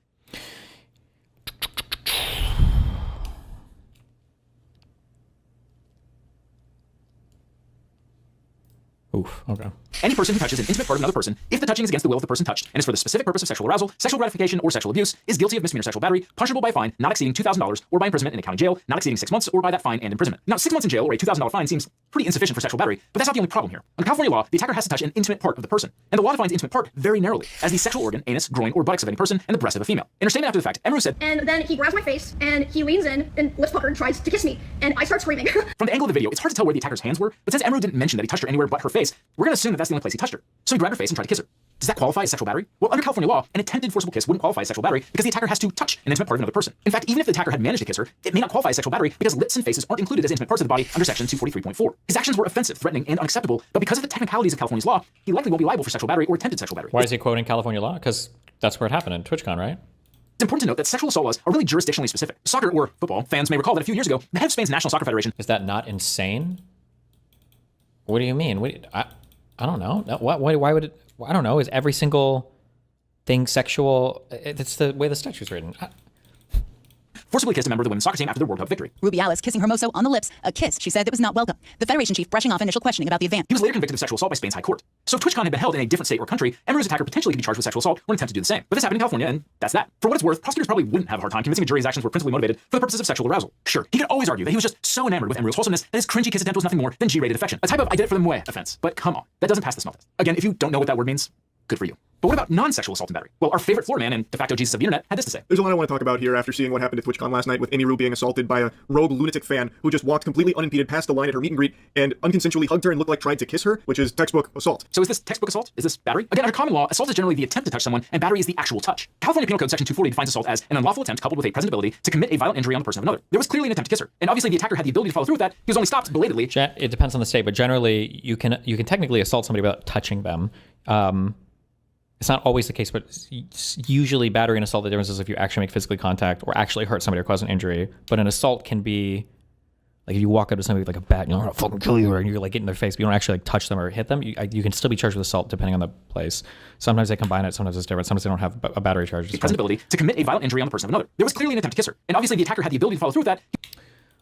Oof, okay. Any person who touches an intimate part of another person, if the touching is against the will of the person touched and is for the specific purpose of sexual arousal, sexual gratification, or sexual abuse, is guilty of misdemeanor sexual battery, punishable by a fine not exceeding $2,000 or by imprisonment in a county jail not exceeding 6 months or by that fine and imprisonment. Now, 6 months in jail or a $2,000 fine seems pretty insufficient for sexual battery, but that's not the only problem here. Under California law, the attacker has to touch an intimate part of the person, and the law defines intimate part very narrowly as the sexual organ, anus, groin, or buttocks of any person and the breast of a female. In her statement after the fact, Emeru said, and then he grabs my face and he leans in and lips puckered, tries to kiss me, and I start screaming. From the angle of the video, it's hard to tell where the attacker's hands were, but since Emeru didn't mention that he touched her anywhere but her face, we're going to assume that that's the only place he touched her. So he grabbed her face and tried to kiss her. Does that qualify as sexual battery? Well, under California law, an attempted forcible kiss wouldn't qualify as sexual battery because the attacker has to touch an intimate part of another person. In fact, even if the attacker had managed to kiss her, it may not qualify as sexual battery because lips and faces aren't included as intimate parts of the body under section 243.4. His actions were offensive, threatening, and unacceptable, but because of the technicalities of California's law, he likely won't be liable for sexual battery or attempted sexual battery. Why is he quoting California law? Because that's where it happened in TwitchCon, right? It's important to note that sexual assault laws are really jurisdictionally specific. Soccer or football fans may recall that a few years ago, the head of Spain's National Soccer Federation... Is that not insane? What do you mean? I don't know. Why would it... I don't know. Is every single thing sexual? It's the way the statute's written. Forcibly kissed a member of the women's soccer team after their World Cup victory. Rubiales kissing Hermoso on the lips, a kiss she said that was not welcome. The Federation chief brushing off initial questioning about the event. He was later convicted of sexual assault by Spain's High Court. So if TwitchCon had been held in a different state or country, Emeru's attacker potentially could be charged with sexual assault or an attempt to do the same. But this happened in California, and that's that. For what it's worth, prosecutors probably wouldn't have a hard time convincing a jury his actions were principally motivated for the purposes of sexual arousal. Sure, he could always argue that he was just so enamored with Emeru's wholesomeness that his cringy kiss attempt was nothing more than G-rated affection, a type of I did it for the mue offense. But come on, that doesn't pass the smell test. Again, if you don't know what that word means, good for you. But what about non-sexual assault and battery? Well, our favorite floor man and de facto Jesus of the internet had this to say. There's a lot I want to talk about here after seeing what happened at TwitchCon last night with Amy Rue being assaulted by a rogue lunatic fan who just walked completely unimpeded past the line at her meet and greet and unconsensually hugged her and looked like tried to kiss her, which is textbook assault. So is this textbook assault? Is this battery? Again, under common law, assault is generally the attempt to touch someone, and battery is the actual touch. California Penal Code Section 240 defines assault as an unlawful attempt coupled with a present ability to commit a violent injury on the person of another. There was clearly an attempt to kiss her, and obviously the attacker had the ability to follow through with that. He was only stopped belatedly. It depends on the state, but generally you can technically assault somebody without touching them. It's not always the case, but usually battery and assault, the difference is if you actually make physical contact or actually hurt somebody or cause an injury. But an assault can be, like if you walk up to somebody with like a bat and you're like, I'm gonna fucking kill you, and you're like getting in their face, but you don't actually like touch them or hit them, you can still be charged with assault depending on the place. Sometimes they combine it, sometimes it's different, sometimes they don't have a battery charge. The present ability to commit a violent injury on the person of another. There was clearly an attempt to kiss her, and obviously the attacker had the ability to follow through with that.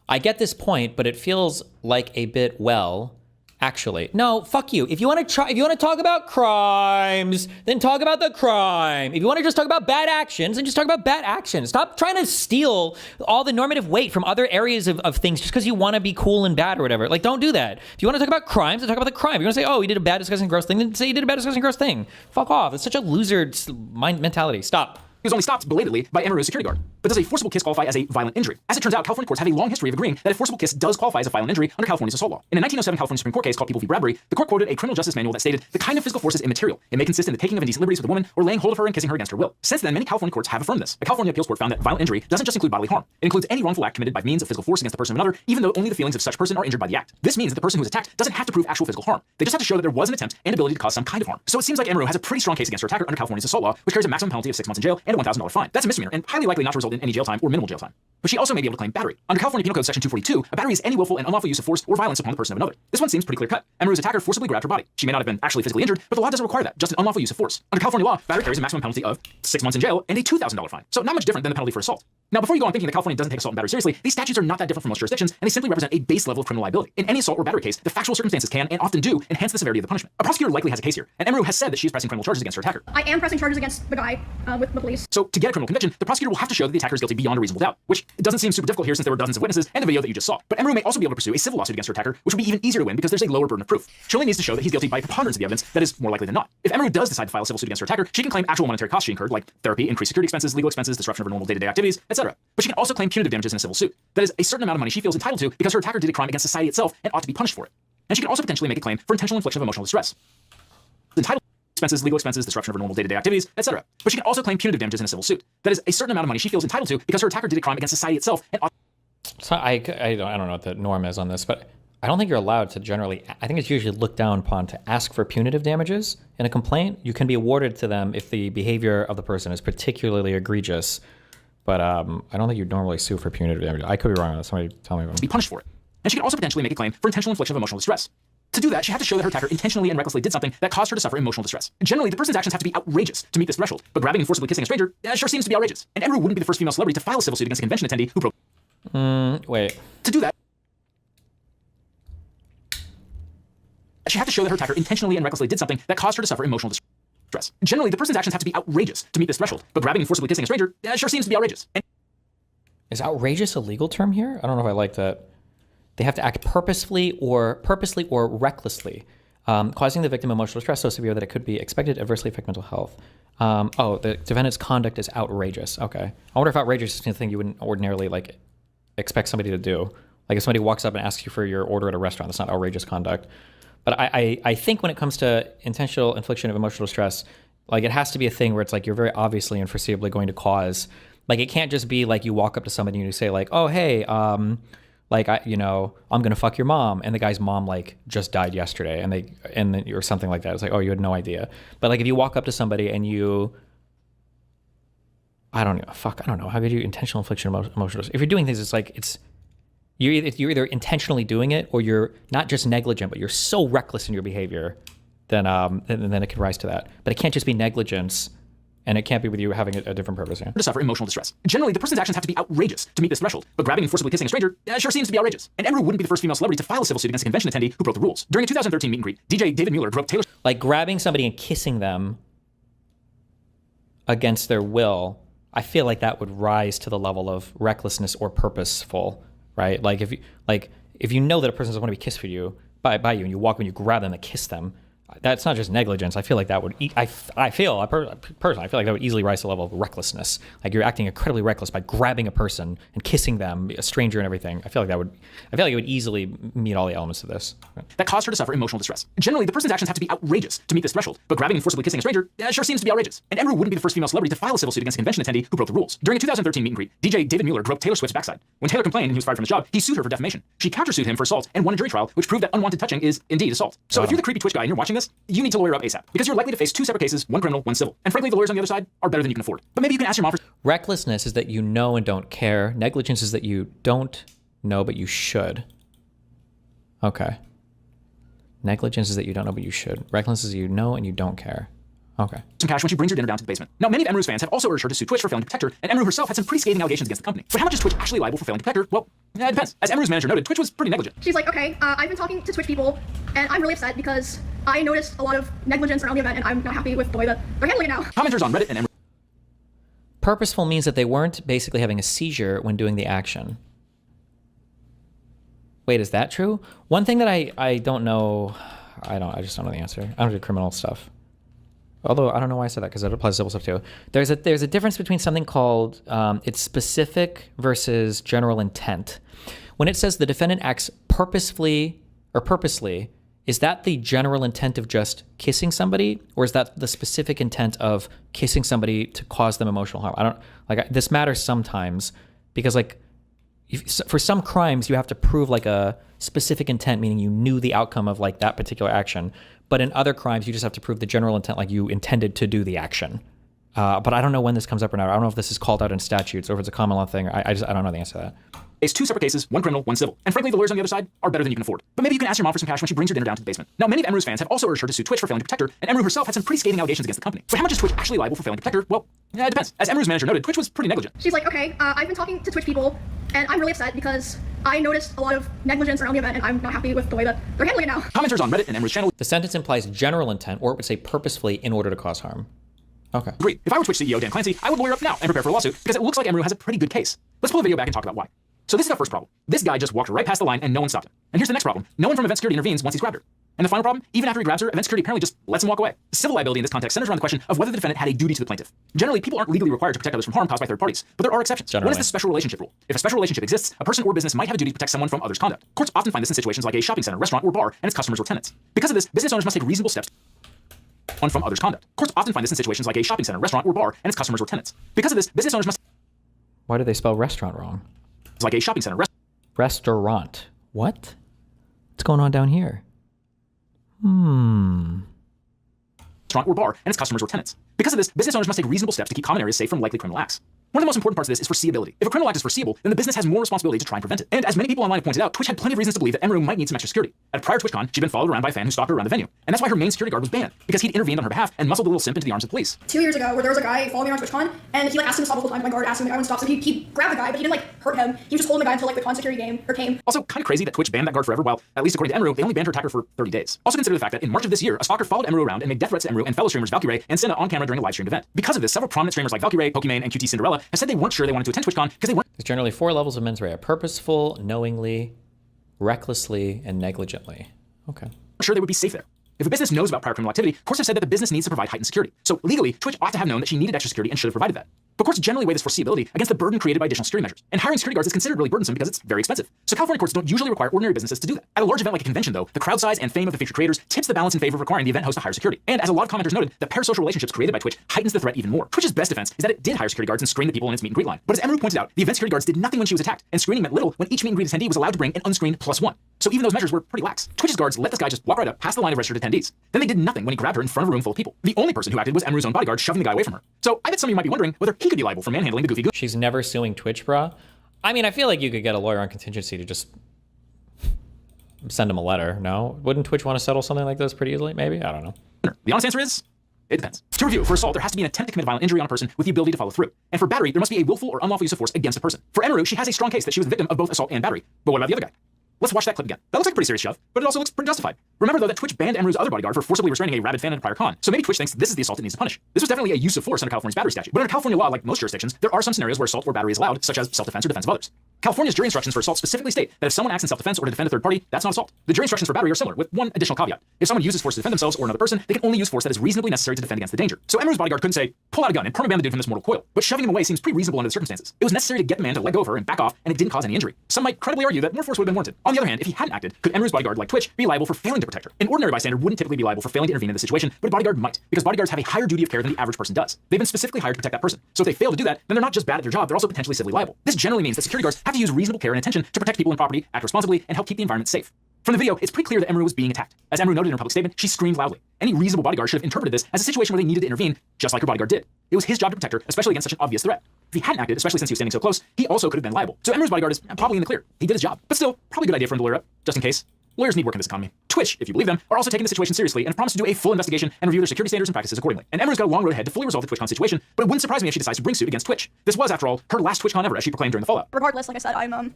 I get this point, but it feels like a bit, well, actually, no, fuck you. If you want to talk about crimes, then talk about the crime. If you want to just talk about bad actions, then just talk about bad actions. Stop trying to steal all the normative weight from other areas of things just because you want to be cool and bad or whatever. Like, don't do that. If you want to talk about crimes, then talk about the crime. If you want to say, oh, he did a bad, disgusting, gross thing, then say he did a bad, disgusting, gross thing. Fuck off. It's such a loser mentality. Stop. He was only stopped belatedly by Emeru's security guard. But does a forcible kiss qualify as a violent injury? As it turns out, California courts have a long history of agreeing that a forcible kiss does qualify as a violent injury under California's assault law. In a 1907 California Supreme Court case called People v. Bradbury, the court quoted a criminal justice manual that stated, the kind of physical force is immaterial. It may consist in the taking of indecent liberties with a woman or laying hold of her and kissing her against her will. Since then, many California courts have affirmed this. A California appeals court found that violent injury doesn't just include bodily harm. It includes any wrongful act committed by means of physical force against the person of another, even though only the feelings of such person are injured by the act. This means that the person who is attacked doesn't have to prove actual physical harm. They just have to show that there was an attempt and ability to cause some kind of harm. So it seems like Emeru has a pretty strong case against her attacker under California's assault law, which carries a maximum penalty of 6 months in jail and a $1,000 fine. That's a misdemeanor and highly likely not to result in any jail time or minimal jail time. But she also may be able to claim battery. Under California Penal Code Section 242, a battery is any willful and unlawful use of force or violence upon the person of another. This one seems pretty clear cut. Emeru's attacker forcibly grabbed her body. She may not have been actually physically injured, but the law doesn't require that, just an unlawful use of force. Under California law, battery carries a maximum penalty of 6 months in jail and a $2,000 fine. So not much different than the penalty for assault. Now, before you go on thinking that California doesn't take assault and battery seriously, these statutes are not that different from most jurisdictions, and they simply represent a base level of criminal liability. In any assault or battery case, the factual circumstances can, and often do, enhance the severity of the punishment. A prosecutor likely has a case here, and Emeru has said that she is pressing criminal charges against her attacker. I am pressing charges against the guy with the police. So to get a criminal conviction, the prosecutor will have to show that the attacker is guilty beyond a reasonable doubt, which doesn't seem super difficult here since there were dozens of witnesses and the video that you just saw. But Emeru may also be able to pursue a civil lawsuit against her attacker, which would be even easier to win because there's a lower burden of proof. She only needs to show that he's guilty by preponderance of the evidence that is more likely than not. If Emeru does decide to file a civil suit against her attacker, she can claim actual monetary costs she incurred, like therapy, increased security expenses, legal expenses, disruption of her normal day-to-day activities, etc. But she can also claim punitive damages in a civil suit. That is a certain amount of money she feels entitled to because her attacker did a crime against society itself and ought to be punished for it. And she can also potentially make a claim for intentional infliction of emotional distress. Entitled expenses, legal expenses, disruption of her normal day-to-day activities, etc. But she can also claim punitive damages in a civil suit. That is a certain amount of money she feels entitled to because her attacker did a crime against society itself and ought. So I don't know what the norm is on this, but I don't think you're allowed to generally, I think it's usually looked down upon to ask for punitive damages in a complaint. You can be awarded to them if the behavior of the person is particularly egregious, but I don't think you'd normally sue for punitive damages. I could be wrong on this. Somebody tell me. Be punished for it. And she can also potentially make a claim for intentional infliction of emotional distress. To do that, she had to show that her attacker intentionally and recklessly did something that caused her to suffer emotional distress. Generally, the person's actions have to be outrageous to meet this threshold, but grabbing and forcibly kissing a stranger sure seems to be outrageous. And Emeru wouldn't be the first female celebrity to file a civil suit against a convention attendee who broke. Wait. To do that, she had to show that her attacker intentionally and recklessly did something that caused her to suffer emotional distress. Generally, the person's actions have to be outrageous to meet this threshold, but grabbing and forcibly kissing a stranger sure seems to be outrageous. Is outrageous a legal term here? I don't know if I like that. They have to act purposely or recklessly, causing the victim emotional distress so severe that it could be expected to adversely affect mental health. The defendant's conduct is outrageous. Okay. I wonder if outrageous is something you wouldn't ordinarily like expect somebody to do. Like if somebody walks up and asks you for your order at a restaurant, that's not outrageous conduct. But I think when it comes to intentional infliction of emotional distress, like it has to be a thing where it's like you're very obviously and foreseeably going to cause. Like it can't just be like you walk up to somebody and you say like, oh hey, I'm gonna fuck your mom, and the guy's mom like just died yesterday, or something like that. It's like, oh, you had no idea. But like if you walk up to somebody and I don't know. How could you intentional infliction of emotional? If you're doing things, it's like you're either intentionally doing it or you're not just negligent, but you're so reckless in your behavior, then it can rise to that. But it can't just be negligence. And it can't be with you having a different purpose here. To suffer emotional distress. Generally, the person's actions have to be outrageous to meet this threshold, but grabbing and forcibly kissing a stranger sure seems to be outrageous. And Emru wouldn't be the first female celebrity to file a civil suit against a convention attendee who broke the rules. During a 2013 meet and greet, DJ David Mueller broke Taylor. Like grabbing somebody and kissing them against their will, I feel like that would rise to the level of recklessness or purposeful, right? Like if you know that a person doesn't want to be kissed by you, and you walk and you grab them and kiss them, that's not just negligence. I feel like that would, personally, I feel like that would easily rise to the level of recklessness. Like you're acting incredibly reckless by grabbing a person and kissing them, a stranger and everything. I feel like it would easily meet all the elements of this. That caused her to suffer emotional distress. Generally, the person's actions have to be outrageous to meet this threshold, but grabbing and forcibly kissing a stranger sure seems to be outrageous. And Emru wouldn't be the first female celebrity to file a civil suit against a convention attendee who broke the rules. During a 2013 meet and greet, DJ David Mueller broke Taylor Swift's backside. When Taylor complained and he was fired from his job, he sued her for defamation. She countersued him for assault and won a jury trial, which proved that unwanted touching is indeed assault. So if you're the creepy Twitch guy and you're watching this, you need to lawyer up ASAP, because you're likely to face 2 separate cases, one criminal, one civil. And frankly, the lawyers on the other side are better than you can afford. But maybe you can ask your mom for... Recklessness is that you know and don't care. Negligence is that you don't know, but you should. Okay. Negligence is that you don't know, but you should. Recklessness is you know and you don't care. Okay. Some cash when she brings her dinner down to the basement. Now, many of Emru's fans have also urged her to sue Twitch for failing to protect her, and Emru herself had some pretty scathing allegations against the company. But how much is Twitch actually liable for failing to protect her? Well, it depends. As Emru's manager noted, Twitch was pretty negligent. She's like, okay, I've been talking to Twitch people, and I'm really upset because I noticed a lot of negligence around the event, and I'm not happy with the way that they're handling it now. Commenters on Reddit and Emru. Purposeful means that they weren't basically having a seizure when doing the action. Wait, is that true? One thing that I don't know, I just don't know the answer. I don't do criminal stuff. Although I don't know why I said that, because it applies to civil stuff too. There's a difference between something called it's specific versus general intent. When it says the defendant acts purposefully, is that the general intent of just kissing somebody, or is that the specific intent of kissing somebody to cause them emotional harm? This matters sometimes, because for some crimes you have to prove like a specific intent, meaning you knew the outcome of like that particular action. But in other crimes, you just have to prove the general intent, like you intended to do the action. But I don't know when this comes up or not. I don't know if this is called out in statutes or if it's a common law thing. I don't know the answer to that. It's 2 separate cases, one criminal, one civil. And frankly, the lawyers on the other side are better than you can afford. But maybe you can ask your mom for some cash when she brings her dinner down to the basement. Now, many of Emru's fans have also urged her to sue Twitch for failing to protect her, and Emru herself had some pretty scathing allegations against the company. But how much is Twitch actually liable for failing to protect her? Well, it depends. As Emru's manager noted, Twitch was pretty negligent. She's like, okay, I've been talking to Twitch people, and I'm really upset because I noticed a lot of negligence around the event, and I'm not happy with the way that they're handling it now. Commenters on Reddit and Emru's channel. The sentence implies general intent, or it would say purposefully in order to cause harm. Okay. Great. If I were Twitch CEO Dan Clancy, I would lawyer up now and prepare for a lawsuit, because it looks like Emru has a pretty good case. Let's pull the video back and talk about why. So this is our first problem. This guy just walked right past the line and no one stopped him. And here's the next problem. No one from event security intervenes once he's grabbed her. And the final problem, even after he grabs her, event security apparently just lets him walk away. Civil liability in this context centers around the question of whether the defendant had a duty to the plaintiff. Generally, people aren't legally required to protect others from harm caused by third parties, but there are exceptions. Generally. One is the special relationship rule. If a special relationship exists, a person or business might have a duty to protect someone from others' conduct. Courts often find this in situations like a shopping center, restaurant, or bar, and its customers or tenants. Because of this, business owners must take reasonable steps on from others' conduct. Courts often find this in situations like a shopping center, restaurant, or bar, and its customers or tenants. Because of this, business owners must... Why do they spell restaurant wrong? It's like a shopping center, restaurant. What? What's going on down here? Restaurant or bar, and its customers or tenants. Because of this, business owners must take reasonable steps to keep common areas safe from likely criminal acts. One of the most important parts of this is foreseeability. If a criminal act is foreseeable, then the business has more responsibility to try and prevent it. And as many people online have pointed out, Twitch had plenty of reasons to believe that Emeru might need some extra security. At a prior TwitchCon, she'd been followed around by a fan who stalked her around the venue. And that's why her main security guard was banned, because he'd intervened on her behalf and muscled the little simp into the arms of the police. 2 years ago, where there was a guy following me around TwitchCon, and he asked him to stop the whole time. My guard asked him, the guy wouldn't stop, so he grabbed the guy, but he didn't hurt him. He was just holding the guy until the con security came. Also, kind of crazy that Twitch banned that guard forever, while, at least according to Emeru, they only banned her attacker for 30 days. Also consider the fact that in March of this year, a stalker followed Emeru around and made death threats to Emeru and fellow streamers Valkyrae and Senna on camera during a live streamed event. Because of this, several prominent streamers like Valkyrae, Pokimane, and QT Cinderella have said they weren't sure they wanted to attend TwitchCon because they weren't. There's generally 4 levels of mens rea: purposeful, knowingly, recklessly, and negligently. Okay. Sure they would be safe there. If a business knows about prior criminal activity, courts have said that the business needs to provide heightened security. So legally, Twitch ought to have known that she needed extra security and should have provided that. But courts generally weigh this foreseeability against the burden created by additional security measures. And hiring security guards is considered really burdensome because it's very expensive. So California courts don't usually require ordinary businesses to do that. At a large event like a convention, though, the crowd size and fame of the featured creators tips the balance in favor of requiring the event host to hire security. And as a lot of commenters noted, the parasocial relationships created by Twitch heightens the threat even more. Twitch's best defense is that it did hire security guards and screen the people in its meet and greet line. But as Emeru pointed out, the event security guards did nothing when she was attacked, and screening meant little when each meet and greet attendee was allowed to bring an unscreened +1. So even those measures were pretty lax. Twitch's guards let this guy just walk right up past the line of registered attendees. Then they did nothing when he grabbed her in front of a room full of people. The only person who acted was Emeru's own bodyguard, shoving the guy away from her. So I bet some of you might be wondering whether he could be liable for manhandling the goofy goon. She's never suing Twitch, brah. I mean, I feel like you could get a lawyer on contingency to just send him a letter, no? Wouldn't Twitch want to settle something like this pretty easily? Maybe? I don't know. The honest answer is, it depends. To review, for assault, there has to be an attempt to commit violent injury on a person with the ability to follow through. And for battery, there must be a willful or unlawful use of force against a person. For Emeru, she has a strong case that she was the victim of both assault and battery. But what about the other guy? Let's watch that clip again. That looks like a pretty serious shove, but it also looks pretty justified. Remember, though, that Twitch banned Emeru's other bodyguard for forcibly restraining a rabid fan at a prior con, so maybe Twitch thinks this is the assault it needs to punish. This was definitely a use of force under California's battery statute, but under California law, like most jurisdictions, there are some scenarios where assault or battery is allowed, such as self-defense or defense of others. California's jury instructions for assault specifically state that if someone acts in self-defense or to defend a third party, that's not assault. The jury instructions for battery are similar, with one additional caveat. If someone uses force to defend themselves or another person, they can only use force that is reasonably necessary to defend against the danger. So Emeru's bodyguard couldn't say, pull out a gun and permaban the dude from this mortal coil. But shoving him away seems pretty reasonable under the circumstances. It was necessary to get the man to let go of her and back off, and it didn't cause any injury. Some might credibly argue that more force would have been warranted. On the other hand, if he hadn't acted, could Emeru's bodyguard, like Twitch, be liable for failing to protect her? An ordinary bystander wouldn't typically be liable for failing to intervene in this situation, but a bodyguard might, because bodyguards have a higher duty of care than the average person does. They've been specifically hired to protect that person. So if they fail to do that, then they're not just bad at their job, they're also potentially civilly liable. This generally means that security guards have to use reasonable care and attention to protect people and property, act responsibly, and help keep the environment safe. From the video, it's pretty clear that Emeru was being attacked. As Emeru noted in her public statement, she screamed loudly. Any reasonable bodyguard should have interpreted this as a situation where they needed to intervene, just like her bodyguard did. It was his job to protect her, especially against such an obvious threat. If he hadn't acted, especially since he was standing so close, he also could have been liable. So Emeru's bodyguard is probably in the clear. He did his job. But still, probably a good idea for him to lawyer up, just in case. Lawyers need work in this economy. Twitch, if you believe them, are also taking the situation seriously and have promised to do a full investigation and review their security standards and practices accordingly. And Emeru's got a long road ahead to fully resolve the TwitchCon situation, but it wouldn't surprise me if she decides to bring suit against Twitch. This was, after all, her last TwitchCon ever, as she proclaimed during the fallout. Regardless, like I said, I'm done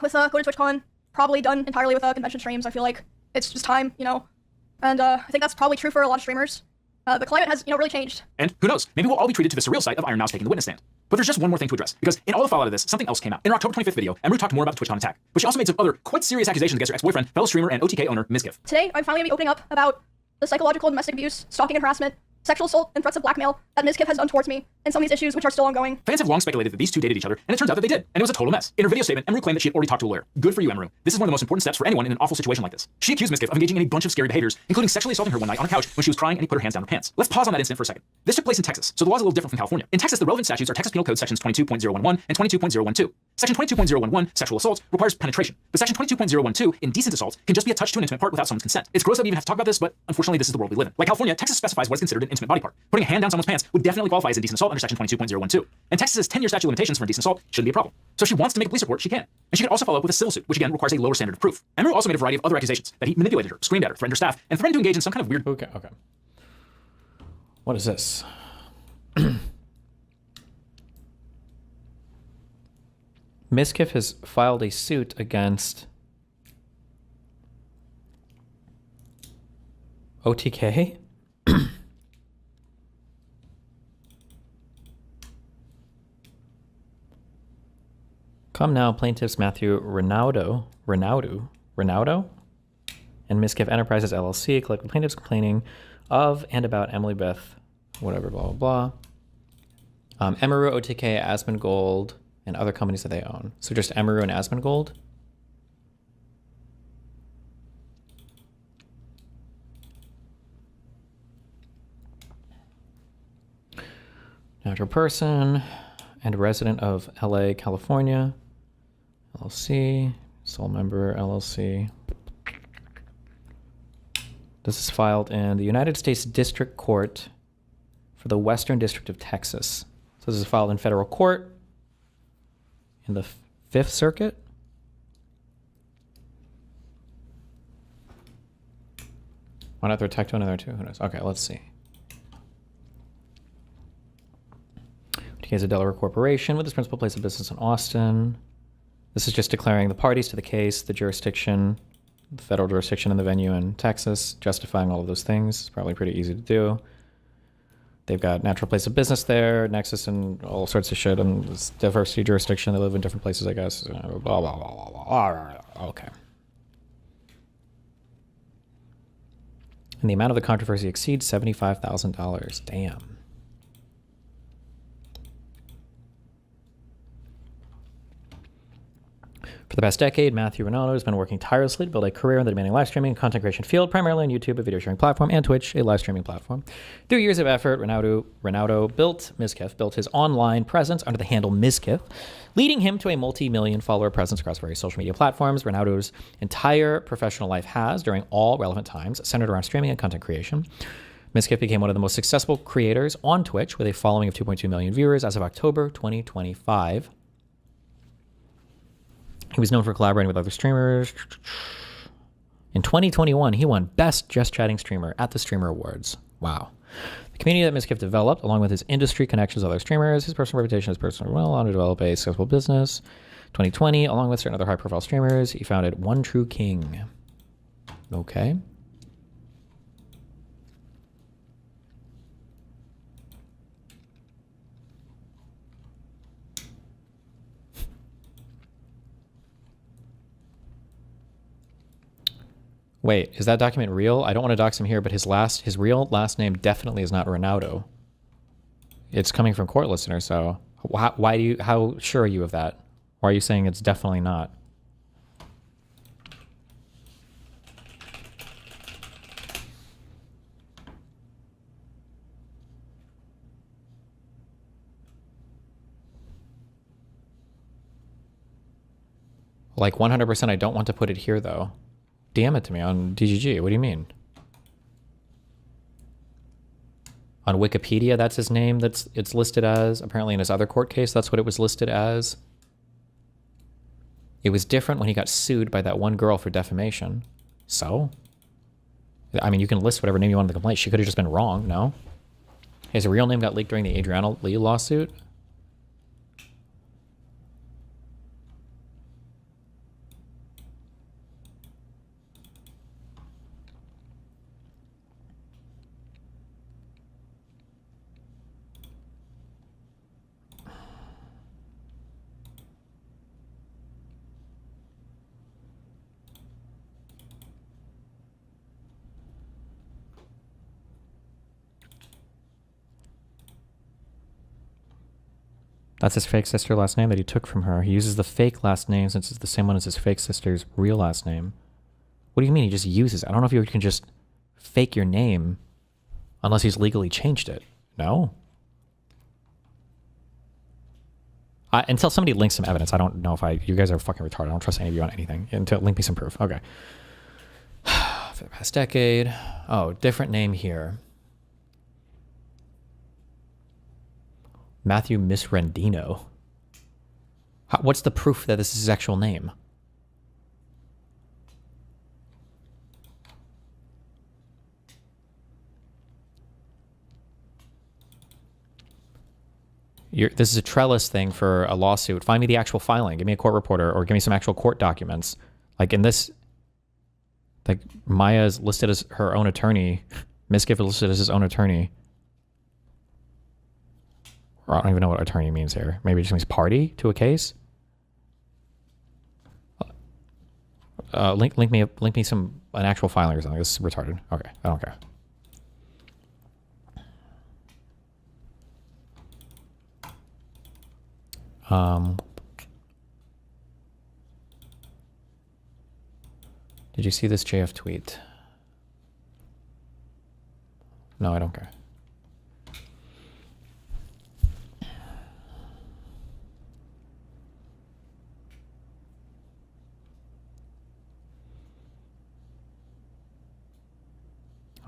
with going to TwitchCon. Probably done entirely with convention streams. I feel like it's just time, you know. And I think that's probably true for a lot of streamers. The climate has, really changed. And who knows, maybe we'll all be treated to the surreal sight of Iron Mouse taking the witness stand. But there's just one more thing to address, because in all the fallout of this, something else came out. In her October 25th video, Emeru talked more about the TwitchCon attack, but she also made some other quite serious accusations against her ex-boyfriend, fellow streamer, and OTK owner, Mizkif. Today, I'm finally going to be opening up about the psychological and domestic abuse, stalking and harassment, sexual assault, and threats of blackmail that Ms. Kif has done towards me, and some of these issues which are still ongoing. Fans have long speculated that these two dated each other, and it turns out that they did, and it was a total mess. In her video statement, Emeru claimed that she had already talked to a lawyer. Good for you, Emeru. This is one of the most important steps for anyone in an awful situation like this. She accused Ms. Kif of engaging in a bunch of scary behaviors, including sexually assaulting her one night on a couch when she was crying and he put her hands down her pants. Let's pause on that incident for a second. This took place in Texas, so the law is a little different from California. In Texas, the relevant statutes are Texas Penal Code sections 22.011 and 22.012. Section 22.011, sexual assault, requires penetration, but section 22.012, indecent assault, can just be a touch to an intimate part without someone's consent. It's gross that we even have to talk about this, but unfortunately this is the world we live in. Like California, Texas specifies what is considered an intimate body part. Putting a hand down someone's pants would definitely qualify as indecent assault under section 22.012. And Texas's 10-year statute of limitations for indecent assault shouldn't be a problem. So if she wants to make a police report, she can. And she could also follow up with a civil suit, which again requires a lower standard of proof. Emeru also made a variety of other accusations that he manipulated her, screamed at her, threatened her staff, and threatened to engage in some kind of weird... Okay. What is this? Mizkif has filed a suit against OTK? Come now, plaintiffs Matthew Ronaldo, and Mizkif Enterprises LLC collect plaintiffs complaining of and about Emily Beth, whatever, blah, blah, blah. Emeru, OTK, Asmongold, and other companies that they own. So just Emeru and Asmongold. Natural person and a resident of LA, California. LLC, sole member, LLC. This is filed in the United States District Court for the Western District of Texas. So this is filed in federal court in the Fifth Circuit. Why not throw tech to another two? Who knows? Okay, let's see. OTK is a Delaware corporation with its principal place of business in Austin. This is just declaring the parties to the case, the jurisdiction, the federal jurisdiction and the venue in Texas, justifying all of those things. It's probably pretty easy to do. They've got natural place of business there, nexus and all sorts of shit, and it's diversity jurisdiction. They live in different places, I guess. Blah, blah, blah, blah, blah. Okay. And the amount of the controversy exceeds $75,000. Damn. For the past decade, Matthew Ronaldo has been working tirelessly to build a career in the demanding live streaming and content creation field, primarily on YouTube, a video sharing platform, and Twitch, a live streaming platform. Through years of effort, Mizkif built his online presence under the handle Mizkif, leading him to a multi-million follower presence across various social media platforms. Ronaldo's entire professional life has, during all relevant times, centered around streaming and content creation. Mizkif became one of the most successful creators on Twitch with a following of 2.2 million viewers as of October 2025. He was known for collaborating with other streamers. In 2021, he won Best Just Chatting Streamer at the Streamer Awards. Wow. The community that Mizkif developed, along with his industry connections with other streamers, his personal reputation as personal well on to develop a successful business. 2020, along with certain other high-profile streamers, he founded One True King. Okay. Wait, is that document real? I don't want to dox him here, but his real last name definitely is not Ronaldo. It's coming from court listeners, so how sure are you of that? Why are you saying it's definitely not? Like 100% I don't want to put it here though. DM it to me on DGG. What do you mean? On Wikipedia, that's his name. It's listed as. Apparently in his other court case, that's what it was listed as. It was different when he got sued by that one girl for defamation. So? I mean, you can list whatever name you want in the complaint. She could have just been wrong, no? His real name got leaked during the Adriana Lee lawsuit. That's his fake sister last name that he took from her. He uses the fake last name since it's the same one as his fake sister's real last name. What do you mean he just uses it? I don't know if you can just fake your name unless he's legally changed it. No? Until somebody links some evidence, I don't know if you guys are fucking retarded. I don't trust any of you on anything. Until link me some proof. Okay. For the past decade. Oh, different name here. Matthew Misrendino. What's the proof that this is his actual name? This is a trellis thing for a lawsuit. Find me the actual filing. Give me a court reporter or give me some actual court documents. Like in this, like Maya is listed as her own attorney. Mizkif is listed as his own attorney. Or I don't even know what attorney means here. Maybe it just means party to a case. Link me an actual filing or something. This is retarded. Okay, I don't care. Did you see this JF tweet? No, I don't care.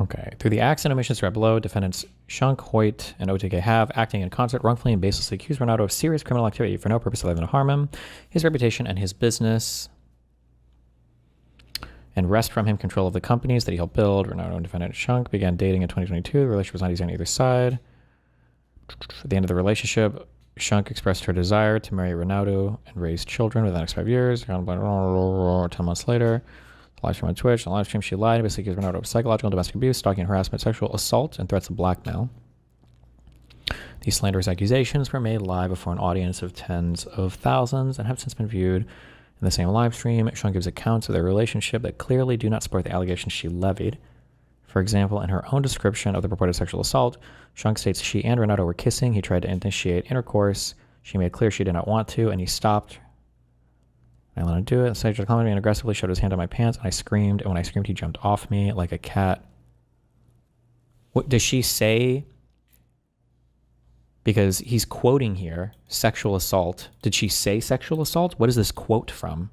Okay. Through the acts and omissions read below, defendants Shunk, Hoyt, and OTK have, acting in concert, wrongfully and baselessly accused Renato of serious criminal activity for no purpose other than to harm him, his reputation, and his business, and wrest from him control of the companies that he helped build. Renato and defendant Shunk began dating in 2022. The relationship was not easy on either side. At the end of the relationship, Shunk expressed her desire to marry Renato and raise children within the next 5 years. 10 months later, live stream on Twitch. On live stream, she lied, basically accused Renato of psychological and domestic abuse, stalking, harassment, sexual assault, and threats of blackmail. These slanderous accusations were made live before an audience of tens of thousands and have since been viewed in the same live stream. Shunk gives accounts of their relationship that clearly do not support the allegations she levied. For example, in her own description of the purported sexual assault, Shunk states she and Renato were kissing. He tried to initiate intercourse. She made clear she did not want to, and he stopped. I let him do it. Sage commented and aggressively showed his hand on my pants, and I screamed. And when I screamed, he jumped off me like a cat. What does she say? Because he's quoting here sexual assault. Did she say sexual assault? What is this quote from?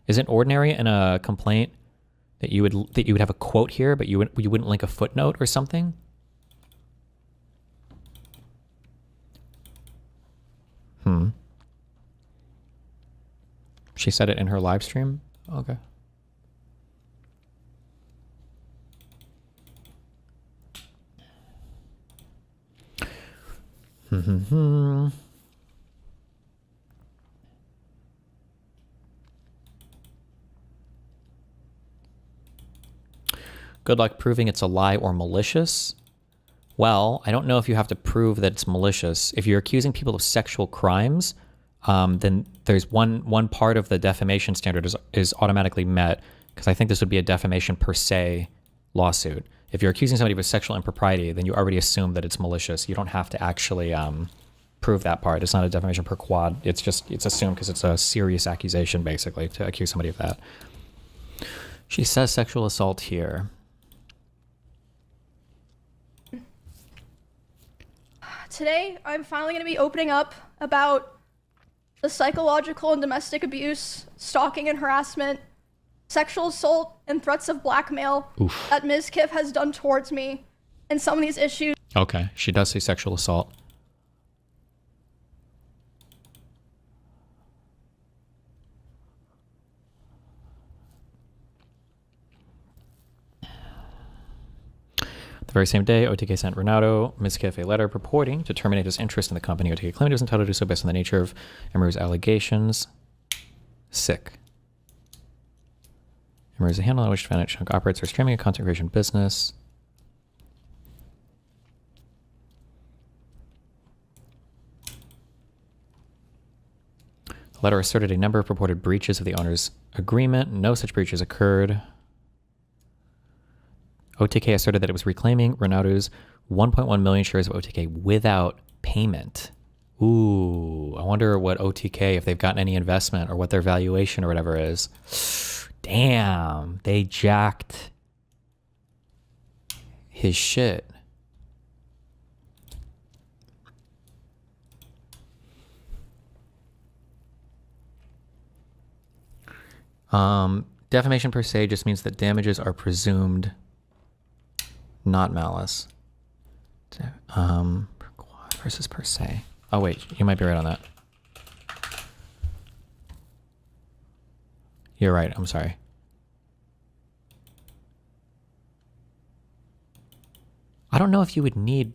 Isn't ordinary in a complaint that you would have a quote here, but you wouldn't link a footnote or something? She said it in her live stream? Okay. Good luck proving it's a lie or malicious. Well, I don't know if you have to prove that it's malicious. If you're accusing people of sexual crimes, then there's one part of the defamation standard is automatically met, because I think this would be a defamation per se lawsuit. If you're accusing somebody of sexual impropriety, then you already assume that it's malicious. You don't have to actually prove that part. It's not a defamation per quad. It's assumed because it's a serious accusation, basically, to accuse somebody of that. She says sexual assault here. Today, I'm finally going to be opening up about the psychological and domestic abuse, stalking and harassment, sexual assault, and threats of blackmail that Ms. Kiff has done towards me, and some of these issues. Okay, she does say sexual assault. The very same day, OTK sent Renato Mizkiff a letter purporting to terminate his interest in the company. OTK claimed he was entitled to do so based on the nature of Emery's allegations. Sick. Emery is a handle on which defendant Shunk operates her streaming and content creation business. The letter asserted a number of purported breaches of the owner's agreement. No such breaches occurred. OTK asserted that it was reclaiming Renato's 1.1 million shares of OTK without payment. Ooh, I wonder what OTK, if they've gotten any investment or what their valuation or whatever is. Damn, they jacked his shit. Defamation per se just means that damages are presumed not malice. Versus per se. Oh wait, you might be right on that. You're right, I'm sorry. I don't know if you would need...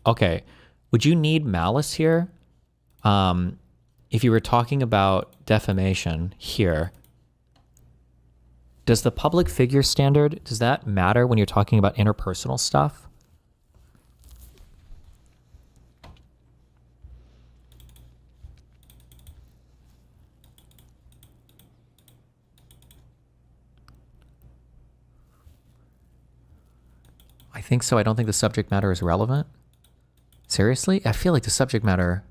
Okay, would you need malice here? If you were talking about defamation here, does the public figure standard, does that matter when you're talking about interpersonal stuff? I think so. I don't think the subject matter is relevant. Seriously? I feel like the subject matter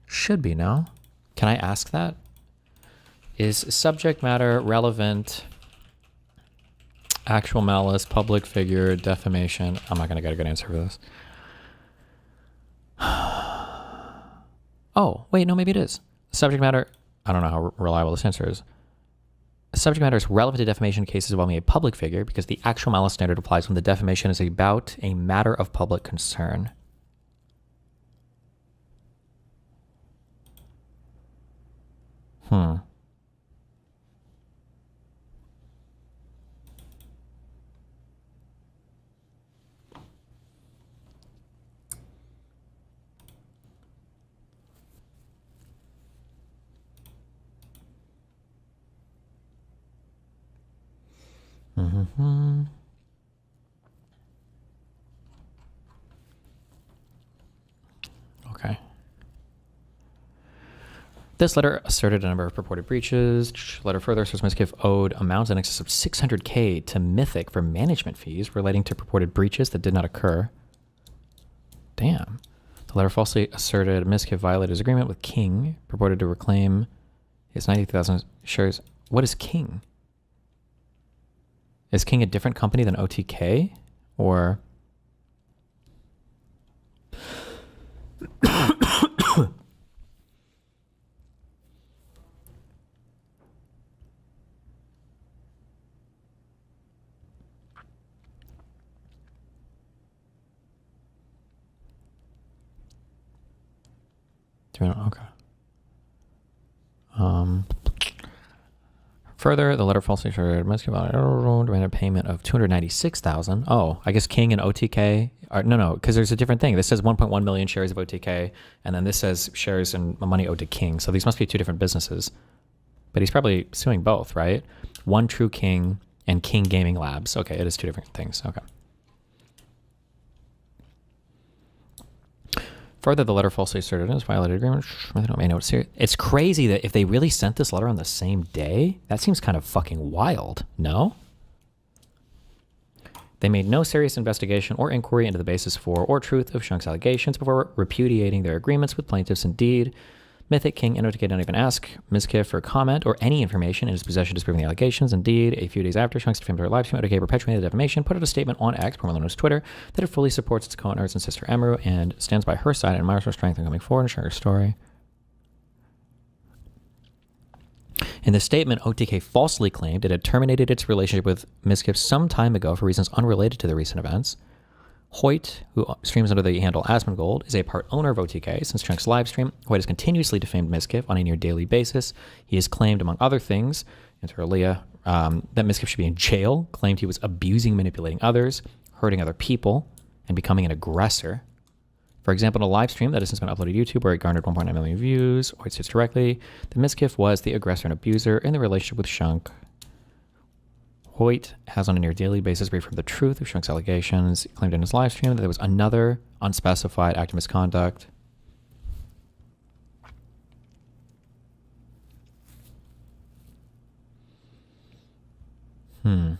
should be, no? Can I ask that? Is subject matter relevant? Actual malice, public figure, defamation. I'm not going to get a good answer for this. Oh, wait, no, maybe it is. Subject matter, I don't know how reliable this answer is. subject matter is relevant to defamation cases involving a public figure because the actual malice standard applies when the defamation is about a matter of public concern. Okay. This letter asserted a number of purported breaches. Letter further asserts Ms. Kiff owed amounts in excess of $600K to Mythic for management fees relating to purported breaches that did not occur. Damn. The letter falsely asserted Ms. Kiff violated his agreement with King, purported to reclaim his 90,000 shares. What is King? Is King a different company than OTK? Or... Okay. Further, the letter falsely asserted demanded a payment of $296,000. Oh, I guess King and OTK are no, because there's a different thing. This says 1.1 million shares of OTK, and then this says shares and money owed to King. So these must be two different businesses. But he's probably suing both, right? One True King and King Gaming Labs. Okay, it is two different things. Okay. Further, the letter falsely asserted it was violated agreement. It's crazy that if they really sent this letter on the same day, that seems kind of fucking wild, no? They made no serious investigation or inquiry into the basis for or truth of Shunk's allegations before repudiating their agreements with plaintiffs. Indeed, Mythic, King, and OTK don't even ask Ms. Kiff for comment or any information in his possession disproving the allegations. Indeed, a few days after Shunk's defamed her live stream, OTK perpetuated the defamation, put out a statement on X, formerly known as Twitter, that it fully supports its co-owners and sister Emru and stands by her side and admires her strength in coming forward and sharing her story. In the statement, OTK falsely claimed it had terminated its relationship with Ms. Kiff some time ago for reasons unrelated to the recent events. Hoyt, who streams under the handle Asmongold, is a part owner of OTK. Since Chunk's live stream, Hoyt has continuously defamed Ms. Kiff on a near daily basis. He has claimed, among other things, inter alia, that Ms. Kiff should be in jail, claimed he was abusing, manipulating others, hurting other people, and becoming an aggressor. For example, in a live stream that has since been uploaded to YouTube where it garnered 1.9 million views, Hoyt states directly that Ms. Kiff was the aggressor and abuser in the relationship with Shunk. Hoyt has on a near daily basis reaffirmed the truth of Shunk's allegations. He claimed in his live stream that there was another unspecified act of misconduct. It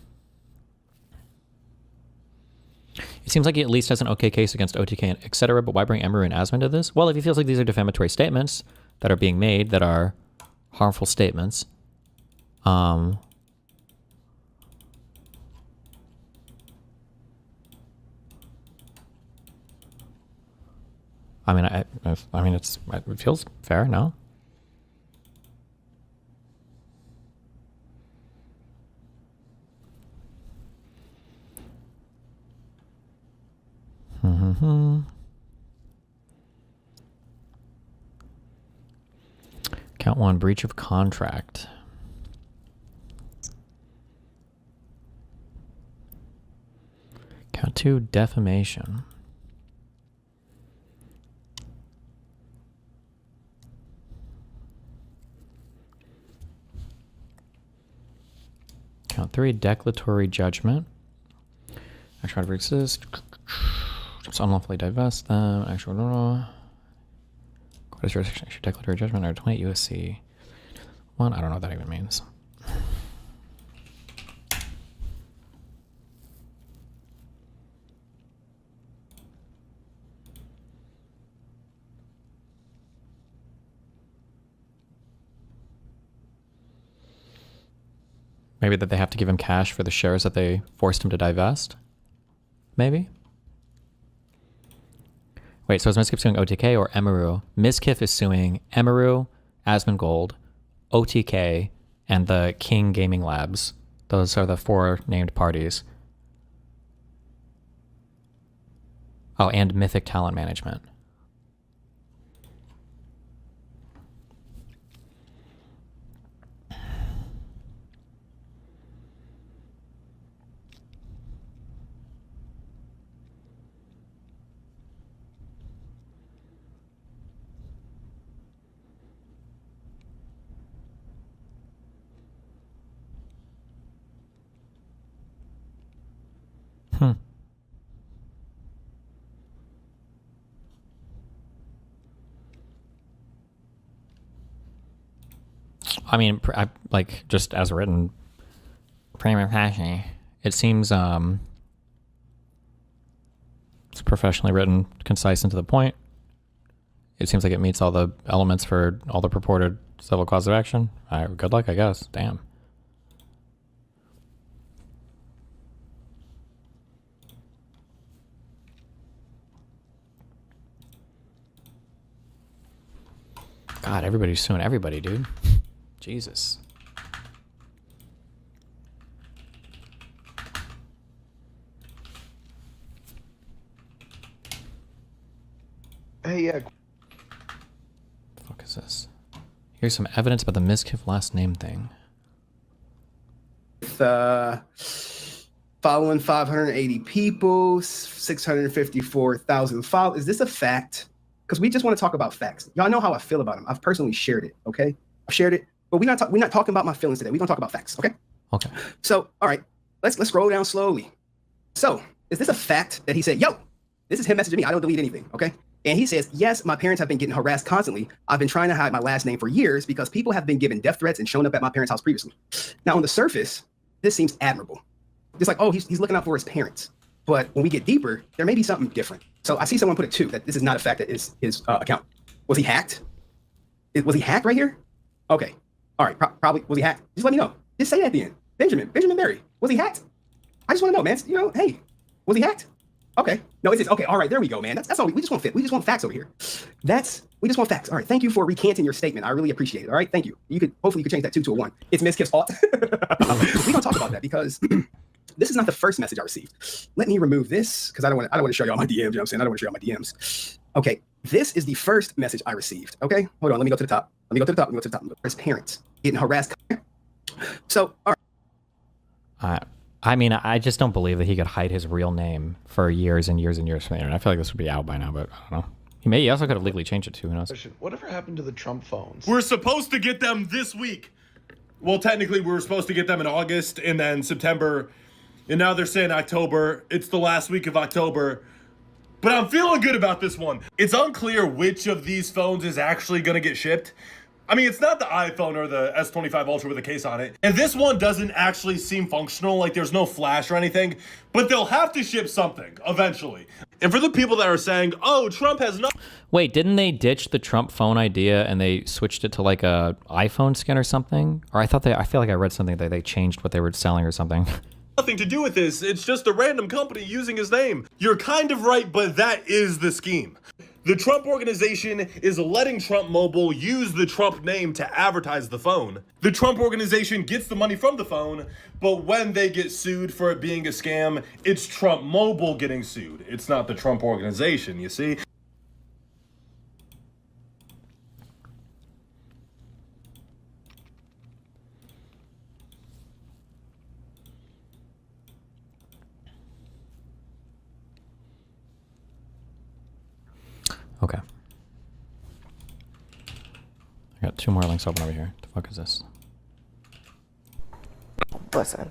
seems like he at least has an okay case against OTK, etc., but why bring Emru and Asmund to this? Well, if he feels like these are defamatory statements that are being made that are harmful statements, I mean, it feels fair, no? Count 1, breach of contract. Count 2, defamation. Count 3, declaratory judgment. Actual right to exist. Just unlawfully divest them. Actual what is jurisdiction? Actual declaratory judgment under 28 USC 1. I don't know what that even means. Maybe that they have to give him cash for the shares that they forced him to divest? Maybe? Wait, so is Ms. Kiff suing OTK or Emru? Ms. Kiff is suing Emru, Asmongold, OTK, and the King Gaming Labs. Those are the 4 named parties. Oh, and Mythic Talent Management. I mean, like, just as written, prima facie, it seems it's professionally written, concise and to the point. It seems like it meets all the elements for all the purported civil cause of action. Good luck, I guess. Damn. God, everybody's suing everybody, dude. Jesus. Hey, yeah. The fuck is this? Here's some evidence about the Mizkif last name thing. Following 580 people, 654,000 followers. Is this a fact? Because we just want to talk about facts. Y'all know how I feel about him. I've personally shared it, okay? I've shared it. But we're not talking about my feelings today. We're gonna talk about facts, okay? Okay. So, all right, let's scroll down slowly. So, is this a fact that he said, yo, this is him messaging me, I don't delete anything, okay? And he says, yes, my parents have been getting harassed constantly. I've been trying to hide my last name for years because people have been given death threats and shown up at my parents' house previously. Now, on the surface, this seems admirable. Just like, oh, he's looking out for his parents. But when we get deeper, there may be something different. So I see someone put it too, that this is not a fact that is his account. Was he hacked? Was he hacked right here? Okay. All right, probably. Was he hacked? Just let me know. Just say it at the end. Benjamin Berry. Was he hacked? I just want to know, man. You know, hey, was he hacked? Okay. No, it's okay. All right, there we go, man. That's all. We just want fit. We just want facts over here. We just want facts. All right. Thank you for recanting your statement. I really appreciate it. All right. Thank you. Hopefully you could change that 2 to a 1. It's Miss Kip's fault. We don't talk about that because this is not the first message I received. Let me remove this because I don't want to show y'all my DMs. You know what I'm saying? I don't want to show y'all my DMs. Okay. This is the first message I received. Okay. Hold on. Let me go to the top. His parents getting harassed. So, all right. I mean, I just don't believe that he could hide his real name for years and years and years from the internet. I feel like this would be out by now, but I don't know. He also could have legally changed it too. Who knows? Whatever happened to the Trump phones? We're supposed to get them this week. Well, technically, we were supposed to get them in August and then September. And now they're saying October. It's the last week of October. But I'm feeling good about this one. It's unclear which of these phones is actually going to get shipped. I mean, it's not the iPhone or the S25 Ultra with a case on it. And this one doesn't actually seem functional, like there's no flash or anything. But they'll have to ship something eventually. And for the people that are saying, oh, Trump has no... Wait, didn't they ditch the Trump phone idea and they switched it to like a iPhone skin or something? Or I feel like I read something that they changed what they were selling or something. Nothing to do with this. It's just a random company using his name. You're kind of right, but that is the scheme. The Trump organization is letting Trump Mobile use the Trump name to advertise the phone. The Trump organization gets the money from the phone, but when they get sued for it being a scam, it's Trump Mobile getting sued. It's not the Trump organization, you see? Okay. I got 2 more links open over here. The fuck is this? Listen.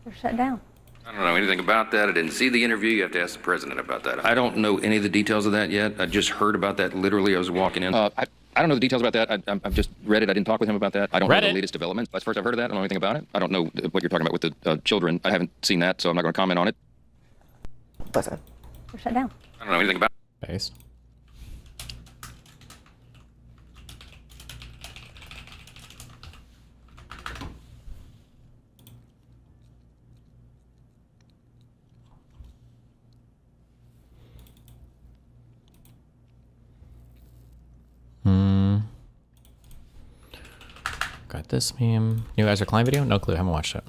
They're shut down. I don't know anything about that. I didn't see the interview. You have to ask the president about that. I don't know any of the details of that yet. I just heard about that literally. I was walking in. I don't know the details about that. I've just read it. I didn't talk with him about that. I don't know the latest developments. That's the first I've heard of that. I don't know anything about it. I don't know what you're talking about with the children. I haven't seen that, so I'm not going to comment on it. Listen. They're shut down. I don't know anything about it. Based. Got this meme. New Ezra Klein video? No clue. Haven't watched it.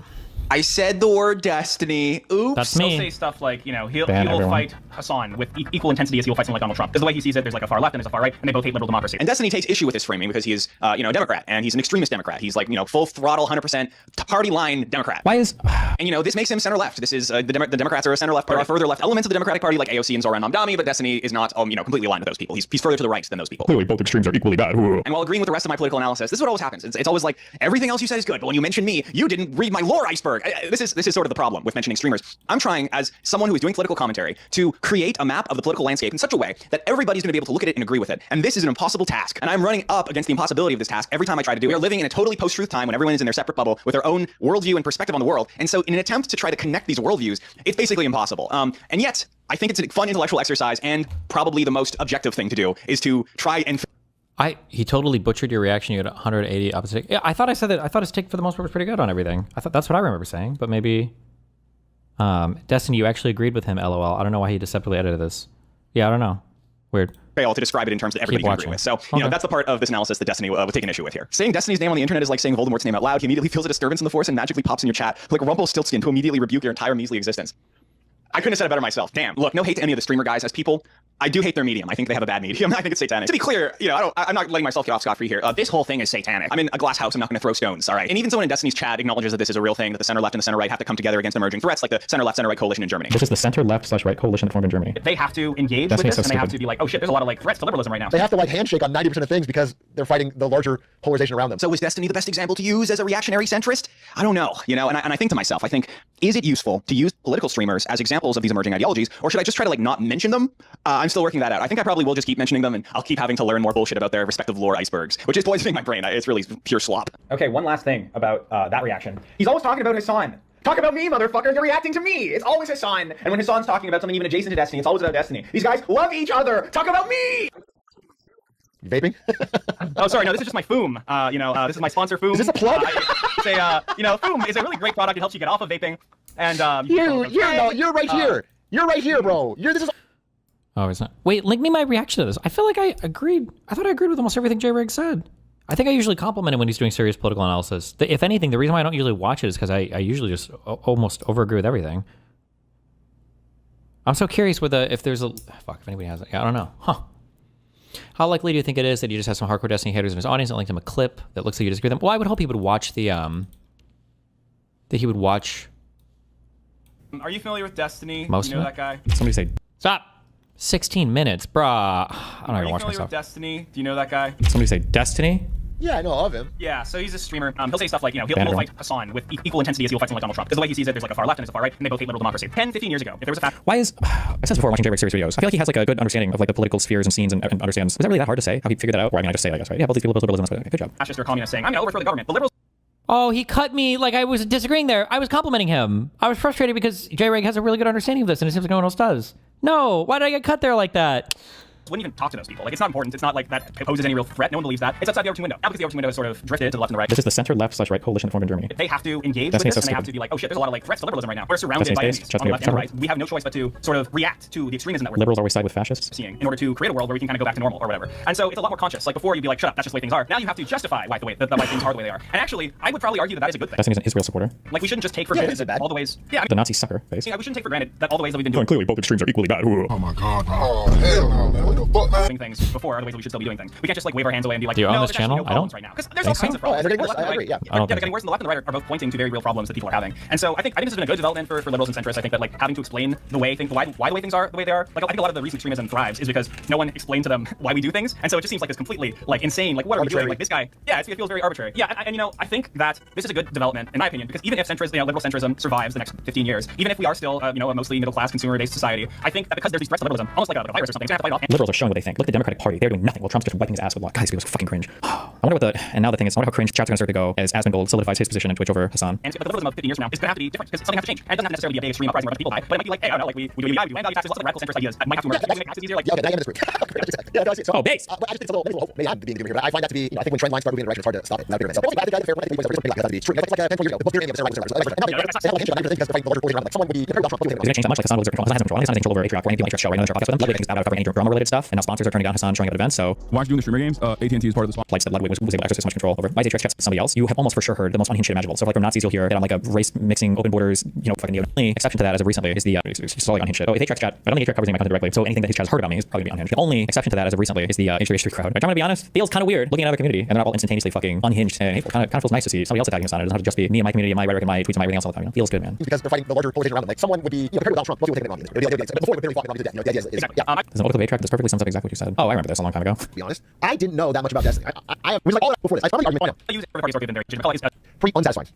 I said the word destiny. Oops. That's me. He'll say stuff like, you know, he'll everyone. fight Hassan with equal intensity as he'll fight someone like Donald Trump. Because the way he sees it, there's like a far left and there's a far right, and they both hate liberal democracy. And Destiny takes issue with this framing because he is, you know, a Democrat, and he's an extremist Democrat. He's like, you know, full throttle, 100% party line Democrat. Why is... And, you know, this makes him center left. This is, the Democrats are a center left party, further left elements of the Democratic Party, like AOC and Zoran Mamdani, but Destiny is not, you know, completely aligned with those people. He's further to the right than those people. Clearly, both extremes are equally bad. And while agreeing with the rest of my political analysis, this is what always happens. It's always like, everything else you said is good, but when you mention me, you didn't read my lore iceberg. This is sort of the problem with mentioning streamers. I'm trying, as someone who is doing political commentary, to create a map of the political landscape in such a way that everybody's going to be able to look at it and agree with it. And this is an impossible task. And I'm running up against the impossibility of this task every time I try to do it. We are living in a totally post-truth time when everyone is in their separate bubble with their own worldview and perspective on the world. And so in an attempt to try to connect these worldviews, it's basically impossible. And yet, I think it's a fun intellectual exercise, and probably the most objective thing to do is to try and... He totally butchered your reaction. You had 180 opposite. Yeah, I thought I said that. I thought his take for the most part was pretty good on everything. I thought that's what I remember saying, but maybe... Destiny, you actually agreed with him, LOL. I don't know why he deceptively edited this. Yeah, I don't know. Weird. Fail to describe it in terms that everybody can agree with. So, you know, that's the part of this analysis that Destiny was taking issue with here. Saying Destiny's name on the internet is like saying Voldemort's name out loud. He immediately feels a disturbance in the Force and magically pops in your chat like Rumpelstiltskin to immediately rebuke your entire measly existence. I couldn't have said it better myself. Damn. Look, no hate to any of the streamer guys as people. I do hate their medium. I think they have a bad medium. I think it's satanic. To be clear, you know, I'm not letting myself get off scot-free here. This whole thing is satanic. I'm in a glass house. I'm not going to throw stones. All right. And even someone in Destiny's chat acknowledges that this is a real thing, that the center left and the center right have to come together against emerging threats like the center left, center right coalition in Germany. This is the center left / right coalition that formed in Germany. They have to engage with this, and they have to be like, oh shit, there's a lot of like threats to liberalism right now. They have to like handshake on 90% of things because they're fighting the larger polarization around them. So is Destiny the best example to use as a reactionary centrist? I don't know. You know, and I think to myself, is it useful to use political streamers as examples of these emerging ideologies, or should I just try to like not mention them? I'm still working that out. I think I probably will just keep mentioning them, and I'll keep having to learn more bullshit about their respective lore icebergs, which is poisoning my brain. It's really pure slop. Okay, one last thing about that reaction. He's always talking about Hassan. Talk about me, motherfucker. You're reacting to me. It's always Hassan. And when Hassan's talking about something even adjacent to Destiny, it's always about Destiny. These guys love each other. Talk about me. You vaping? Oh, sorry. No, this is just my Foom. This is my sponsor, Foom. Is this a plug? Foom is a really great product. It helps you get off of vaping. And you're right here. You're right here, bro. This is. Oh, it's not. Wait, link me my reaction to this. I feel like I agreed. I thought I agreed with almost everything J-Reg said. I think I usually compliment him when he's doing serious political analysis. If anything, the reason why I don't usually watch it is because I usually just almost over-agree with everything. I'm so curious if there's a... Fuck, if anybody has it. Yeah, I don't know. Huh. How likely do you think it is that you just have some hardcore Destiny haters in his audience and linked him a clip that looks like you disagree with them? Well, I would hope he would watch the... that he would watch... Are you familiar with Destiny? Most you know of that guy? Somebody say, stop! 16 minutes, brah. I don't even watch myself. Are you familiar with Destiny? Do you know that guy? Somebody say Destiny? Yeah, I know of him. Yeah, so he's a streamer. He'll say stuff like, you know, he'll fight Hassan with equal intensity as he'll fight someone like Donald Trump. Because the way he sees it, there's like a far left and there's a far right, and they both hate liberal democracy. 10, 15 years ago, if there was a fact... Why is... I said this before watching J-Reg series videos. I feel like he has like a good understanding of like the political spheres and scenes and understands... Is that really that hard to say? How he figured that out? Or I mean, I just say it, I guess, right? Yeah, both these people oppose liberalism. That's good. Good job. Fascist or communist saying, I'm going to overthrow the government. The liberals... Oh, he cut me like I was disagreeing there. I was complimenting him. I was frustrated because J-Reg has a really good understanding of this, and it seems like no one else does. No, why did I get cut there like that? Wouldn't even talk to those people. Like, it's not important. It's not like that poses any real threat. No one believes that. It's outside the Overton window. Now, because the Overton window has sort of drifted to the left and the right. This is the center left / right coalition formed in Germany. They have to engage with this, and they have to be like, oh shit, there's a lot of like threats to liberalism right now. We're surrounded by enemies on the left and the right. We have no choice but to sort of react to the extremism that we're liberals always side with fascists seeing in order to create a world where we can kind of go back to normal or whatever. And so it's a lot more conscious. Like before, you'd be like, shut up, that's just the way things are. Now you have to justify why why things are the way they are. And actually, I would probably argue that that is a good thing. Destiny's an Israel supporter. Like we shouldn't just take for granted that all the ways. Yeah, I mean, the Nazi sucker face. Yeah, we shouldn't take for granted that all the ways that we've been doing. Clearly, both extremes are equally bad. Oh my god. Oh hell no, man. What the fuck, man? Doing things before are the ways that we should still be doing things. We can't just like wave our hands away and be like, do you own this channel? No, I don't. Right now. Because there's all kinds of problems. They're getting worse. I agree. Yeah. They're getting worse, and the left and the right are both pointing to very real problems that people are having. And so I think this has been a good development for liberals and centrists. I think that like having to explain why the way things are the way they are. Like I think a lot of the reason extremism thrives is because no one explained to them why we do things, and so it just seems like it's completely like insane. Like what are we doing? Like this guy, yeah, it feels very arbitrary. Yeah, and you know I think that this is a good development in my opinion because even if liberal centrism survives the next 15 years, even if we are still a mostly middle class consumer based society, I think that because there's these threats to liberalism, almost like a virus or something, so we have to fight off. Liberals are showing what they think. Look at the Democratic Party; they're doing nothing. Well, Trump's just wiping his ass with law. Guys, these people are fucking cringe. I wonder now the thing is, I wonder how cringe chats are going to start to go as Asmongold solidifies his position in Twitch over Hassan. But the liberalism of 15 years from now is going to have to be different because something has to change. And it doesn't have to necessarily be a big extreme uprising where people die, but it might be like, hey, I don't know, like we do land value taxes, lots of radical centrist ideas. Might have to merge. Make taxes easier, like okay, I am in this group. Yeah, no, I see it. So, base. But I just think it's a little maybe I'm being here, but I find that to be, I think when trend lines start moving in a direction, it's hard to stop it. Not so, I think the fair one, I think it's pretty like it's like 10 years ago. The book theory of the right conservatives. And now they think because fighting the larger coalition, like someone would be. It's going to change that much. Like Hassan will exert control. Hassan has control. Hassan has control over Atrioc or anything like show. Right? Another podcast with him. Lovely things about covering any drama related stuff. stuff, and now sponsors are turning down Hassan showing up at events. So why aren't you doing the streamer games? AT&T is part of the sponsor. Like said, Ludwig was able to exercise so much control over. Why is Atriox kept somebody else? You have almost for sure heard the most unhinged shit imaginable. So like from Nazis, you'll hear that I'm like a race mixing, open borders, fucking the only exception to that as of recently is the it's just all like unhinged shit. Oh, if Atriox chat, I don't think Atriox covers any of my content directly. So anything that his chat has heard about me is probably gonna be unhinged. The only exception to that as of recently is the H3H3 crowd. Which I'm gonna be honest, feels kind of weird looking at our community and they're not all instantaneously fucking unhinged and hateful. Kind of feels nice to see somebody else attacking us on it. It doesn't have to just be me and my community and my rhetoric and my tweets and my everything else all the time. Feels good, man. Because they're fighting the larger polarization around them. Like someone would be, compared with Donald Trump, most people take it on. Before they were fought to death. The idea is exactly. There's an article of Atriox that perfectly sums up exactly what you said. Oh, I remember this a long time ago. To be honest, I didn't know that much about Destiny. I was like all that before this. I probably argument. I use it for the party been very pretty unsatisfying.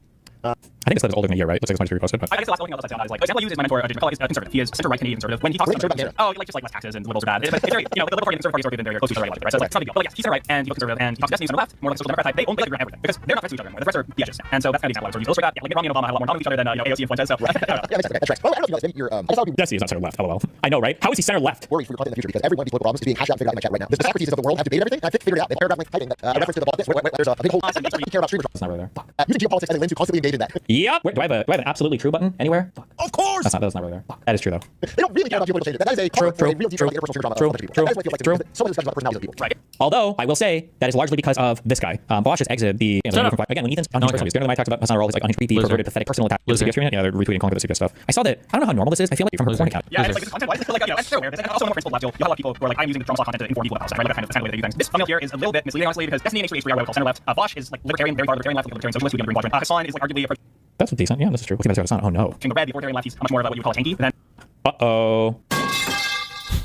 I think it's older than a year, right? Looks like it's 23 reposted, but I guess the last thing else I found is like, for example, I use my mentor, Jim is conservative. He is center-right Canadian conservative. When he talks about just like less taxes and liberals are bad. But it's very, the liberal party and conservative party have been very close to each other, right? So it's like, it's not a big deal. But yes, he's center-right and he's conservative, and he talks to Destiny center-left, more like social democrat type. They agree on everything because they're not friends to each other anymore. The rest are biatches. And so that's kind of the example I was illustrate that. Yeah, like Romney and Obama had a lot more in common with each other than AOC and Fuentes. So that's right. Well, I don't know if you know this. Maybe Destiny is not center-left. LOL. I know, right? How is he center-left? Worry for your content in the future because every one of these political problems is being hashed out and figured out in my chat right now. The Socrates of the world have debated everything, and I've figured it out. They paragraph link typing that reference to the politics. There's a big whole care about streamers. It's not really there. Using geopolitics as a lens to constantly engage in that. Yep. Do I have an absolutely true button anywhere? Fuck. Of course. That's not really there. That is true though. They don't really care about geopolitical changes. That is a real deep interpersonal drama. True. That is what feels like true. So much discussion about personalities of people. Right. Although I will say that is largely because of this guy. Bosch has exited the again when Ethan's unhinged personalities. During the talks about Hassan Roll, he's like unhinged creepy, perverted, pathetic, personal attack. Yeah, they're retweeting calling for the CBS stuff. I saw that. I don't know how normal this is. I feel like from her porn account. Yeah, it's like this content. Why does it feel like that's true? There's also more principled left. You'll have a lot of people who are like, I'm using the Trump content to inform people about Palestine. Right? That's kind of the way they do things. This thumbnail here is a little bit misleading, honestly, because Destiny and H3H3 are what we call center left. Bosch is like libertarian, very far libertarian left, libertarian socialist, we get a green quadrant. Hassan is like arguably a that's decent. Yeah, this is true. What's Hassan? Oh no. In the red, the authoritarian left, he's much more of what you call a tanky. Then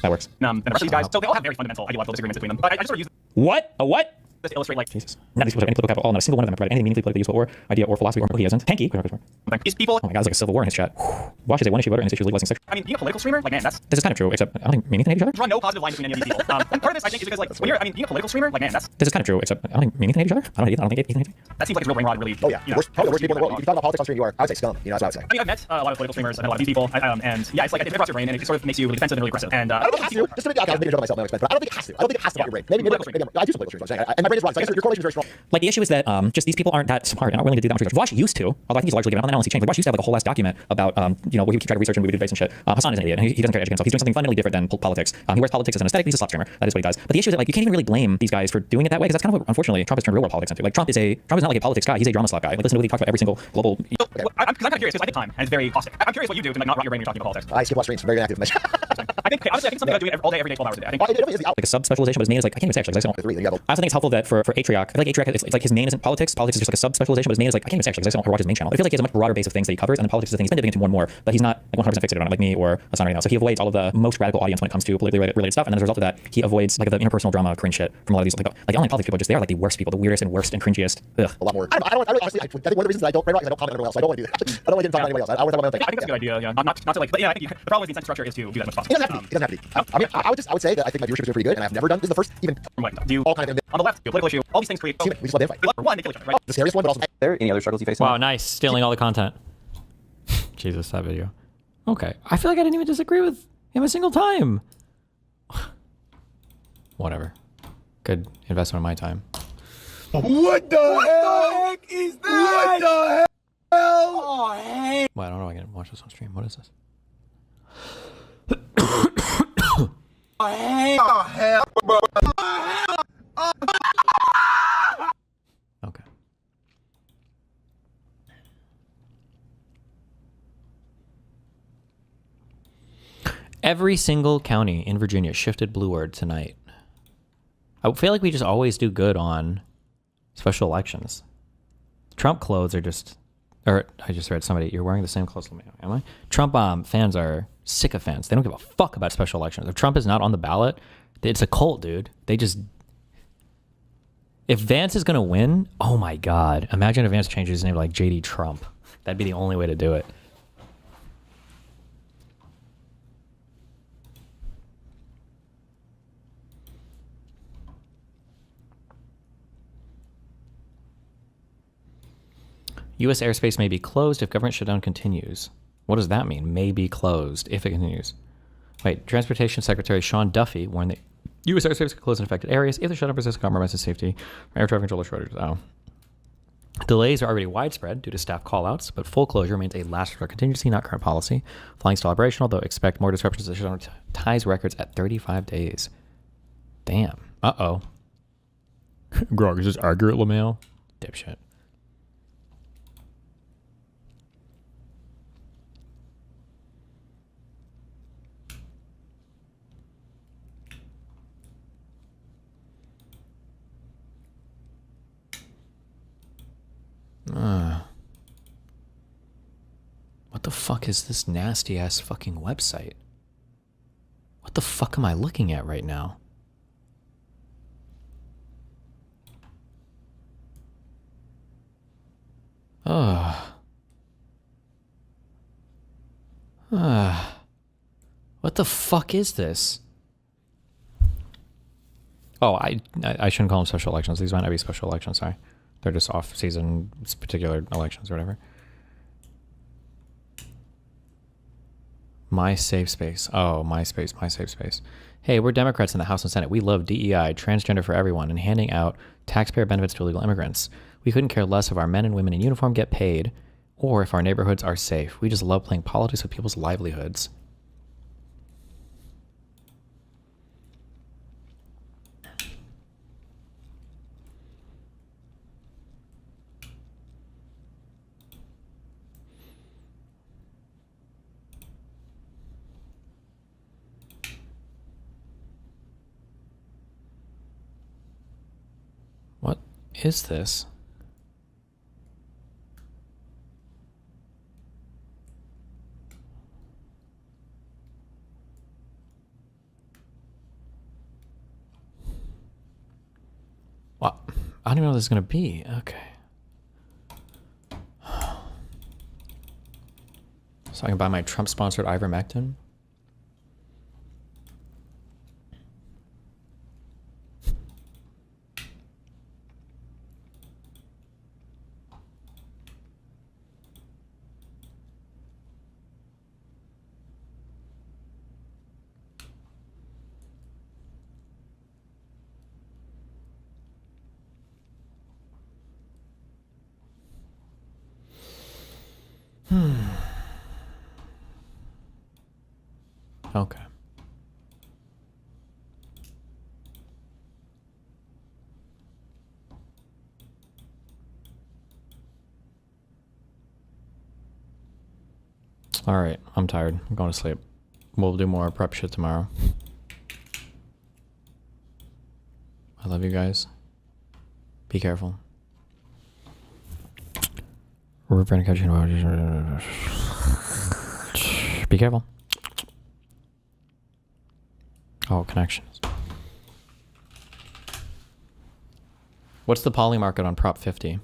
that works. And the rest of these guys, so they all have very fundamental ideological disagreements between them. But I just sort of use what? A what? Just to illustrate, like, Jesus. None of these people have any political capital. Not a single one of them have provided anything meaningfully politically useful or idea or philosophy or he isn't. Tanky. These people. Oh my God, it's like a civil war in his chat. Watch is a one-issue voter and his issues legalizing sex. I mean, being a political streamer, like, man, this is kind of true. Except I don't think mean anything to each other. Draw no positive line between any of these people. And part of this, I think, is because like when you're, being a political streamer, like, man, this is kind of true. Except I don't think mean anything to each other. I don't think anything. That seems like it's real brain rot, really. Oh yeah. Probably the worst people in the world. If you talk about politics on stream, I would say scum. That's what I would say. I mean, I've met a lot of political streamers and a lot of these people, and yeah, it's like it across your brain, and it sort of makes you really defensive and really aggressive. And I don't think it has to. Just to make a joke of myself, but I don't think it has to. I don't think it has to your brain. Maybe I do some political streams. And my brain is wrong. So I guess your correlation is very strong. Like the issue is that just these people aren't that smart and not willing to do that much research. Vosh used to, although I think he's largely given up on that. I don't see change. Like Vosh used to have like a whole last document about where he would try to research and we would do debates and shit. Hassan is an idiot. And he doesn't try to educate himself. He's doing something fundamentally different than politics. He wears politics as an aesthetic. He's a slop streamer. That is what he does. But the issue is that like you can't even really blame these guys for doing it that way because that's kind of what unfortunately Trump has turned real world politics into. Like Trump is not like a politics guy. He's a drama slop guy. Like listen to what he talks about every single global. Okay. I'm kind of curious because I think time and it's very caustic. I'm curious what you do to like not rot your brain when you're talking about politics. I skip a lot of streams. Very active. I think honestly, I think something about doing it all day, every day, 12 hours a day. I think like a sub specialization, but his main is like I can't even say actually. I also think it's helpful that for Atriox, I feel like Atriox, it's like his main isn't politics. Politics is just like a sub specialization, but his main is like I can't even say actually because I don't watch his main channel. I feel like he has a much broader base of things that he covers, and then politics is the thing he's been dipping into more and more. But he's not like 100% fixated on it like me or Hassan right now. So he avoids all of the most radical audience when it comes to politically related stuff, and then as a result of that, he avoids like the interpersonal drama cringe shit from a lot of these like online politics people. Are just they are like the worst people, the weirdest and worst and cringiest. Ugh. A lot more. I don't honestly. I think one of the reasons that I don't comment on everyone else. I don't want to do that. I don't want to talk about anybody else. I want to talk about my own thing. I think that's a good idea. Yeah. Not to like, but yeah, I think the problem with the incentive structure is to do that much possible. It doesn't have to be. I mean, I would say that I think my viewership is doing pretty good, and I've never done. This is the first even. Do all kind of on the left, do a political issue. All these things create. We just love to fight. For one, they kill each other, right? The scariest one, but also. Are there any other struggles you face? Wow, nice stealing all the content. Jesus, that video. Okay, I feel like I didn't even disagree with him a single time. Whatever. Good investment of my time. What the heck is that? What the hell? Oh, hey. Well, I don't know. I can watch this on stream. What is this? Okay. Every single county in Virginia shifted blueward tonight. I feel like we just always do good on special elections. Trump clothes are just, or I just read somebody, you're wearing the same clothes as me, am I? Trump fans are sycophants. They don't give a fuck about special elections. If Trump is not on the ballot, it's a cult, dude. They just, if Vance is going to win, oh my God. Imagine if Vance changes his name to like JD Trump. That'd be the only way to do it. U.S. airspace may be closed if government shutdown continues. What does that mean? May be closed if it continues. Wait, Transportation Secretary Sean Duffy warned that U.S. airspace could close in affected areas if the shutdown persists, compromises safety, air traffic controller shortages. Oh. Delays are already widespread due to staff callouts, but full closure remains a last resort contingency, not current policy. Flying still operational, though expect more disruptions as the shutdown ties records at 35 days. Damn. Uh-oh. Grog, is this accurate, LaMail? Dipshit. What the fuck is this nasty ass fucking website? What the fuck am I looking at right now? What the fuck is this? Oh, I shouldn't call them special elections. These might not be special elections, sorry. They're just off-season, particular elections or whatever. My safe space. Oh, my space, my safe space. Hey, we're Democrats in the House and Senate. We love DEI, transgender for everyone, and handing out taxpayer benefits to illegal immigrants. We couldn't care less if our men and women in uniform get paid or if our neighborhoods are safe. We just love playing politics with people's livelihoods. What is this? What? I don't even know what this is going to be. Okay. So I can buy my Trump-sponsored ivermectin? Okay. All right, I'm tired. I'm going to sleep. We'll do more prep shit tomorrow. I love you guys. Be careful. We're going to catch you. Be careful. Oh, connections. What's the poly market on Prop 50?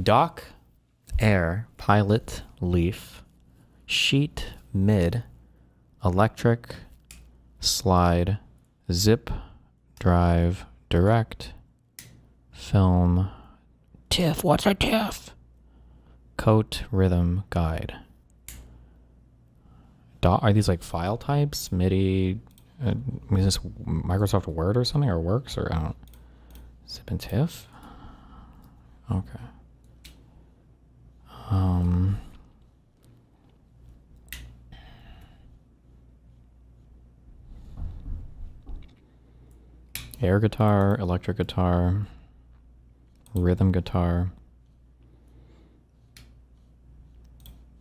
Dock, air, pilot, leaf, sheet, mid, electric, slide, zip, drive, direct, film, TIFF. What's a TIFF? Coat, rhythm, guide. Are these like file types? MIDI? Is this Microsoft Word or something? Or Works? Or I don't. Zip and TIFF? Okay. Air guitar, electric guitar, rhythm guitar,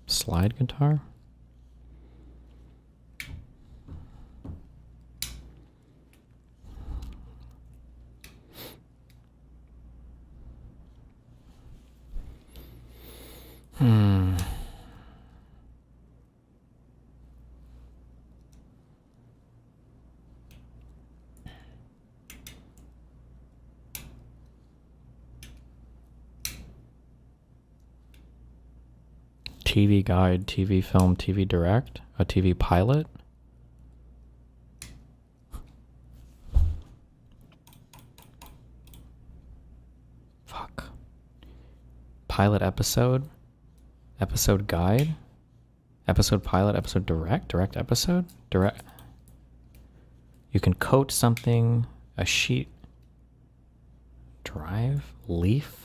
slide guitar. TV guide, TV film, TV direct, a TV pilot. Fuck. Pilot episode, episode guide, episode pilot, episode direct, direct episode, direct. You can coat something, a sheet, drive, leaf.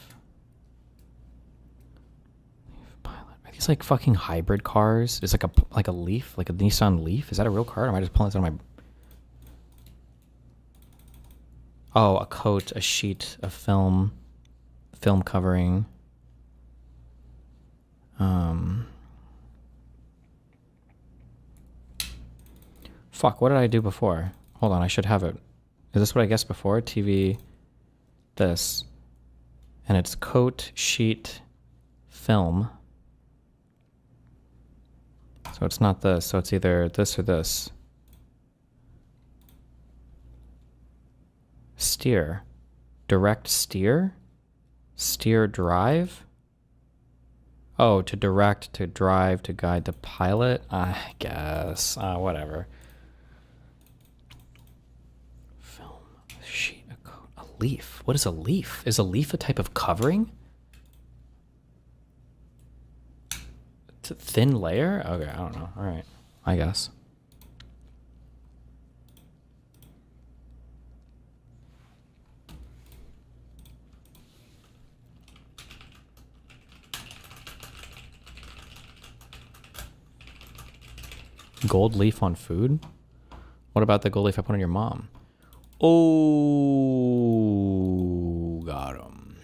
These these like fucking hybrid cars? Is like a Leaf, like a Nissan Leaf? Is that a real car? Or am I just pulling this out of my? Oh, a coat, a sheet of film covering. Fuck, what did I do before? Hold on, I should have it. Is this what I guessed before? TV, this. And it's coat, sheet, film. So it's not this, so it's either this or this. Steer. Direct steer? Steer drive? Oh, to direct, to drive, to guide, to pilot? I guess. Whatever. Film, sheet, a coat, a leaf. What is a leaf? Is a leaf a type of covering? It's a thin layer? Okay, I don't know. All right, I guess. Gold leaf on food? What about the gold leaf I put on your mom? Oh, got him.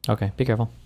Okay, be careful.